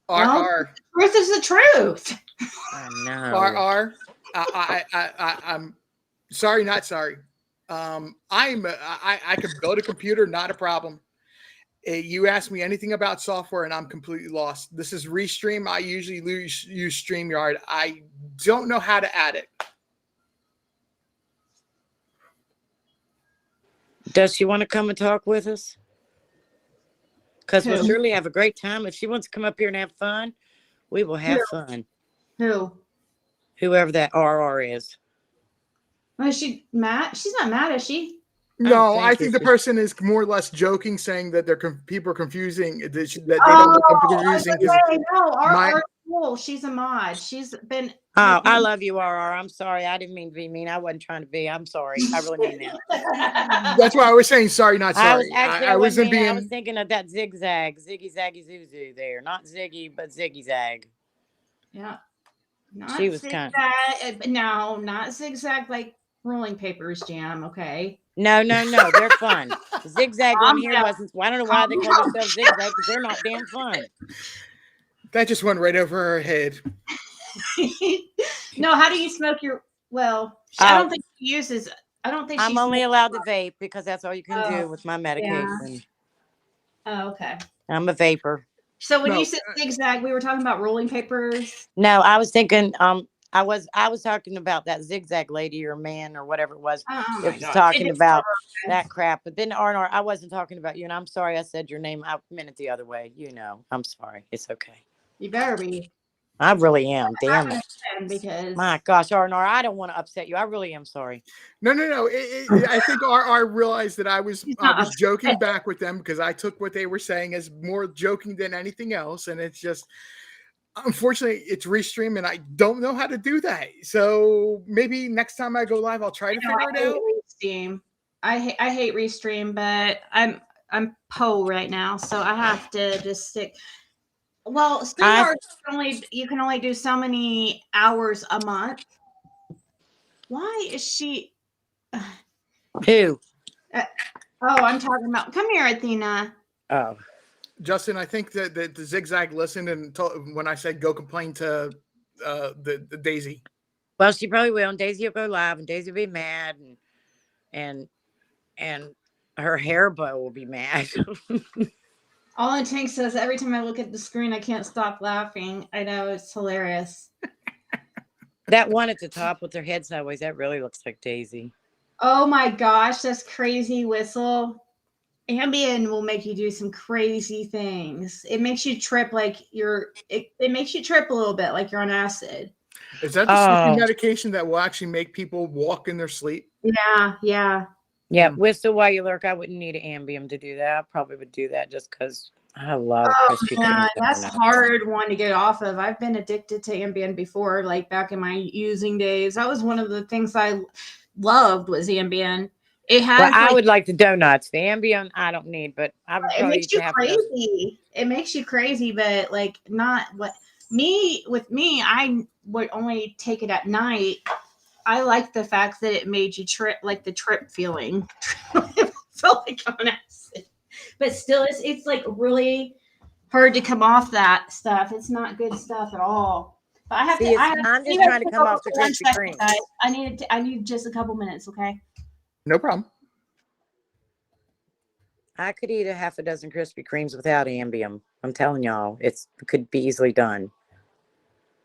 Truth is the truth. I know. I'm sorry, not sorry. I could build a computer, not a problem. You ask me anything about software and I'm completely lost. This is Restream. I usually use StreamYard. I don't know how to add it. Does she want to come and talk with us? Because we'll Who? surely have a great time. If she wants to come up here and have fun, we will have fun. Who? Whoever that RR is. Is she mad? She's not mad, is she? No, I think the person is more or less joking, saying that people are confusing that they don't look confusing. No, RR cool. She's a mod. She's been. Oh, I love you, RR. I'm sorry. I didn't mean to be mean. I wasn't trying to be. I'm sorry. I really mean that. That's why I was saying sorry, not sorry. I was thinking of that zigzag, Ziggy Zaggy Zuzu there. Not Ziggy, but Ziggy Zag. Yeah. Not she was zigzag. No, not zigzag like rolling papers jam. Okay. No. They're fun. Zigzag on here wasn't. I don't know why they call themselves zigzag because they're not damn fun. That just went right over her head. No, how do you smoke your? Well, I don't think she uses. I don't think I'm only allowed to vape because that's all you can do with my medication. Yeah. Oh, okay. I'm a vapor. So when you said zigzag, we were talking about rolling papers. No, I was thinking. I was talking about that zigzag lady or man or whatever it was. It was talking about that crap. But then R&R, I wasn't talking about you, and I'm sorry I said your name. I meant it the other way. I'm sorry. It's okay. You better be. I really am. Damn it. Because my gosh, R&R, I don't want to upset you. I really am sorry. No. I think RR realized that I was joking back with them because I took what they were saying as more joking than anything else. And it's just, unfortunately, it's Restream and I don't know how to do that. So maybe next time I go live, I'll try to figure it out. Restream. I hate Restream, but I'm Poe right now, so I have to just stick. Well, you can only do so many hours a month. Why is she? Who? I'm talking about. Come here, Athena. Oh, Justin, I think that the zigzag listened and when I said go complain to the Daisy. Well, she probably will. And Daisy will go live, and Daisy will be mad, and her hair bow will be mad. All it takes says every time I look at the screen, I can't stop laughing. I know, it's hilarious. That one at the top with her head sideways, that really looks like Daisy. Oh my gosh, that's crazy whistle. Ambien will make you do some crazy things. It makes you trip like it makes you trip a little bit like you're on acid. Is that the sleeping medication that will actually make people walk in their sleep? Yeah. Whistle while you lurk. I wouldn't need an Ambien to do that. I probably would do that just because I love Krispy Kreme. That's a hard one to get off of. I've been addicted to Ambien before, like back in my using days. That was one of the things I loved was Ambien. It has. I would like the donuts. The Ambien I don't need, but I would probably it makes you crazy. It makes you crazy, but like not what with me. I would only take it at night. I like the fact that it made you trip, like the trip feeling. It felt like on acid, but still, it's like really hard to come off that stuff. It's not good stuff at all. But I have to. I'm just trying to come off the Krispy Kreme. I need just a couple minutes, okay? No problem. I could eat a half a dozen Krispy Kremes without Ambien. I'm telling y'all, it could be easily done.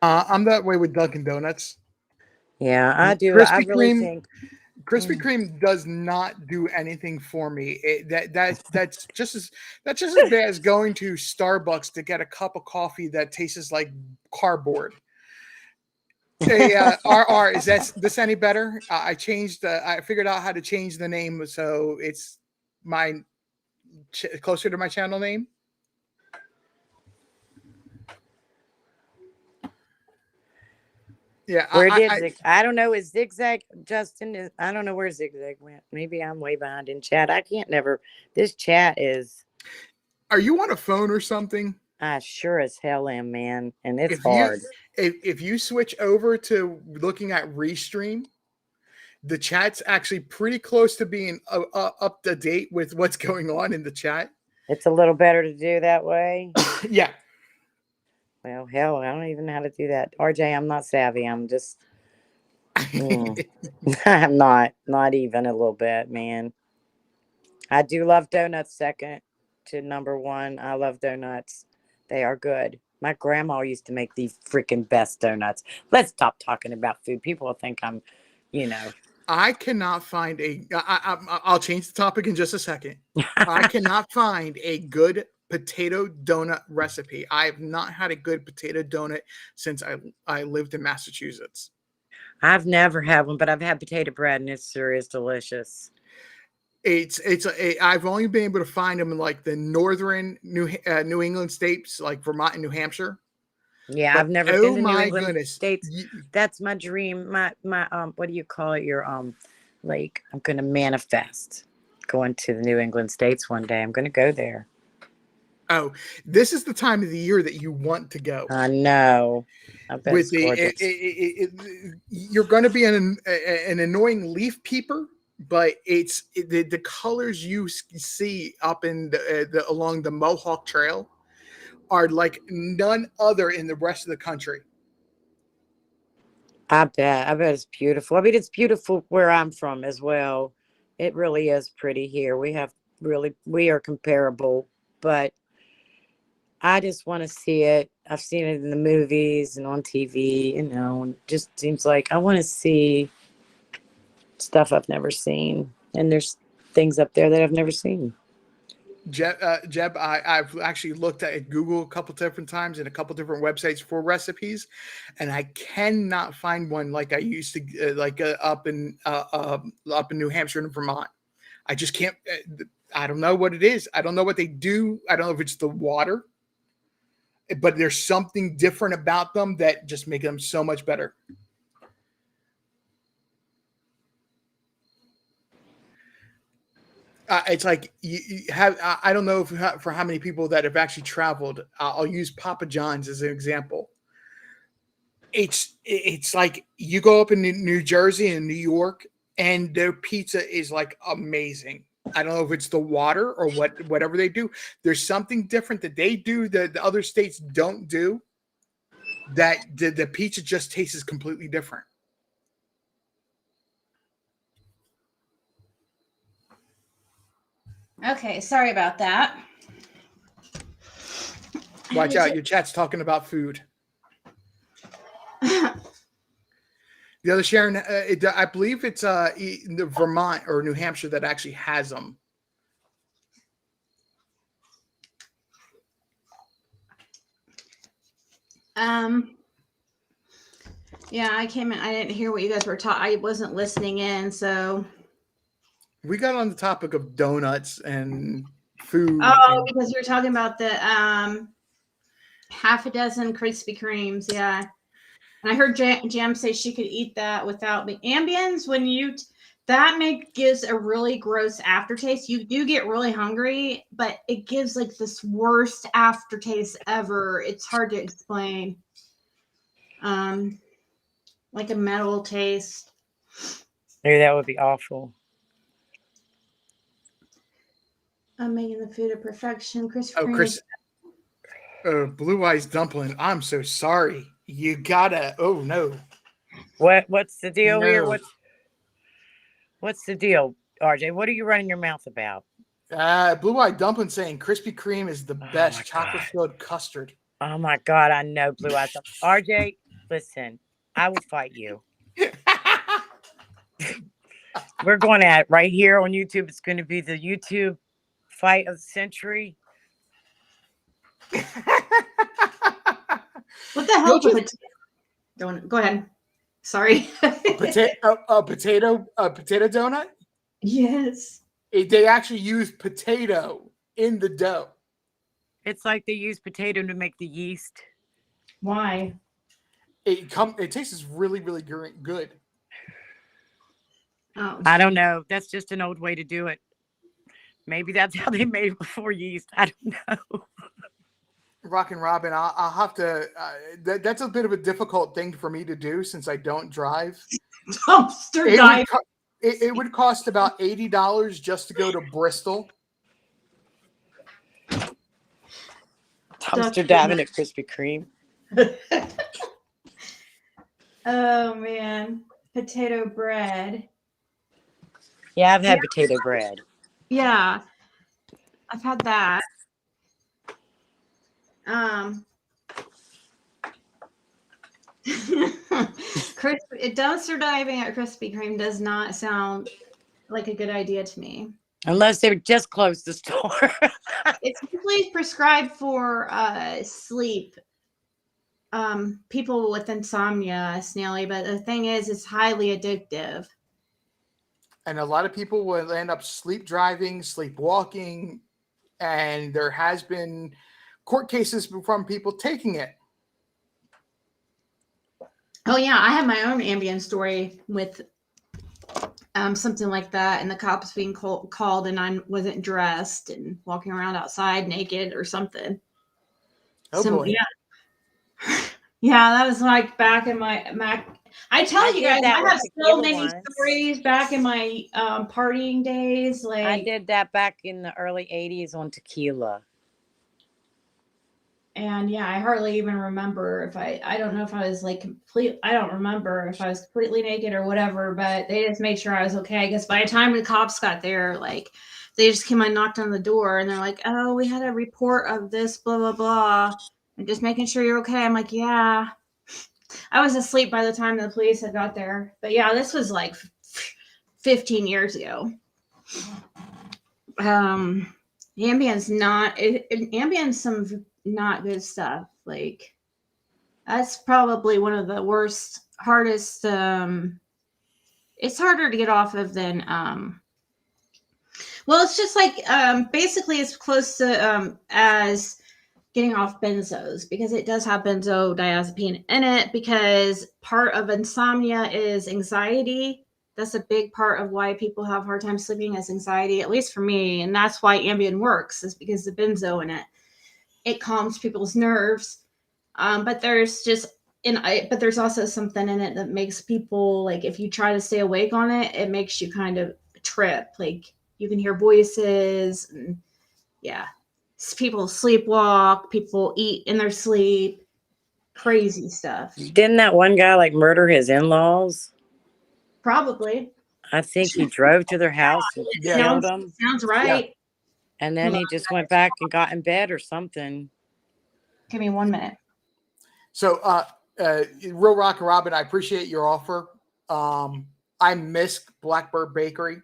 I'm that way with Dunkin' Donuts. Yeah, I do. Krispy I really Kreme, think Krispy Kreme does not do anything for me. That's just as bad as going to Starbucks to get a cup of coffee that tastes like cardboard. Hey, RR, is this any better? I figured out how to change the name so it's closer to my channel name. Yeah, Where did I don't know. Is Zigzag Justin? I don't know where Zigzag went. Maybe I'm way behind in chat. I can't never. This chat is. Are you on a phone or something? I sure as hell am, man, and it's If hard. if you switch over to looking at Restream, the chat's actually pretty close to being up to date with what's going on in the chat. It's a little better to do that way. Yeah. Well, hell, I don't even know how to do that. RJ, I'm not savvy. I'm just. I'm not even a little bit, man. I do love donuts second to number one. I love donuts. They are good. My grandma used to make the freaking best donuts. Let's stop talking about food. People will think I'm, I cannot find I'll change the topic in just a second. I cannot find a good potato donut recipe. I have not had a good potato donut since I lived in Massachusetts. I've never had one, but I've had potato bread and it's serious delicious. I've only been able to find them in like the northern New England states, like Vermont and New Hampshire. Yeah, But, I've never been to New England goodness. states. That's my dream. My what do you call it? Your like I'm gonna manifest going to the New England states one day. I'm gonna go there. Oh, this is the time of the year that you want to go. I know. I bet With you're going to be an annoying leaf peeper, but it's the colors you see up in along the Mohawk Trail are like none other in the rest of the country. I bet it's beautiful. I mean, it's beautiful where I'm from as well. It really is pretty here. We are comparable, but I just want to see it. I've seen it in the movies and on TV, and it just seems like I want to see stuff I've never seen. And there's things up there that I've never seen. Jeb, I've actually looked at Google a couple different times and a couple different websites for recipes, and I cannot find one like I used to, up in New Hampshire and Vermont. I just can't. I don't know what it is. I don't know what they do. I don't know if it's the water, but there's something different about them that just make them so much better. It's like you have. I don't know for how many people that have actually traveled. I'll use Papa John's as an example. It's like you go up in New Jersey and New York, and their pizza is like amazing. I don't know if it's the water or whatever they do. There's something different that they do that the other states don't do. That the pizza just tastes completely different. Okay, sorry about that. Watch out, your chat's talking about food. The other Sharon, I believe it's the Vermont or New Hampshire that actually has them. Yeah, I came in. I didn't hear what you guys were talking. I wasn't listening in, so. We got on the topic of donuts and food. Oh, because you were talking about the half a dozen Krispy Kremes, yeah. And I heard Jam say she could eat that without the ambience. When gives a really gross aftertaste. You do get really hungry, but it gives like this worst aftertaste ever. It's hard to explain. Like a metal taste. Maybe that would be awful. I'm making the food of perfection. Chris. Blue Eyes Dumpling. I'm so sorry. You gotta. Oh no. What's the deal here? What's the deal, RJ? What are you running your mouth about? Blue Eyed Dumpling saying Krispy Kreme is the best chocolate-filled custard. Oh my God, I know Blue Eyes. RJ, listen, I will fight you. We're going at it right here on YouTube. It's going to be the YouTube fight of the century. What the hell? Go ahead. Sorry. a potato donut? Yes. They actually use potato in the dough. It's like they use potato to make the yeast. Why? It tastes really, really good. Oh, I don't know. That's just an old way to do it. Maybe that's how they made it before yeast. I don't know. Rockin' Robin, I'll have to. That's a bit of a difficult thing for me to do since I don't drive. dumpster It dive. it would cost about $80 just to go to Bristol. Dumpster diving at Krispy Kreme. Oh man, potato bread. Yeah, I've had potato bread. Yeah, I've had that. Dumpster diving at Krispy Kreme does not sound like a good idea to me. Unless they just closed the store. It's usually prescribed for sleep. People with insomnia, Snaily, but the thing is, it's highly addictive. And a lot of people will end up sleep driving, sleepwalking, and there has been court cases from people taking it. Oh yeah, I had my own Ambien story with something like that, and the cops being called, and I wasn't dressed and walking around outside naked or something. Oh boy. Yeah. Yeah, that was like back in my I tell you guys, I have so many stories back in my partying days. Like I did that back in the early 80s on tequila. And yeah, I hardly even remember if I don't know if I was like I don't remember if I was completely naked or whatever, but they just made sure I was okay. Because by the time the cops got there, like they just came and knocked on the door and they're like, oh, we had a report of this, blah, blah, blah. And just making sure you're okay. I'm like, yeah. I was asleep by the time the police had got there. But yeah, this was like 15 years ago. Ambien's some not good stuff. Like that's probably one of the hardest it's harder to get off of than well, it's just like basically as close to as getting off benzos, because it does have benzodiazepine in it, because part of insomnia is anxiety. That's a big part of why people have a hard time sleeping, is anxiety, at least for me. And that's why Ambien works, is because the benzo in it calms people's nerves. But there's also something in it that makes people, like, if you try to stay awake on it, it makes you kind of trip. Like you can hear voices and yeah. People sleepwalk, people eat in their sleep, crazy stuff. Didn't that one guy like murder his in-laws? Probably. I think he drove to their house and killed them. Sounds right. Yeah. And then he just went back and got in bed or something. Give me 1 minute. So, Real Rock and Robin, I appreciate your offer. I miss Blackbird Bakery,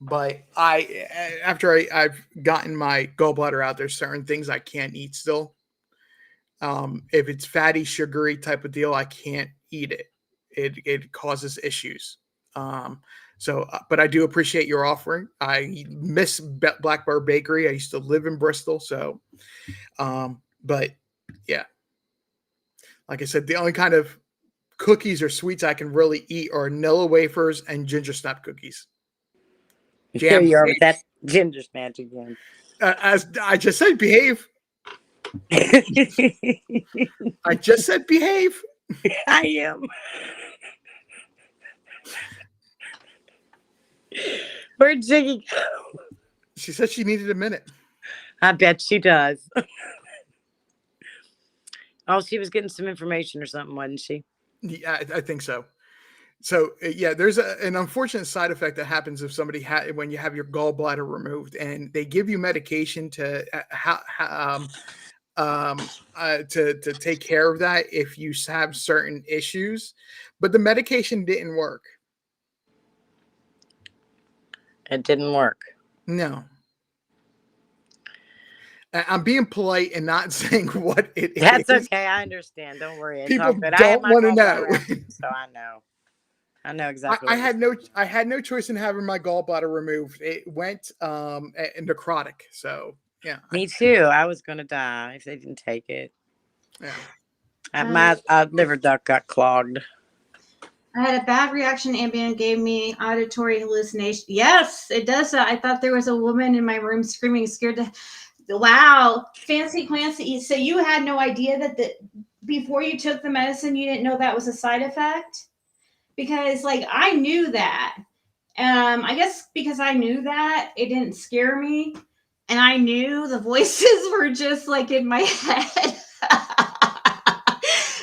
but after I've gotten my gallbladder out, there's certain things I can't eat still. If it's fatty, sugary type of deal, I can't eat it. It causes issues. But I do appreciate your offering. I miss Blackbird Bakery. I used to live in Bristol. So, but yeah, like I said, the only kind of cookies or sweets I can really eat are Nilla wafers and ginger snap cookies. Here you are with that ginger snatch again. As I just said, behave. I just said behave. I am. Where'd Ziggy go? She said she needed a minute. I bet she does. Oh, she was getting some information or something, wasn't she? Yeah, I think so. So yeah, there's an unfortunate side effect that happens if somebody when you have your gallbladder removed, and they give you medication to to take care of that if you have certain issues, but the medication didn't work. It didn't work. No. I'm being polite and not saying what it is. That's okay. I understand. Don't worry. It's People all good. don't want to know. So I know. I know exactly. I had no choice in having my gallbladder removed. It went necrotic. So yeah. Me too. I was gonna die if they didn't take it. Yeah. My liver duct got clogged. I had a bad reaction. Ambien gave me auditory hallucination. Yes, it does. I thought there was a woman in my room screaming, scared to. Wow, Fancy Clancy. So you had no idea that before you took the medicine, you didn't know that was a side effect? Because like I knew that. I guess because I knew that, it didn't scare me. And I knew the voices were just like in my head.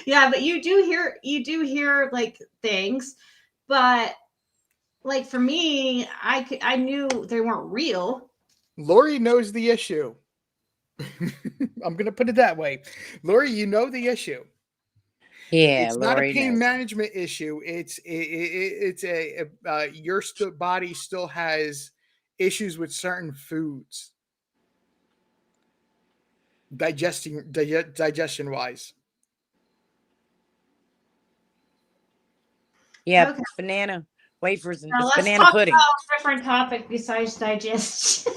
Yeah, but you do hear like things, but like for me, I knew they weren't real. Lori knows the issue. I'm going to put it that way. Lori, you know the issue. Yeah, It's Lori not a pain knows. management issue. It's your body still has issues with certain foods, digestion wise. Yeah, Okay, banana wafers and now it's let's banana talk pudding. about a different topic besides digestion.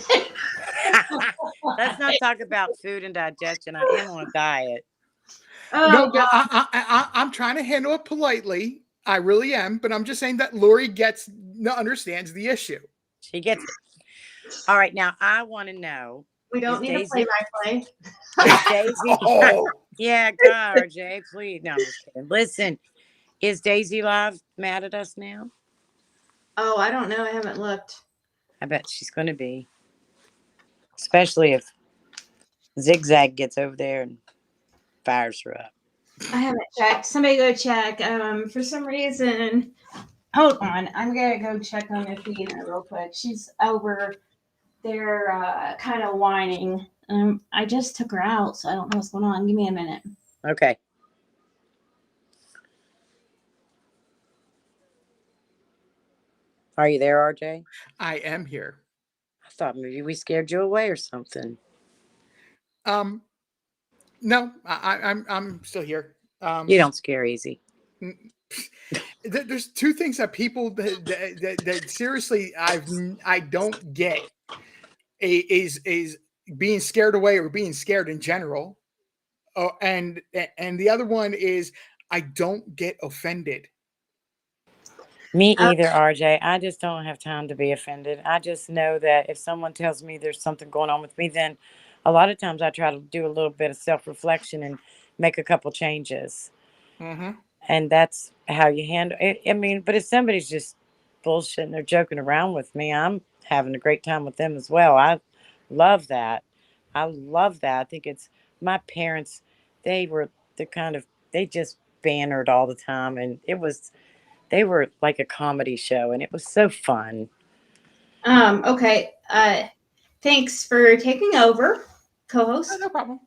Let's not talk about food and digestion. I am on a diet. No, Oh God. I'm trying to handle it politely. I really am, but I'm just saying that Lori understands the issue. She gets it. All right, now I want to know. We don't Is need Daisy? a play-by-play. Is Daisy? Oh, Yeah, God, RJ, please. No, I'm just kidding. Listen, is Daisy Live mad at us now? Oh, I don't know. I haven't looked. I bet she's going to be, especially if Zigzag gets over there and fires her up. I haven't checked. Somebody go check. For some reason, hold on. I'm gonna go check on Athena real quick. She's over there, kind of whining. I just took her out, so I don't know what's going on. Give me a minute. Okay. Are you there, RJ? I am here. I thought maybe we scared you away or something. No, I'm still here. You don't scare easy. There's two things that people that seriously I don't get is being scared away or being scared in general, and the other one is I don't get offended. Me either, RJ. I just don't have time to be offended. I just know that if someone tells me there's something going on with me, then a lot of times I try to do a little bit of self-reflection and make a couple changes. Mm-hmm. And that's how you handle it. I mean, but if somebody's just bullshitting or joking around with me, I'm having a great time with them as well. I love that. I love that. I think it's my parents, they just bantered all the time. And they were like a comedy show and it was so fun. Okay. Thanks for taking over, co-host. Oh, no problem.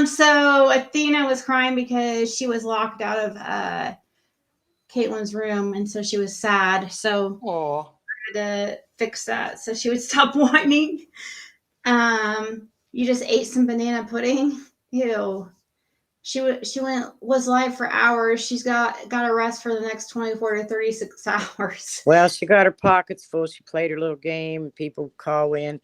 So Athena was crying because she was locked out of Caitlin's room, and so she was sad. So Oh, I had to fix that so she would stop whining. You just ate some banana pudding. Ew. Was live for hours. She's got a rest for the next 24 to 36 hours. Well, she got her pockets full. She played her little game and people call in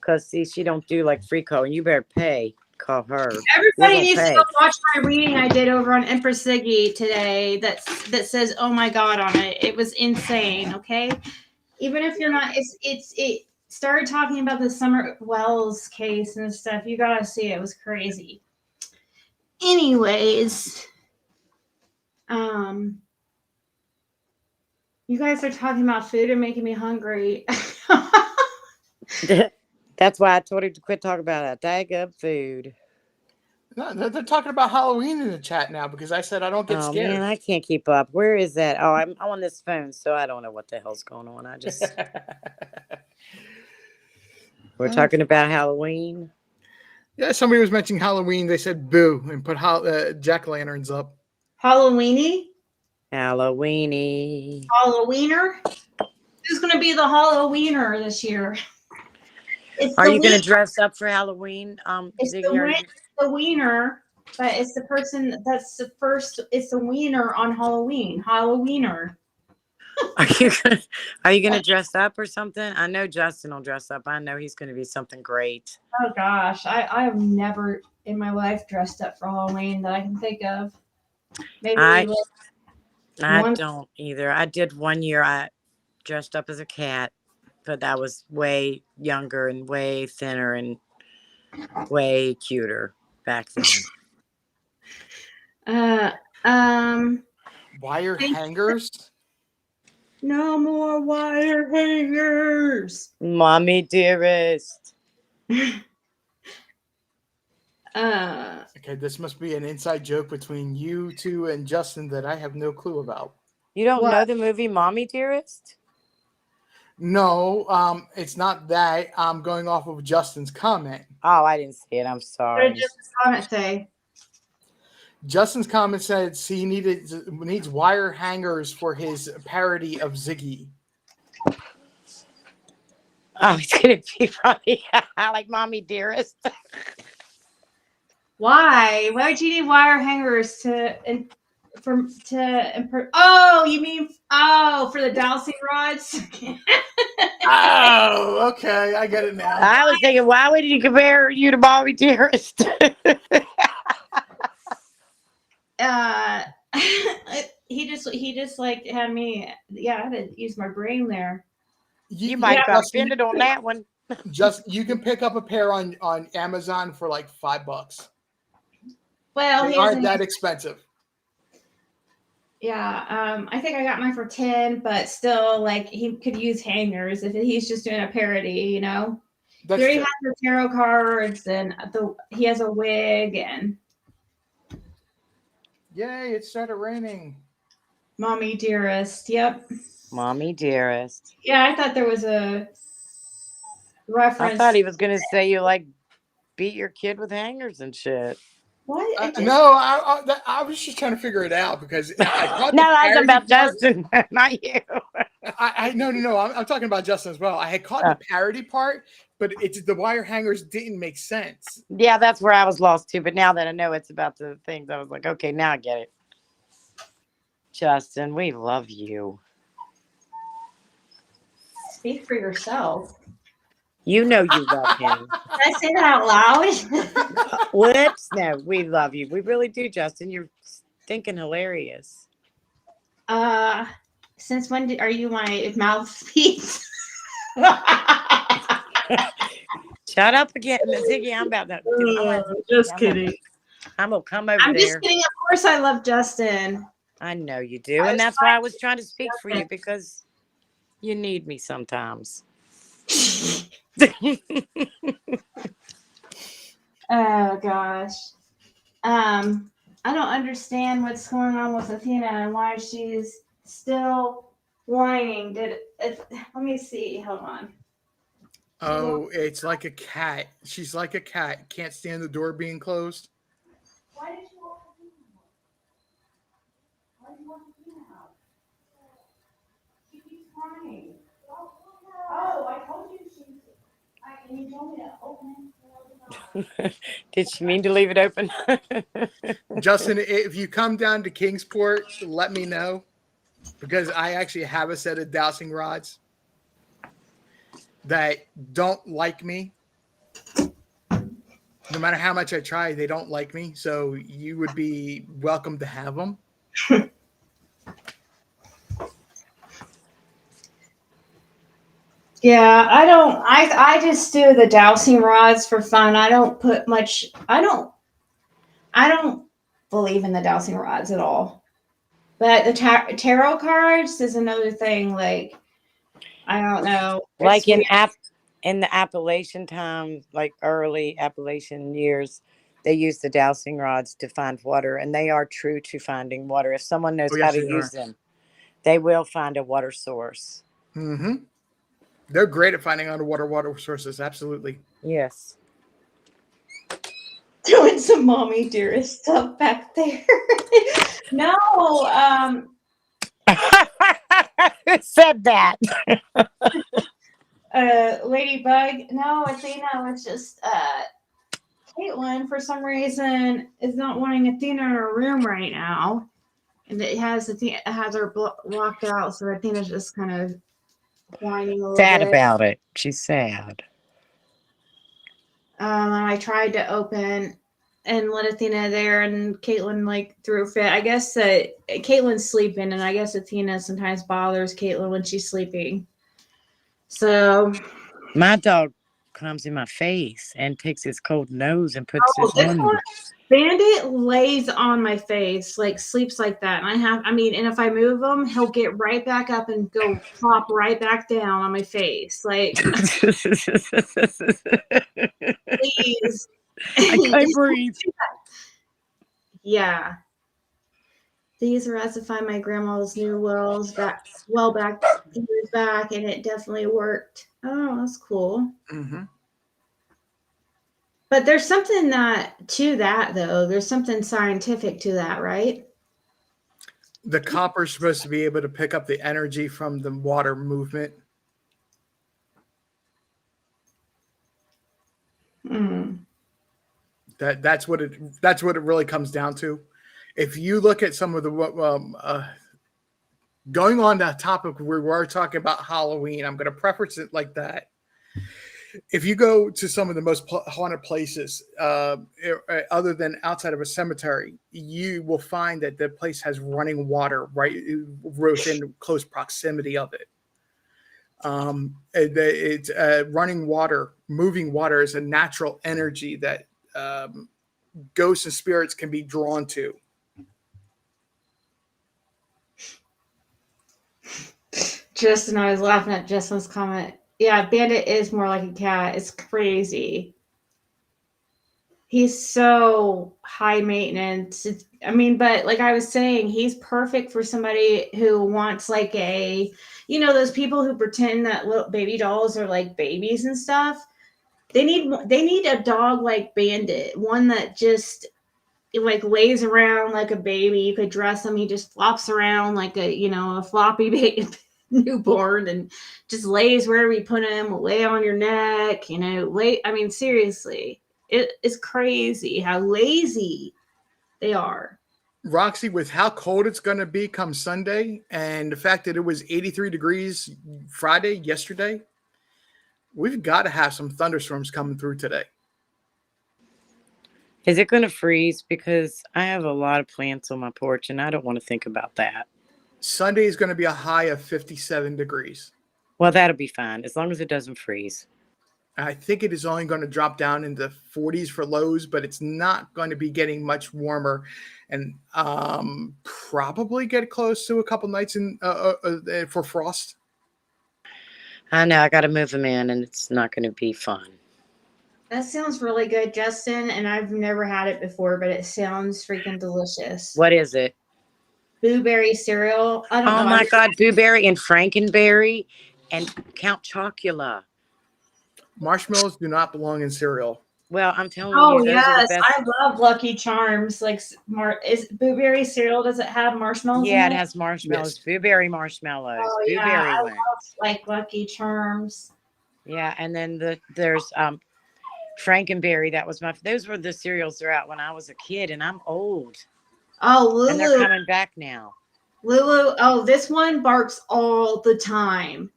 because see, she don't do like free call and you better pay. Call her. Everybody needs to go watch my reading I did over on Empress Ziggy today that says "Oh my God" on it. It was insane. Okay, even if you're not, it started talking about the Summer Wells case and stuff. You gotta see it. It was crazy. Anyways, you guys are talking about food and making me hungry. That's why I told him to quit talking about that daggum food. no, they're talking about Halloween in the chat now because I said I don't get scared. Man, I can't keep up. Where is that? Oh, I'm on this phone, so I don't know what the hell's going on. We're talking about Halloween. Yeah, somebody was mentioning Halloween. They said boo and put jack-o'-lanterns up. Halloweeny? Halloweeny. Halloweener? Who's going to be the Halloweener this year? Are you going to dress up for Halloween? It's the wiener, but it's the person that's the first. It's the wiener on Halloween. Halloweener. Are you gonna dress up or something? I know Justin will dress up. I know he's gonna be something great. Oh gosh, I have never in my life dressed up for Halloween that I can think of. Maybe I like I one. don't either. I did one year. I dressed up as a cat, but that was way younger and way thinner and way cuter back then. Uh, um, Wire thank- hangers. no more wire hangers. Mommy dearest. Okay, this must be an inside joke between you two and Justin that I have no clue about. You don't What? know the movie Mommy Dearest? No, it's not that. I'm going off of Justin's comment. Oh, I didn't see it. I'm What did sorry. Justin's comment say? Justin's comment said he needs wire hangers for his parody of Ziggy. Oh, it's gonna be probably like Mommy Dearest. Why? Why would you need wire hangers oh, you mean for the dowsing rods? Oh, okay, I get it now. I was thinking, why would you compare you to Mommy Dearest? He just like had me. Yeah, I had to use my brain there. You might have Justin, offended on that one. you can pick up a pair on Amazon for like $5. Well, They aren't that expensive. Yeah, I think I got mine for 10, but still, like he could use hangers if he's just doing a parody, you know. That's He already true. has the tarot cards, and he has a wig, and Yay! It started raining. Mommy Dearest. Yep. Mommy Dearest. Yeah, I thought there was a reference. I thought he was gonna say you like beat your kid with hangers and shit. What? No, I was just trying to figure it out because I caught No, the that's parody about part. Justin, not you. No. I'm talking about Justin as well. I had caught the parody part, but it's the wire hangers didn't make sense. Yeah, that's where I was lost too. But now that I know it's about the things, I was like, okay, now I get it. Justin, we love you. Speak for yourself. You know you love him. Did I say that out loud? Whoops. No, we love you. We really do, Justin. You're stinking hilarious. Since when are you my mouthpiece? Shut up again, Ziggy. I'm about to. Just kidding. I'm gonna come over I'm there. just kidding. Of course, I love Justin. I know you do, and that's why I was trying to speak for you because you need me sometimes. Oh gosh. I don't understand what's going on with Athena and why she's still whining. Let me see. Hold on. Oh, it's like a cat. She's like a cat. Can't stand the door being closed. Why did you want Athena out? Why do you want Athena out? She keeps crying. Oh, I told you and you told me to open it. Did she mean to leave it open? Justin, if you come down to Kingsport, let me know because I actually have a set of dowsing rods that don't like me. No matter how much I try, they don't like me. So you would be welcome to have them. Yeah, I just do the dowsing rods for fun. I don't believe in the dowsing rods at all. But the tarot cards is another thing. Like, I don't know. Like in the Appalachian time, like early Appalachian years, they used the dowsing rods to find water, and they are true to finding water. If someone knows how to use them, they will find a water source. Mm-hmm. They're great at finding underwater water sources. Absolutely. Yes. Doing some mommy dearest stuff back there. No. Who said that? Ladybug. No, Athena was just Caitlin for some reason is not wanting Athena in her room right now. And it has her blocked out, so Athena's just kind of whining a little Sad bit. about it. She's sad. And I tried to open and let Athena there, and Caitlin like threw a fit. I guess Caitlin's sleeping, and I guess Athena sometimes bothers Caitlin when she's sleeping. So my dog comes in my face and takes his cold nose and puts his one. Bandit lays on my face, like sleeps like that. And and if I move him, he'll get right back up and go plop right back down on my face. Like, please. I can't breathe. Yeah. These are as to find my grandma's new wells back years back, and it definitely worked. Oh, that's cool. Mm-hmm. But there's something to that, though. There's something scientific to that, right? The copper is supposed to be able to pick up the energy from the water movement. Mm. That's what it really comes down to. If you look at some of the going on that topic, we were talking about Halloween. I'm going to preface it like that. If you go to some of the most haunted places, other than outside of a cemetery, you will find that the place has running water right within close proximity of it. It's running water, moving water is a natural energy that ghosts and spirits can be drawn to. Justin, I was laughing at Justin's comment. Yeah, Bandit is more like a cat. It's crazy. He's so high maintenance. But like I was saying, he's perfect for somebody who wants like those people who pretend that little baby dolls are like babies and stuff. They need a dog like Bandit, one that just like lays around like a baby. You could dress him. He just flops around like a floppy baby newborn and just lays wherever you put him, lay on your neck, seriously, it is crazy how lazy they are. Roxy, with how cold it's going to be come Sunday and the fact that it was 83 degrees yesterday, we've got to have some thunderstorms coming through today. Is it going to freeze? Because I have a lot of plants on my porch and I don't want to think about that. Sunday is going to be a high of 57 degrees. Well, that'll be fine as long as it doesn't freeze. I think it is only going to drop down into 40s for lows, but it's not going to be getting much warmer, and probably get close to a couple nights for frost. I know I got to move them in, and it's not going to be fun. That sounds really good, Justin, and I've never had it before, but it sounds freaking delicious. What is it? Blueberry cereal. I don't know. Oh my God, blueberry and frankenberry and Count Chocula. Marshmallows do not belong in cereal. Well, I'm telling you. Oh, yes. I love Lucky Charms. Like, is blueberry cereal, does it have marshmallows? Yeah, it has marshmallows. Yes. Blueberry marshmallows. Oh, blueberry yeah. I love, like, Lucky Charms. Yeah, and then there's frankenberry. Those were the cereals they're out when I was a kid, and I'm old. Oh, Lulu. And they're coming back now. Lulu. Oh, this one barks all the time.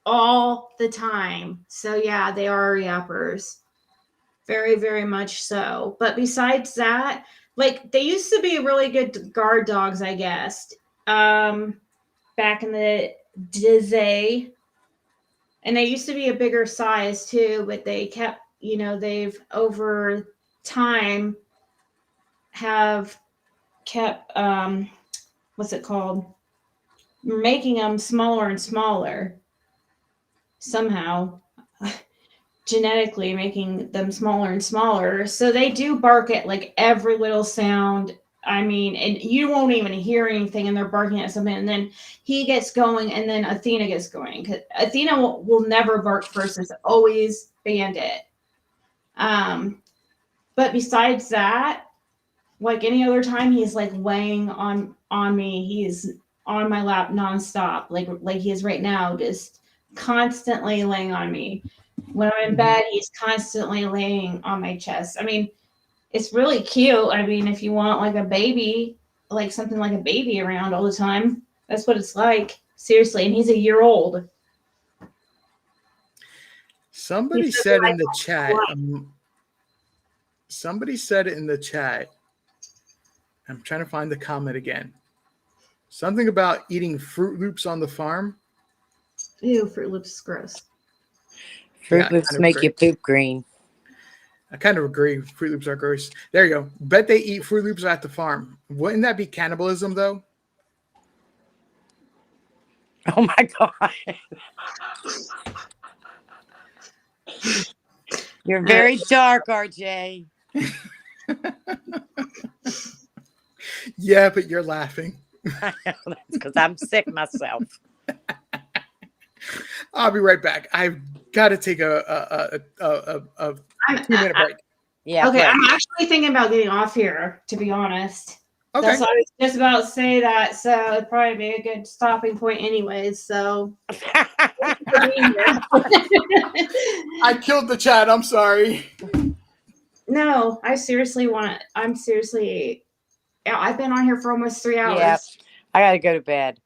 All the time. So yeah, they are yappers. Very, very much so. But besides that, like, they used to be really good guard dogs, I guess. Back in the day. And they used to be a bigger size too, but they kept, they've over time have kept what's it called? Making them smaller and smaller. Somehow genetically making them smaller and smaller. So they do bark at like every little sound. And you won't even hear anything and they're barking at something. And then he gets going and then Athena gets going. Because Athena will never bark first. It's always Bandit. But besides that, like any other time, he's like laying on me. He's on my lap nonstop. Like he is right now, just constantly laying on me. When I'm in bed, he's constantly laying on my chest. It's really cute. If you want like a baby like something like a baby around all the time. That's what it's like. Seriously. And he's a year old. Somebody He's said like, in the chat. Somebody said it in the chat. I'm trying to find the comment again. Something about eating Fruit Loops on the farm. ew, Fruit Loops is gross. Fruit Yeah, Loops kind of make agree. you poop green. I kind of agree. Fruit Loops are gross. There you go. Bet they eat Fruit Loops at the farm. Wouldn't that be cannibalism, though? Oh my God. You're very dark, RJ. Yeah, but you're laughing. I know that's because I'm sick myself. I'll be right back. I've got to take a 2-minute break. Yeah. Okay, play. I'm actually thinking about getting off here, to be honest. Okay. That's what I was just about to say that, so it'd probably be a good stopping point anyways, so for being here. I killed the chat. I'm sorry. No, I seriously want to. Yeah, I've been on here for almost 3 hours. Yeah. I got to go to bed.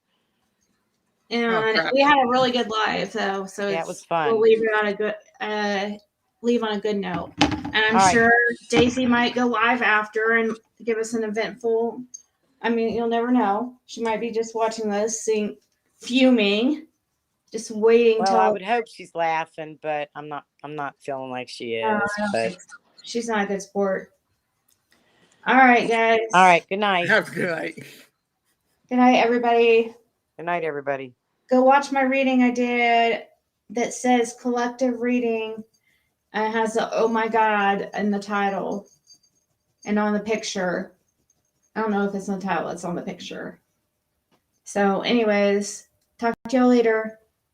And crap. we had a really good live, though. So Yeah, it was fun. We'll leave it on a good leave on a good note. And I'm All right. sure Daisy might go live after and give us an eventful. I mean, you'll never know. She might be just watching this, fuming, just waiting Well, I till. would hope she's laughing, but I'm not feeling like she is. I don't But think so. She's not a good sport. All right, guys. all right. Good night. Have a good night. Good night, everybody. Good night, everybody. Go watch my reading I did that says collective reading. And it has the "Oh my God" in the title and on the picture. I don't know if it's in the title, it's on the picture. So, anyways, talk to y'all later.